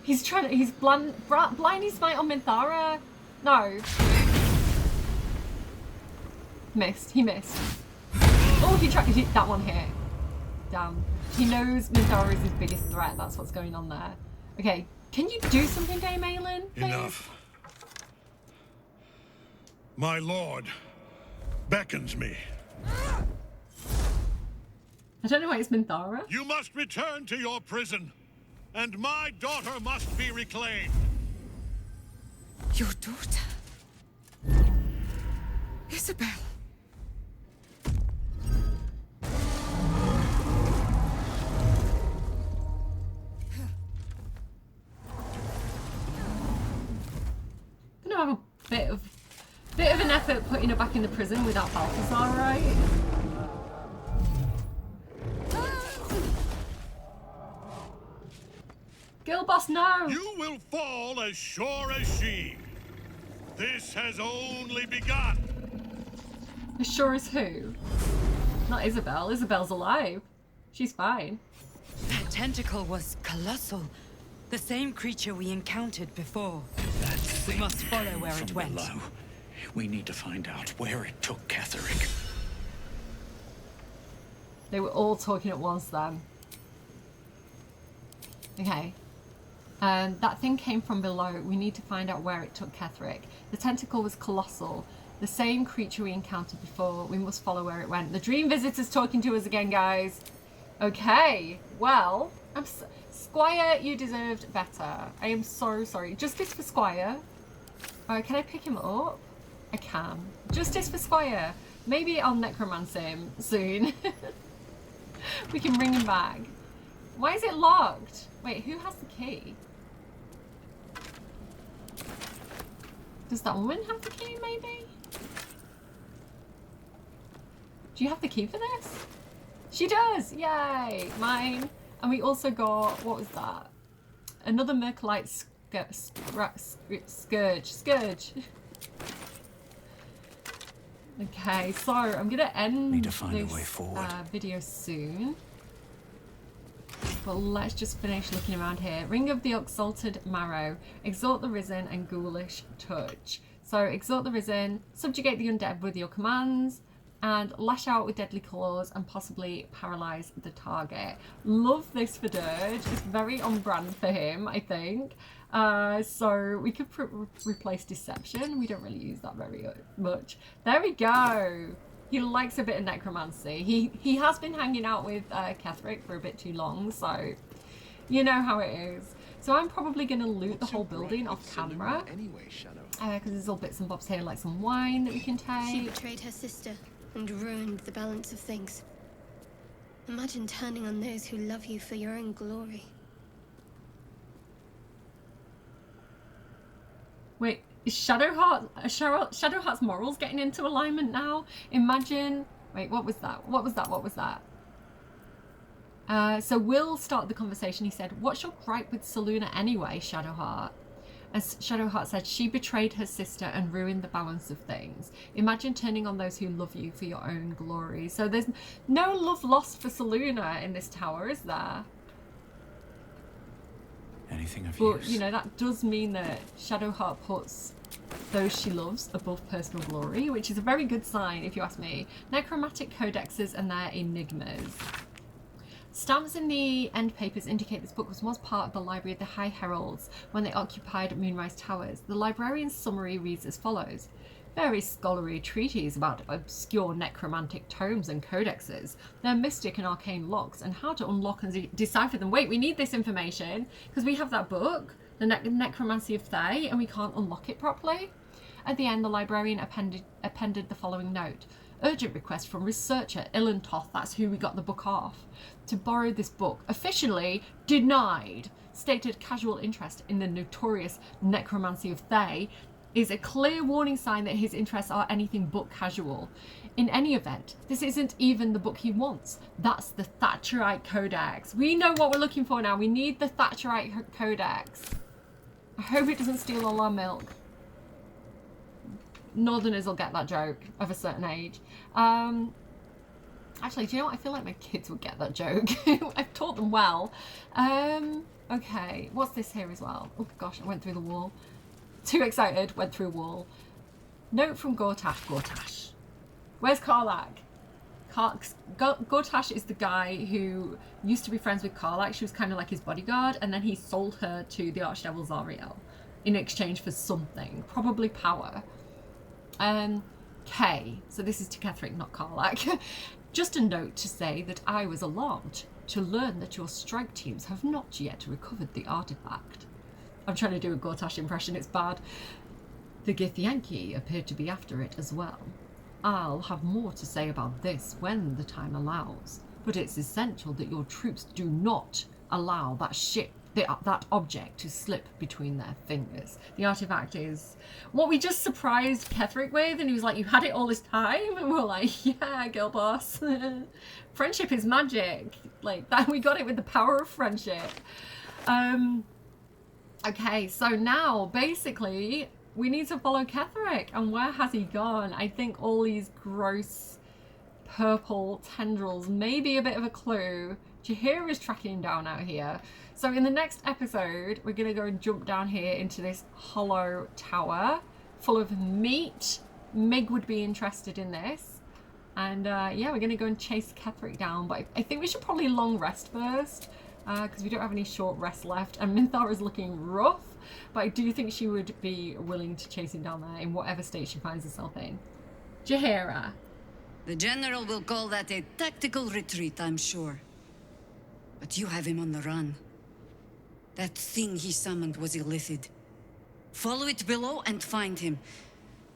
He's trying to... He's blinding smite on Minthara. No. Missed. He missed. Oh, he tried... That one hit. Damn. He knows Minthara is his biggest threat. That's what's going on there. Okay. Can you do something, Dame Aelin, please?
Enough. My lord beckons me.
I don't know why it's Minthara.
You must return to your prison, and my daughter must be reclaimed.
Your daughter? Isabel.
I'm gonna have a bit of an effort putting her back in the prison without Balthazar, right? Girl boss, no!
You will fall as sure as she. This has only begun.
As sure as who? Not Isabel. Isabel's alive. She's fine.
That tentacle was colossal. The same creature we encountered before. We must follow where it went.
Below. We need to find out where it took Ketheric.
They were all talking at once then. Okay. That thing came from below. We need to find out where it took Ketherick. The tentacle was colossal. The same creature we encountered before. We must follow where it went. The dream visitor's talking to us again, guys. Okay. Well, Squire, you deserved better. I am so sorry. Justice for Squire. Can I pick him up? I can. Justice for Squire. Maybe I'll necromancy him soon. We can bring him back. Why is it locked? Wait, who has the key? Does that woman have the key, maybe? Do you have the key for this? She does! Yay! Mine. And we also got, what was that? Another Mercolite Scourge. Okay, so I'm gonna end
Need to find a
this
way forward.
Video soon. But let's just finish looking around here. Ring of the Exalted Marrow. Exalt the Risen and Ghoulish Touch. So exalt the Risen, subjugate the undead with your commands, and lash out with deadly claws and possibly paralyze the target. Love this for Dirge. It's very on brand for him, I think. So we could replace Deception. We don't really use that very much. There we go. He likes a bit of necromancy. He has been hanging out with Ketherick for a bit too long, so you know how it is. So I'm probably going to loot the whole building off camera. Because there's all bits and bobs here, like some wine that we can take.
She betrayed her sister and ruined the balance of things. Imagine turning on those who love you for your own glory.
Wait, is Shadowheart's morals getting into alignment now? Imagine... Wait, what was that? What was that? So Will started the conversation. He said, "What's your gripe with Selûne anyway, Shadowheart?" As Shadowheart said, "She betrayed her sister and ruined the balance of things. Imagine turning on those who love you for your own glory." So there's no love lost for Selûne in this tower, is there?
Anything of
But,
use?
you know, that does mean that Shadowheart puts those she loves above personal glory, which is a very good sign, if you ask me. Necromantic codexes and their enigmas. Stamps in the end papers indicate this book was once part of the library of the High Heralds when they occupied Moonrise Towers. The librarian's summary reads as follows. Various scholarly treatises about obscure necromantic tomes and codexes, their mystic and arcane locks, and how to unlock and decipher them. Wait, we need this information because we have that book, the Necromancy of Thay, and we can't unlock it properly. At the end, the librarian appended the following note. Urgent request from researcher Ilantoth, that's who we got the book off, to borrow this book. Officially denied. Stated casual interest in the notorious Necromancy of Thay is a clear warning sign that his interests are anything but casual. In any event, this isn't even the book he wants. That's the Thatcherite Codex. We know what we're looking for now. We need the Thatcherite Codex. I hope it doesn't steal all our milk. Northerners will get that joke of a certain age. Actually, do you know what? I feel like my kids would get that joke. I've taught them well. Okay, what's this here as well? Oh gosh, I went through the wall. Too excited, went through a wall. Note from Gortash. Where's Karlach? Gortash is the guy who used to be friends with Karlach. She was kind of like his bodyguard, and then he sold her to the Archdevil Zariel in exchange for something, probably power. Okay, so this is to Ketherick, not Karlach. Just a note to say that I was alarmed to learn that your strike teams have not yet recovered the artifact. I'm trying to do a Gortash impression, it's bad. The Githyanki appear to be after it as well. I'll have more to say about this when the time allows, but it's essential that your troops do not allow that that object to slip between their fingers. The artifact is what we just surprised Ketherick with, and he was like, "You had it all this time?" And we're like, "Yeah, girl boss." Friendship is magic. Like that, we got it with the power of friendship. Okay, so now basically we need to follow Ketherick, and where has he gone? I think all these gross purple tendrils may be a bit of a clue. Jaheira is tracking him down out here. So in the next episode, we're going to go and jump down here into this hollow tower full of meat. Meg would be interested in this. And yeah, we're going to go and chase Ketherick down. But I think we should probably long rest first. because we don't have any short rest left, and Minthara is looking rough, but I do think she would be willing to chase him down there in whatever state she finds herself in. Jaheira.
The general will call that a tactical retreat, I'm sure. But you have him on the run. That thing he summoned was illithid. Follow it below and find him,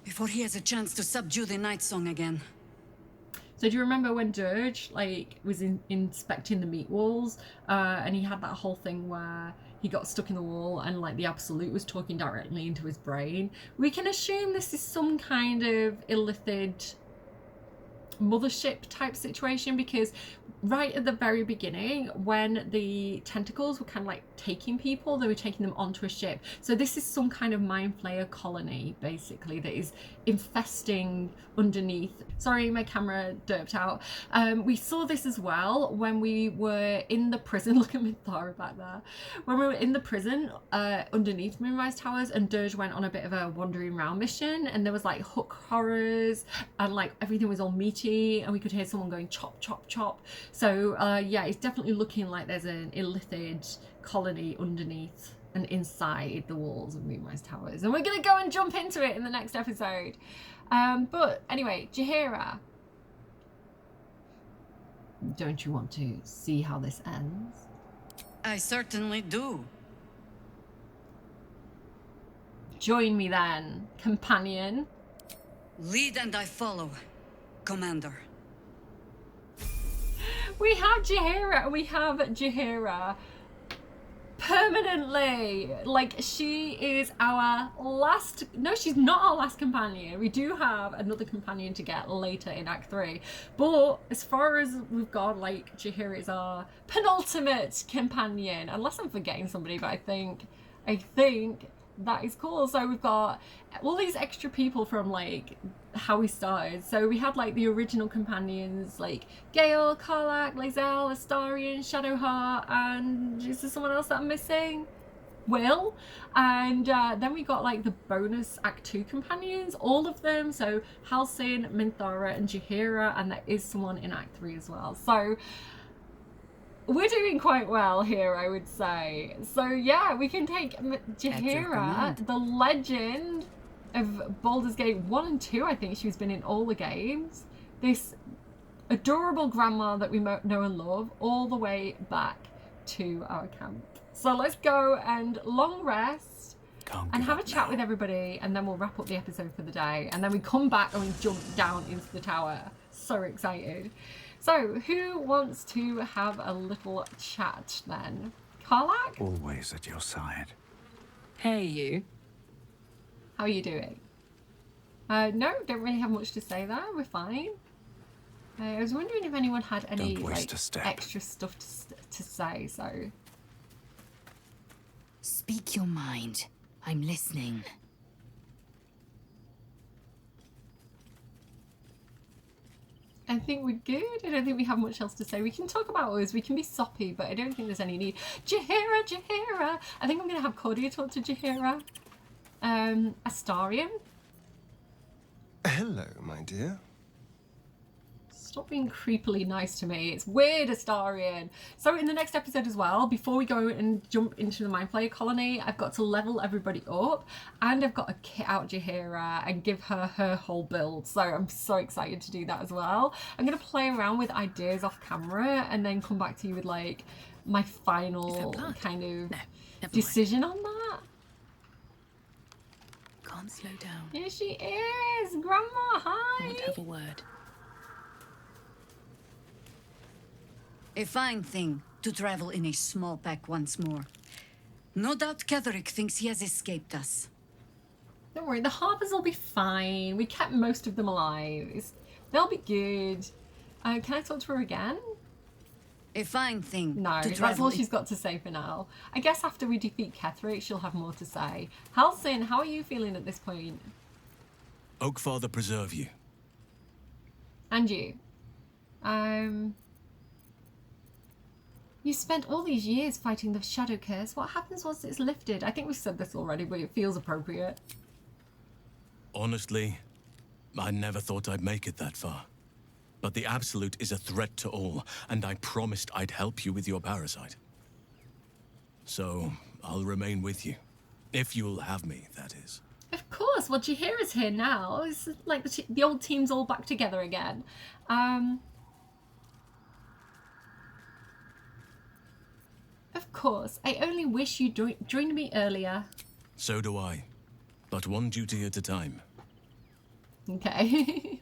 before he has a chance to subdue the Night Song again.
So do you remember when Dirge, like, was inspecting the meat walls, and he had that whole thing where he got stuck in the wall and, like, the Absolute was talking directly into his brain? We can assume this is some kind of illithid mothership type situation, because right at the very beginning, when the tentacles were kind of like taking people, they were taking them onto a ship. So this is some kind of mind flayer colony, basically, that is infesting underneath. Sorry, my camera derped out. We saw this as well when we were in the prison. Look at Minthara back there. When we were in the prison underneath Moonrise Towers, and Dirge went on a bit of a wandering around mission, and there was like hook horrors, and like everything was all meaty, and we could hear someone going chop, chop, chop. So yeah, it's definitely looking like there's an illithid colony underneath and inside the walls of Moonrise Towers, and we're gonna go and jump into it in the next episode. But anyway, Jaheira, don't you want to see how this ends?
I certainly do.
Join me then, companion.
Lead and I follow, Commander.
We have Jaheira permanently. Like, she is our last... No, she's not our last companion. We do have another companion to get later in Act 3. But as far as we've got, like, Jaheira is our penultimate companion. Unless I'm forgetting somebody, but I think that is cool. So we've got all these extra people from, like, how we started. So we had, like, the original companions, like Gale, Karlach, Lae'zel, Astarion, Shadowheart, and is there someone else that I'm missing? Will. And then we got, like, the bonus Act 2 companions, all of them. So Halsin, Minthara, and Jaheira, and there is someone in Act 3 as well. So we're doing quite well here, I would say. So yeah, we can take Jaheira, the legend of Baldur's Gate 1 and 2. I think she's been in all the games. This adorable grandma that we know and love, all the way back to our camp. So let's go and long rest and have a chat with everybody, and then we'll wrap up the episode for the day, and then we come back and we jump down into the tower. So excited. So who wants to have a little chat then? Karlach?
Always at your side.
Hey, you.
How are you doing? No, don't really have much to say there. We're fine. I was wondering if anyone had any like extra stuff to say. So
speak your mind. I'm listening.
I think we're good. I don't think we have much else to say. We can talk about us. We can be soppy, but I don't think there's any need. Jaheira. I think I'm going to have Cordia talk to Jaheira. Astarion.
Hello, my dear.
Stop being creepily nice to me. It's weird, Astarion. So in the next episode as well, before we go and jump into the Mind Flayer colony, I've got to level everybody up, and I've got to kit out Jaheira and give her her whole build. So I'm so excited to do that as well. I'm going to play around with ideas off camera and then come back to you with like my final kind of decision on that.
Can't slow down.
Here she is! Grandma, hi!
I want to have a word.
A fine thing to travel in a small pack once more. No doubt Ketherick thinks he has escaped us.
Don't worry, the harpers will be fine. We kept most of them alive. They'll be good. Can I talk to her again?
A fine thing.
No, that's all she's got to say for now. I guess after we defeat Ketherick, she'll have more to say. Halsin, how are you feeling at this point?
Oakfather preserve you.
And you? You spent all these years fighting the Shadow Curse. What happens once it's lifted? I think we've said this already, but it feels appropriate.
Honestly, I never thought I'd make it that far. But the Absolute is a threat to all, and I promised I'd help you with your parasite.
so I'll remain with you. If you'll have me, that is.
Of course. Well, Jaheira's here now. It's like the old team's all back together again. Of course. I only wish you joined me earlier.
So do I. But one duty at a time.
Okay.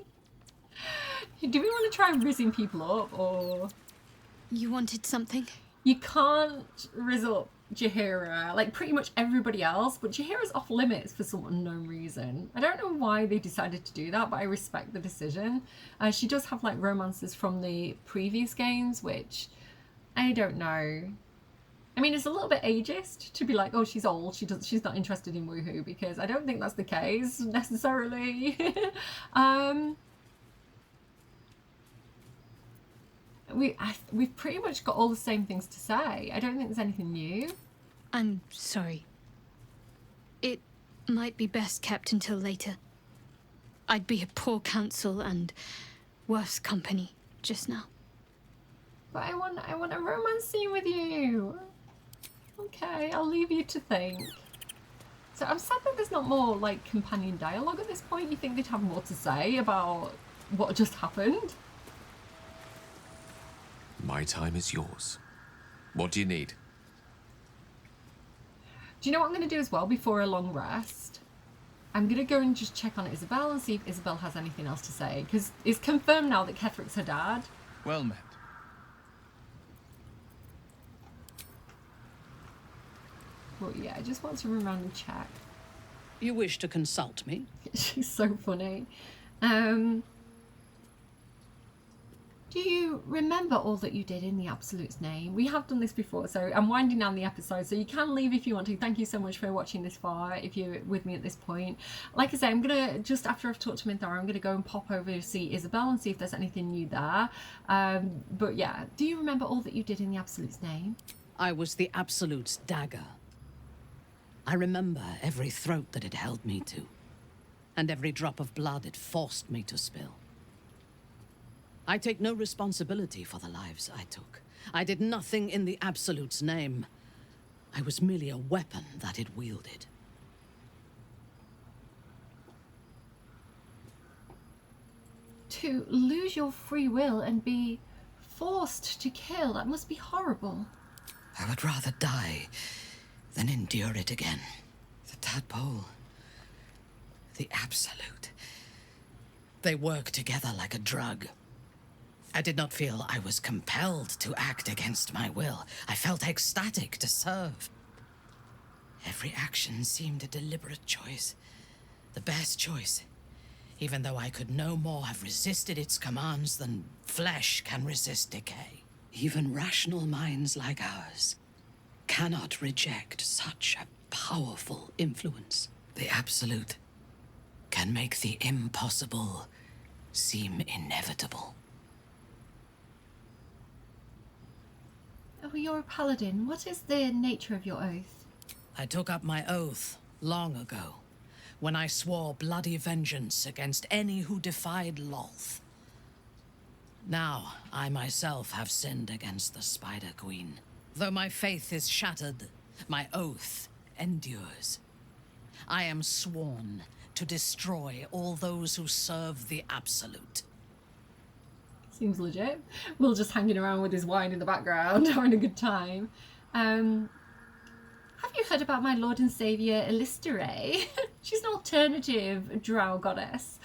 Do we want to try rizzing people up, or...?
You wanted something?
You can't rizz up Jaheira, like pretty much everybody else, but Jaheira's off limits for some unknown reason. I don't know why they decided to do that, but I respect the decision. She does have like romances from the previous games, which I don't know. I mean, it's a little bit ageist to be like, oh, she's old, she's not interested in woohoo, because I don't think that's the case necessarily. We've pretty much got all the same things to say. I don't think there's anything new.
I'm sorry. It might be best kept until later. I'd be a poor counsel and worse company just now.
But I want a romance scene with you. Okay, I'll leave you to think. So I'm sad that there's not more like companion dialogue at this point. You think they'd have more to say about what just happened?
My time is yours. What do you need?
Do you know what I'm going to do as well before a long rest? I'm going to go and just check on Isabel and see if Isabel has anything else to say. Because it's confirmed now that Ketherick's her dad.
Well met.
But yeah, I just want to run around and check.
You wish to consult me?
She's so funny. Do you remember all that you did in the Absolute's name? We have done this before, so I'm winding down the episode, so you can leave if you want to. Thank you so much for watching this far, if you're with me at this point. Like I say, I'm going to, just after I've talked to Minthara, I'm going to go and pop over to see Isabel and see if there's anything new there. But yeah, do you remember all that you did in the Absolute's name?
I was the Absolute's dagger. I remember every throat that it held me to, and every drop of blood it forced me to spill. I take no responsibility for the lives I took. I did nothing in the Absolute's name. I was merely a weapon that it wielded.
To lose your free will and be forced to kill, that must be horrible.
I would rather die than endure it again. The tadpole, the Absolute, they work together like a drug. I did not feel I was compelled to act against my will. I felt ecstatic to serve. Every action seemed a deliberate choice, the best choice, even though I could no more have resisted its commands than flesh can resist decay. Even rational minds like ours cannot reject such a powerful influence. The Absolute can make the impossible seem inevitable.
Oh, you're a paladin. What is the nature of your oath?
I took up my oath long ago, when I swore bloody vengeance against any who defied Lolth. Now, I myself have sinned against the Spider Queen. Though my faith is shattered, my oath endures. I am sworn to destroy all those who serve the Absolute.
Seems legit. Will just hanging around with his wine in the background, having a good time. Have you heard about my lord and saviour, Elistere? She's an alternative drow goddess.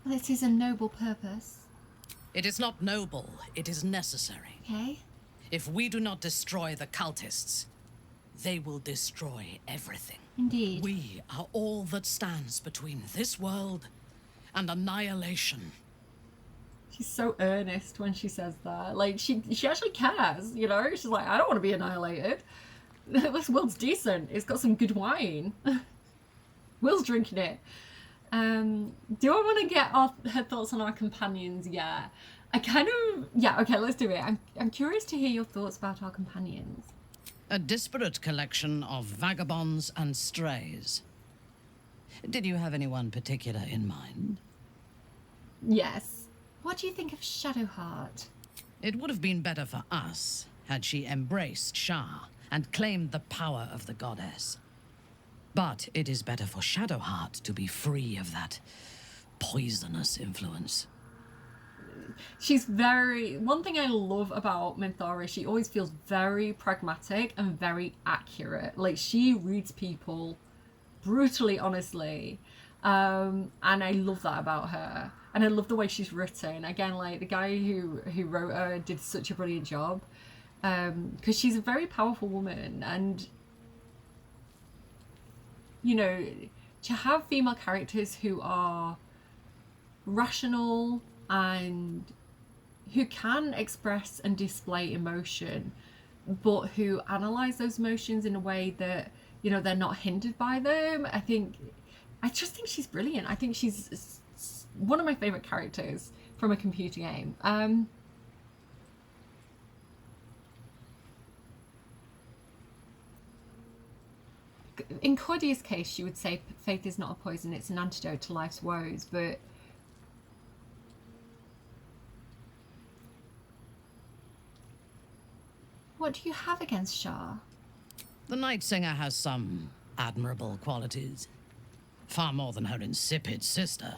This is a noble purpose.
It is not noble, it is necessary.
Okay.
If we do not destroy the cultists, they will destroy everything.
Indeed.
We are all that stands between this world and annihilation.
She's so earnest when she says that. Like, she actually cares, you know? She's like, I don't want to be annihilated. This world's decent. It's got some good wine. Will's drinking it. Do I want to get her thoughts on our companions? Yeah. Yeah, okay, let's do it. I'm curious to hear your thoughts about our companions.
A disparate collection of vagabonds and strays. Did you have anyone particular in mind?
Yes. What do you think of Shadowheart?
It would have been better for us had she embraced Shah and claimed the power of the goddess. But it is better for Shadowheart to be free of that poisonous influence.
She's very... One thing I love about Minthara is she always feels very pragmatic and very accurate. Like, she reads people brutally honestly. And I love that about her. And I love the way she's written. Again, like, the guy who wrote her did such a brilliant job. Because she's a very powerful woman. And, you know, to have female characters who are rational and who can express and display emotion, but who analyze those emotions in a way that, you know, they're not hindered by them. I just think she's brilliant. I think she's one of my favorite characters from a computer game. In Cordia's case, she would say faith is not a poison, it's an antidote to life's woes, but what do you have against Shah?
The Night Singer has some admirable qualities. Far more than her insipid sister.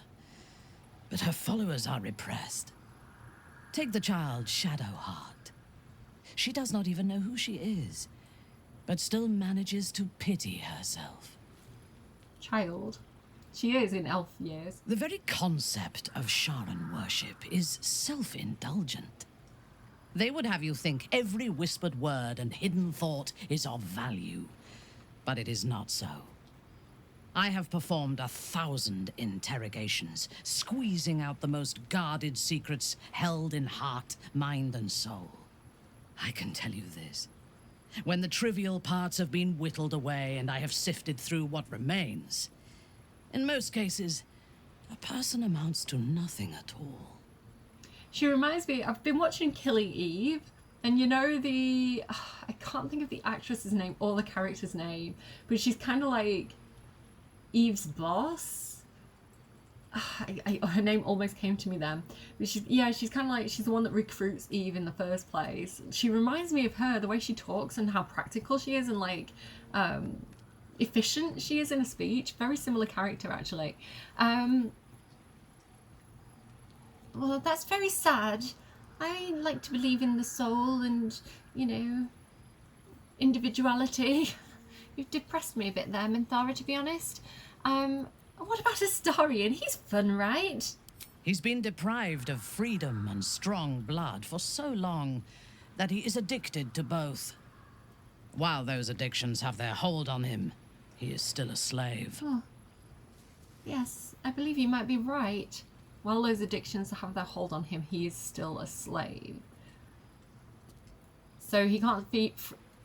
But her followers are repressed. Take the child Shadowheart. She does not even know who she is, but still manages to pity herself.
Child? She is in elf years.
The very concept of Sharan worship is self-indulgent. They would have you think every whispered word and hidden thought is of value, but it is not so. I have performed 1,000 interrogations, squeezing out the most guarded secrets held in heart, mind, and soul. I can tell you this. When the trivial parts have been whittled away and I have sifted through what remains, in most cases, a person amounts to nothing at all.
She reminds me, I've been watching Killing Eve, and you know I can't think of the actress's name or the character's name, but she's kind of like Eve's boss. Her name almost came to me then. But she's kind of like, she's the one that recruits Eve in the first place. She reminds me of her, the way she talks and how practical she is and like efficient she is in a speech. Very similar character, actually. Well, that's very sad. I like to believe in the soul and, you know, individuality. You've depressed me a bit there, Minthara, to be honest. What about Astarion? He's fun, right?
He's been deprived of freedom and strong blood for so long that he is addicted to both. While those addictions have their hold on him, he is still a slave.
Oh. Yes, I believe you might be right. While those addictions have their hold on him, he is still a slave. So he can't be...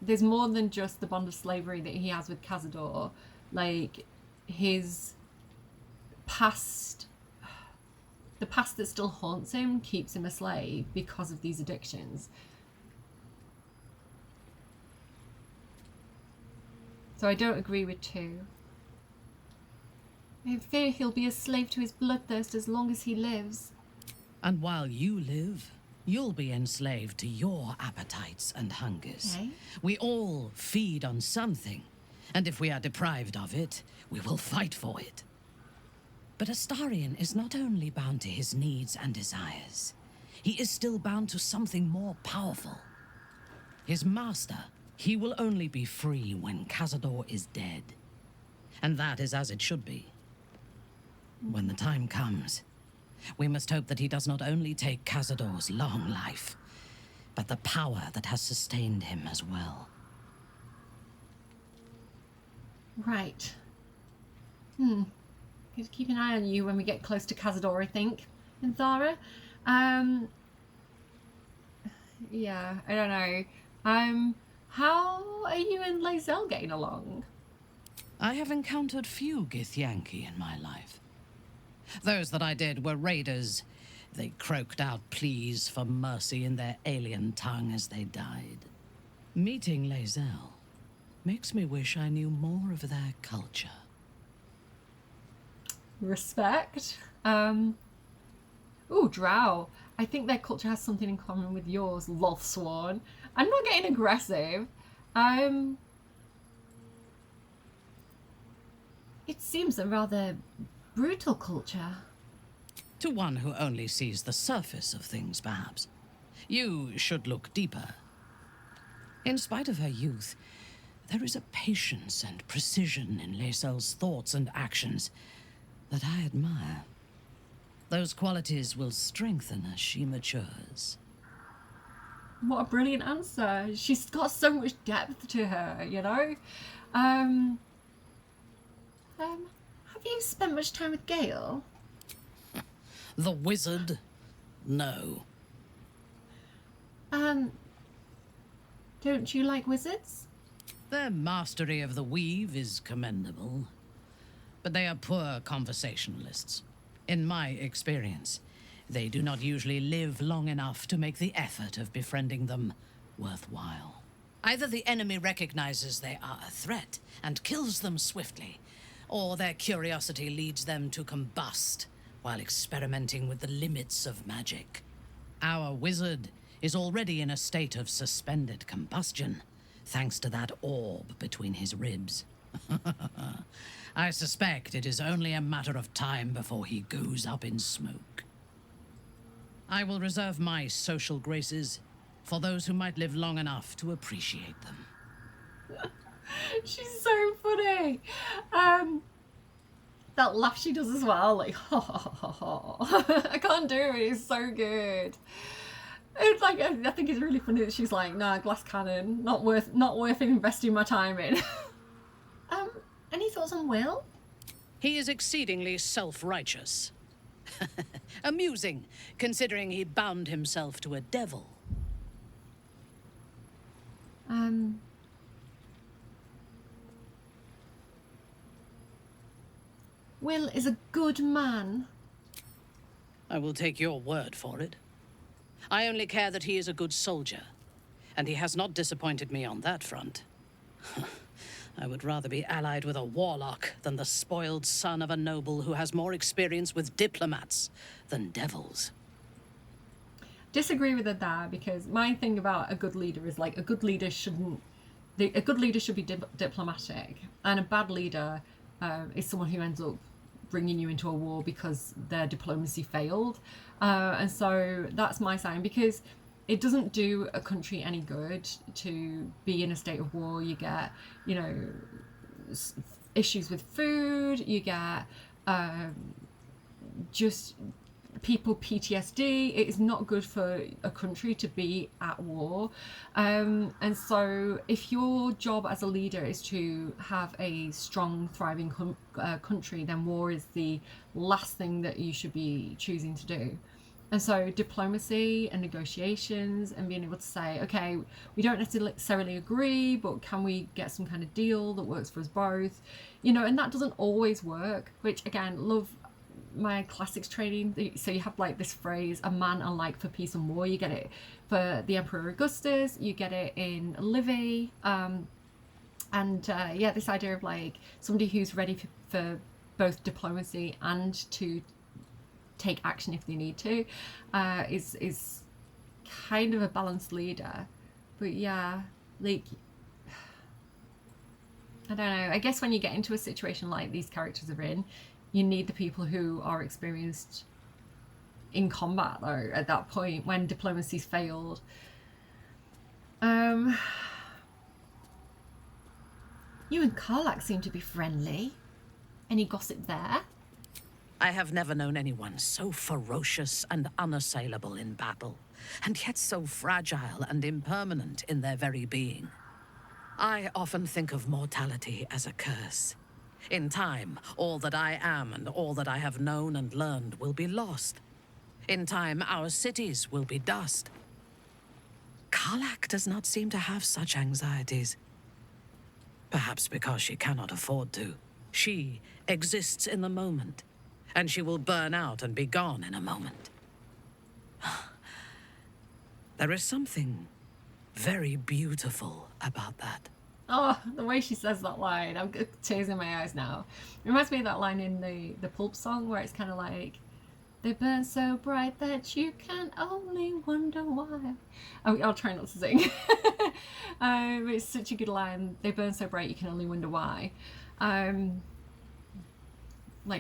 There's more than just the bond of slavery that he has with Cazador. Like, his past... The past that still haunts him keeps him a slave because of these addictions. So I don't agree with 2. I fear he'll be a slave to his bloodthirst as long as he lives.
And while you live, you'll be enslaved to your appetites and hungers.
Okay.
We all feed on something, and if we are deprived of it, we will fight for it. But Astarion is not only bound to his needs and desires, he is still bound to something more powerful. His master, he will only be free when Cazador is dead. And that is as it should be. When the time comes, we must hope that he does not only take Cazador's long life, but the power that has sustained him as well.
Right. Good, keep an eye on you when we get close to Cazador, I think. And Thara. Yeah, I don't know. How are you and Lae'zel getting along?
I have encountered few Githyanki in my life. Those that I did were raiders. They croaked out pleas for mercy in their alien tongue as they died. Meeting Lae'zel makes me wish I knew more of their culture.
Respect. Ooh, drow. I think their culture has something in common with yours, Lothsworn. I'm not getting aggressive. It seems a rather brutal culture.
To one who only sees the surface of things, perhaps. You should look deeper. In spite of her youth, there is a patience and precision in Lae'zel's thoughts and actions that I admire. Those qualities will strengthen as she matures.
What a brilliant answer. She's got so much depth to her, you know? Have you spent much time with Gale?
The wizard? No.
Don't you like wizards?
Their mastery of the weave is commendable, but they are poor conversationalists. In my experience, they do not usually live long enough to make the effort of befriending them worthwhile. Either the enemy recognizes they are a threat and kills them swiftly, or their curiosity leads them to combust while experimenting with the limits of magic. Our wizard is already in a state of suspended combustion, thanks to that orb between his ribs. I suspect it is only a matter of time before he goes up in smoke. I will reserve my social graces for those who might live long enough to appreciate them.
She's so funny. That laugh she does as well, like ha ha ha ha. I can't do it. It's so good. It's like I think it's really funny that she's like, nah, glass cannon, not worth investing my time in. Any thoughts on Will?
He is exceedingly self-righteous. Amusing, considering he bound himself to a devil.
Will is a good man.
I will take your word for it. I only care that he is a good soldier, and he has not disappointed me on that front. I would rather be allied with a warlock than the spoiled son of a noble who has more experience with diplomats than devils.
Disagree with her there, because my thing about a good leader is like a good leader should be diplomatic, and a bad leader is someone who ends up bringing you into a war because their diplomacy failed. And so that's my sign, because it doesn't do a country any good to be in a state of war. You get, you know, issues with food, you get just people PTSD. It is not good for a country to be at war. And so if your job as a leader is to have a strong, thriving country, then war is the last thing that you should be choosing to do. And so diplomacy and negotiations and being able to say, okay, we don't necessarily agree, but can we get some kind of deal that works for us both? You know, and that doesn't always work, which again, love my classics training. So you have like this phrase, a man alike for peace and war. You get it for the Emperor Augustus, you get it in Livy. Yeah, this idea of like somebody who's ready for both diplomacy and to take action if they need to, is kind of a balanced leader. But yeah, like, I don't know, I guess when you get into a situation like these characters are in, you need the people who are experienced in combat though at that point when diplomacy's failed. You and Karlach seem to be friendly. Any gossip there?
I have never known anyone so ferocious and unassailable in battle, and yet so fragile and impermanent in their very being. I often think of mortality as a curse. In time, all that I am and all that I have known and learned will be lost. In time, our cities will be dust. Karlach does not seem to have such anxieties. Perhaps because she cannot afford to. She exists in the moment, and she will burn out and be gone in a moment. There is something very beautiful about that.
Oh, the way she says that line, I'm got tears in my eyes now. It reminds me of that line in the Pulp song where it's kind of like, They burn so bright that you can only wonder why. Oh, I'll try not to sing. It's such a good line. They burn so bright you can only wonder why. Like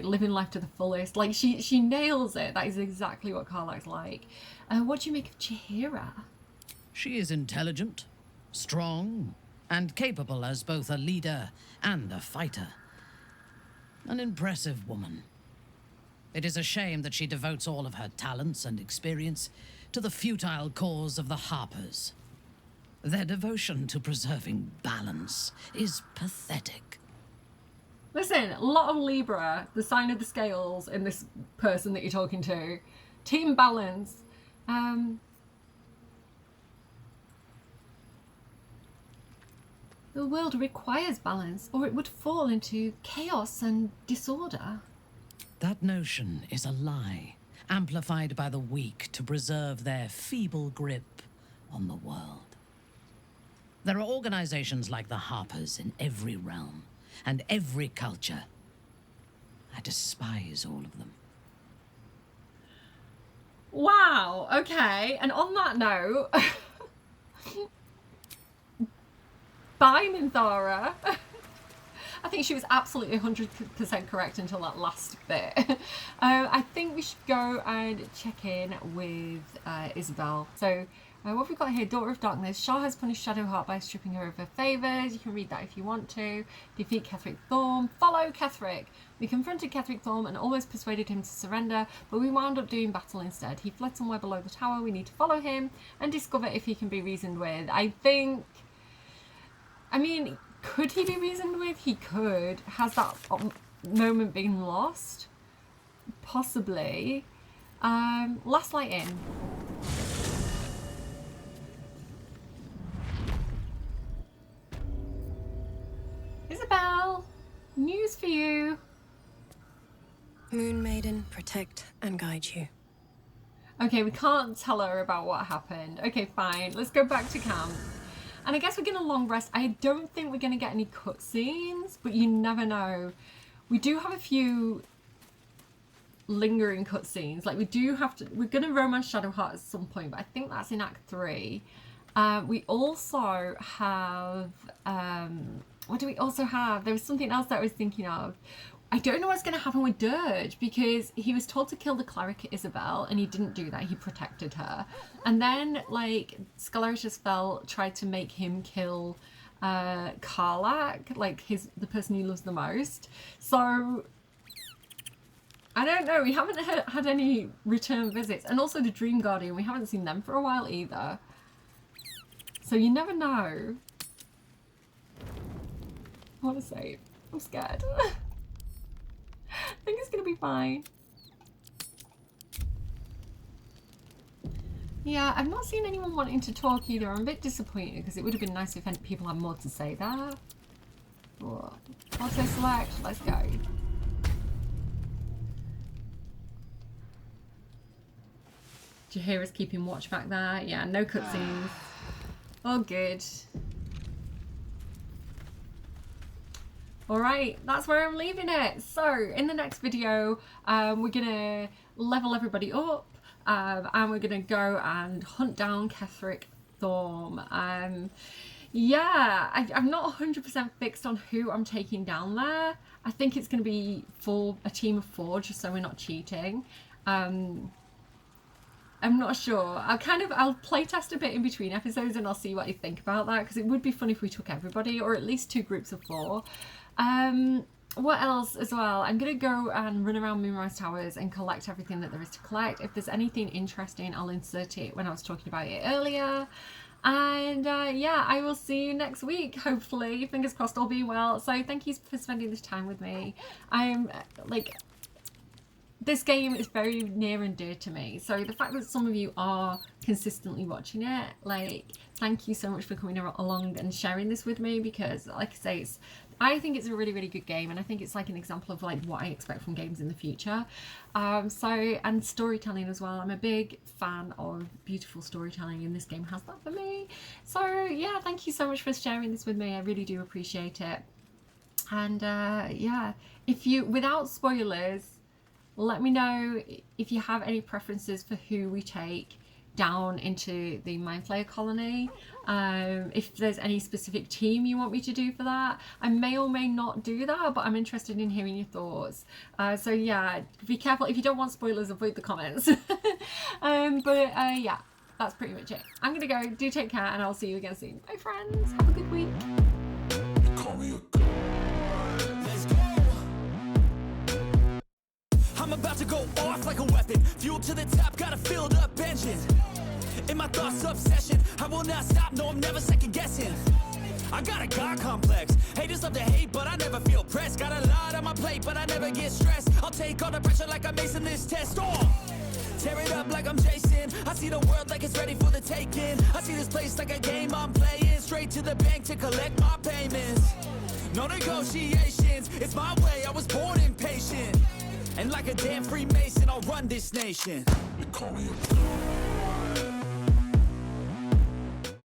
living life to the fullest. Like she nails it. That is exactly what Karlach's like. What do you make of Jaheira?
She is intelligent, strong, and capable as both a leader and a fighter. An impressive woman. It is a shame that she devotes all of her talents and experience to the futile cause of the Harpers. Their devotion to preserving balance is pathetic.
Listen, a lot of Libra, the sign of the scales in this person that you're talking to. Team balance. The world requires balance, or it would fall into chaos and disorder.
That notion is a lie, amplified by the weak to preserve their feeble grip on the world. There are organizations like the Harpers in every realm and every culture. I despise all of them.
Wow, okay, and on that note, bye Minthara. I think she was absolutely 100% correct until that last bit. I think we should go and check in with Isabel. So what have we got here? Daughter of Darkness. Shah has punished Shadowheart by stripping her of her favours. You can read that if you want to. Defeat Ketheric Thorm. Follow Ketheric. We confronted Ketheric Thorm and almost persuaded him to surrender, but we wound up doing battle instead. He fled somewhere below the tower. We need to follow him and discover if he can be reasoned with. I mean, could he be reasoned with? He could. Has that moment been lost? Possibly. Last light in. Isabel, news for you.
Moon Maiden, protect and guide you.
Okay, we can't tell her about what happened. Okay, fine. Let's go back to camp. And I guess we're going to long rest. I don't think we're going to get any cutscenes, but you never know. We do have a few lingering cutscenes. Like, we do have to... We're going to romance Shadowheart at some point, but I think that's in Act 3. We also have... what do we also have? There was something else that I was thinking of. I don't know what's going to happen with Dirge, because he was told to kill the cleric Isabel, and he didn't do that. He protected her. And then, like, Scalarius Fell tried to make him kill Karlach, like the person he loves the most. So, I don't know. We haven't had any return visits. And also the Dream Guardian, we haven't seen them for a while either. So you never know. I want to say, I'm scared. I think it's gonna be fine. Yeah, I've not seen anyone wanting to talk either. I'm a bit disappointed because it would have been nice if people had more to say there. Oh, auto select, let's go. Jaheira's keeping watch back there. Yeah, no cutscenes. Oh, good. Alright, that's where I'm leaving it. So, in the next video, we're going to level everybody up, and we're going to go and hunt down Ketheric Thorm. Yeah, I'm not 100% fixed on who I'm taking down there. I think it's going to be for a team of 4, just so we're not cheating. I'm not sure. I'll playtest a bit in between episodes and I'll see what I think about that, because it would be fun if we took everybody, or at least 2 groups of 4. What else as well? I'm going to go and run around Moonrise Towers and collect everything that there is to collect. If there's anything interesting, I'll insert it when I was talking about it earlier. And yeah, I will see you next week, hopefully. Fingers crossed, all being well. So thank you for spending this time with me. I'm like... This game is very near and dear to me, so the fact that some of you are consistently watching it, like, thank you so much for coming along and sharing this with me, because, like I say, I think it's a really, really good game, and I think it's like an example of like what I expect from games in the future. And storytelling as well. I'm a big fan of beautiful storytelling, and this game has that for me. So yeah, thank you so much for sharing this with me. I really do appreciate it. And yeah, if you, without spoilers, Let me know if you have any preferences for who we take down into the Mind Flayer colony. If there's any specific team you want me to do for that. I may or may not do that, but I'm interested in hearing your thoughts. So yeah, be careful. If you don't want spoilers, avoid the comments. Yeah, that's pretty much it. I'm gonna go. Do take care, and I'll see you again soon. Bye friends, have a good week.
I'm about to go off like a weapon. Fuel to the top, got a filled up engine. In my thoughts, obsession. I will not stop, no, I'm never second guessing. I got a God complex. Haters love to hate, but I never feel pressed. Got a lot on my plate, but I never get stressed. I'll take all the pressure like I'm acing this test. Tear it up like I'm Jason. I see the world like it's ready for the taking. I see this place like a game I'm playing. Straight to the bank to collect my payments. No negotiations, it's my way, I was born impatient. And like a damn Freemason, I'll run this nation. They call me a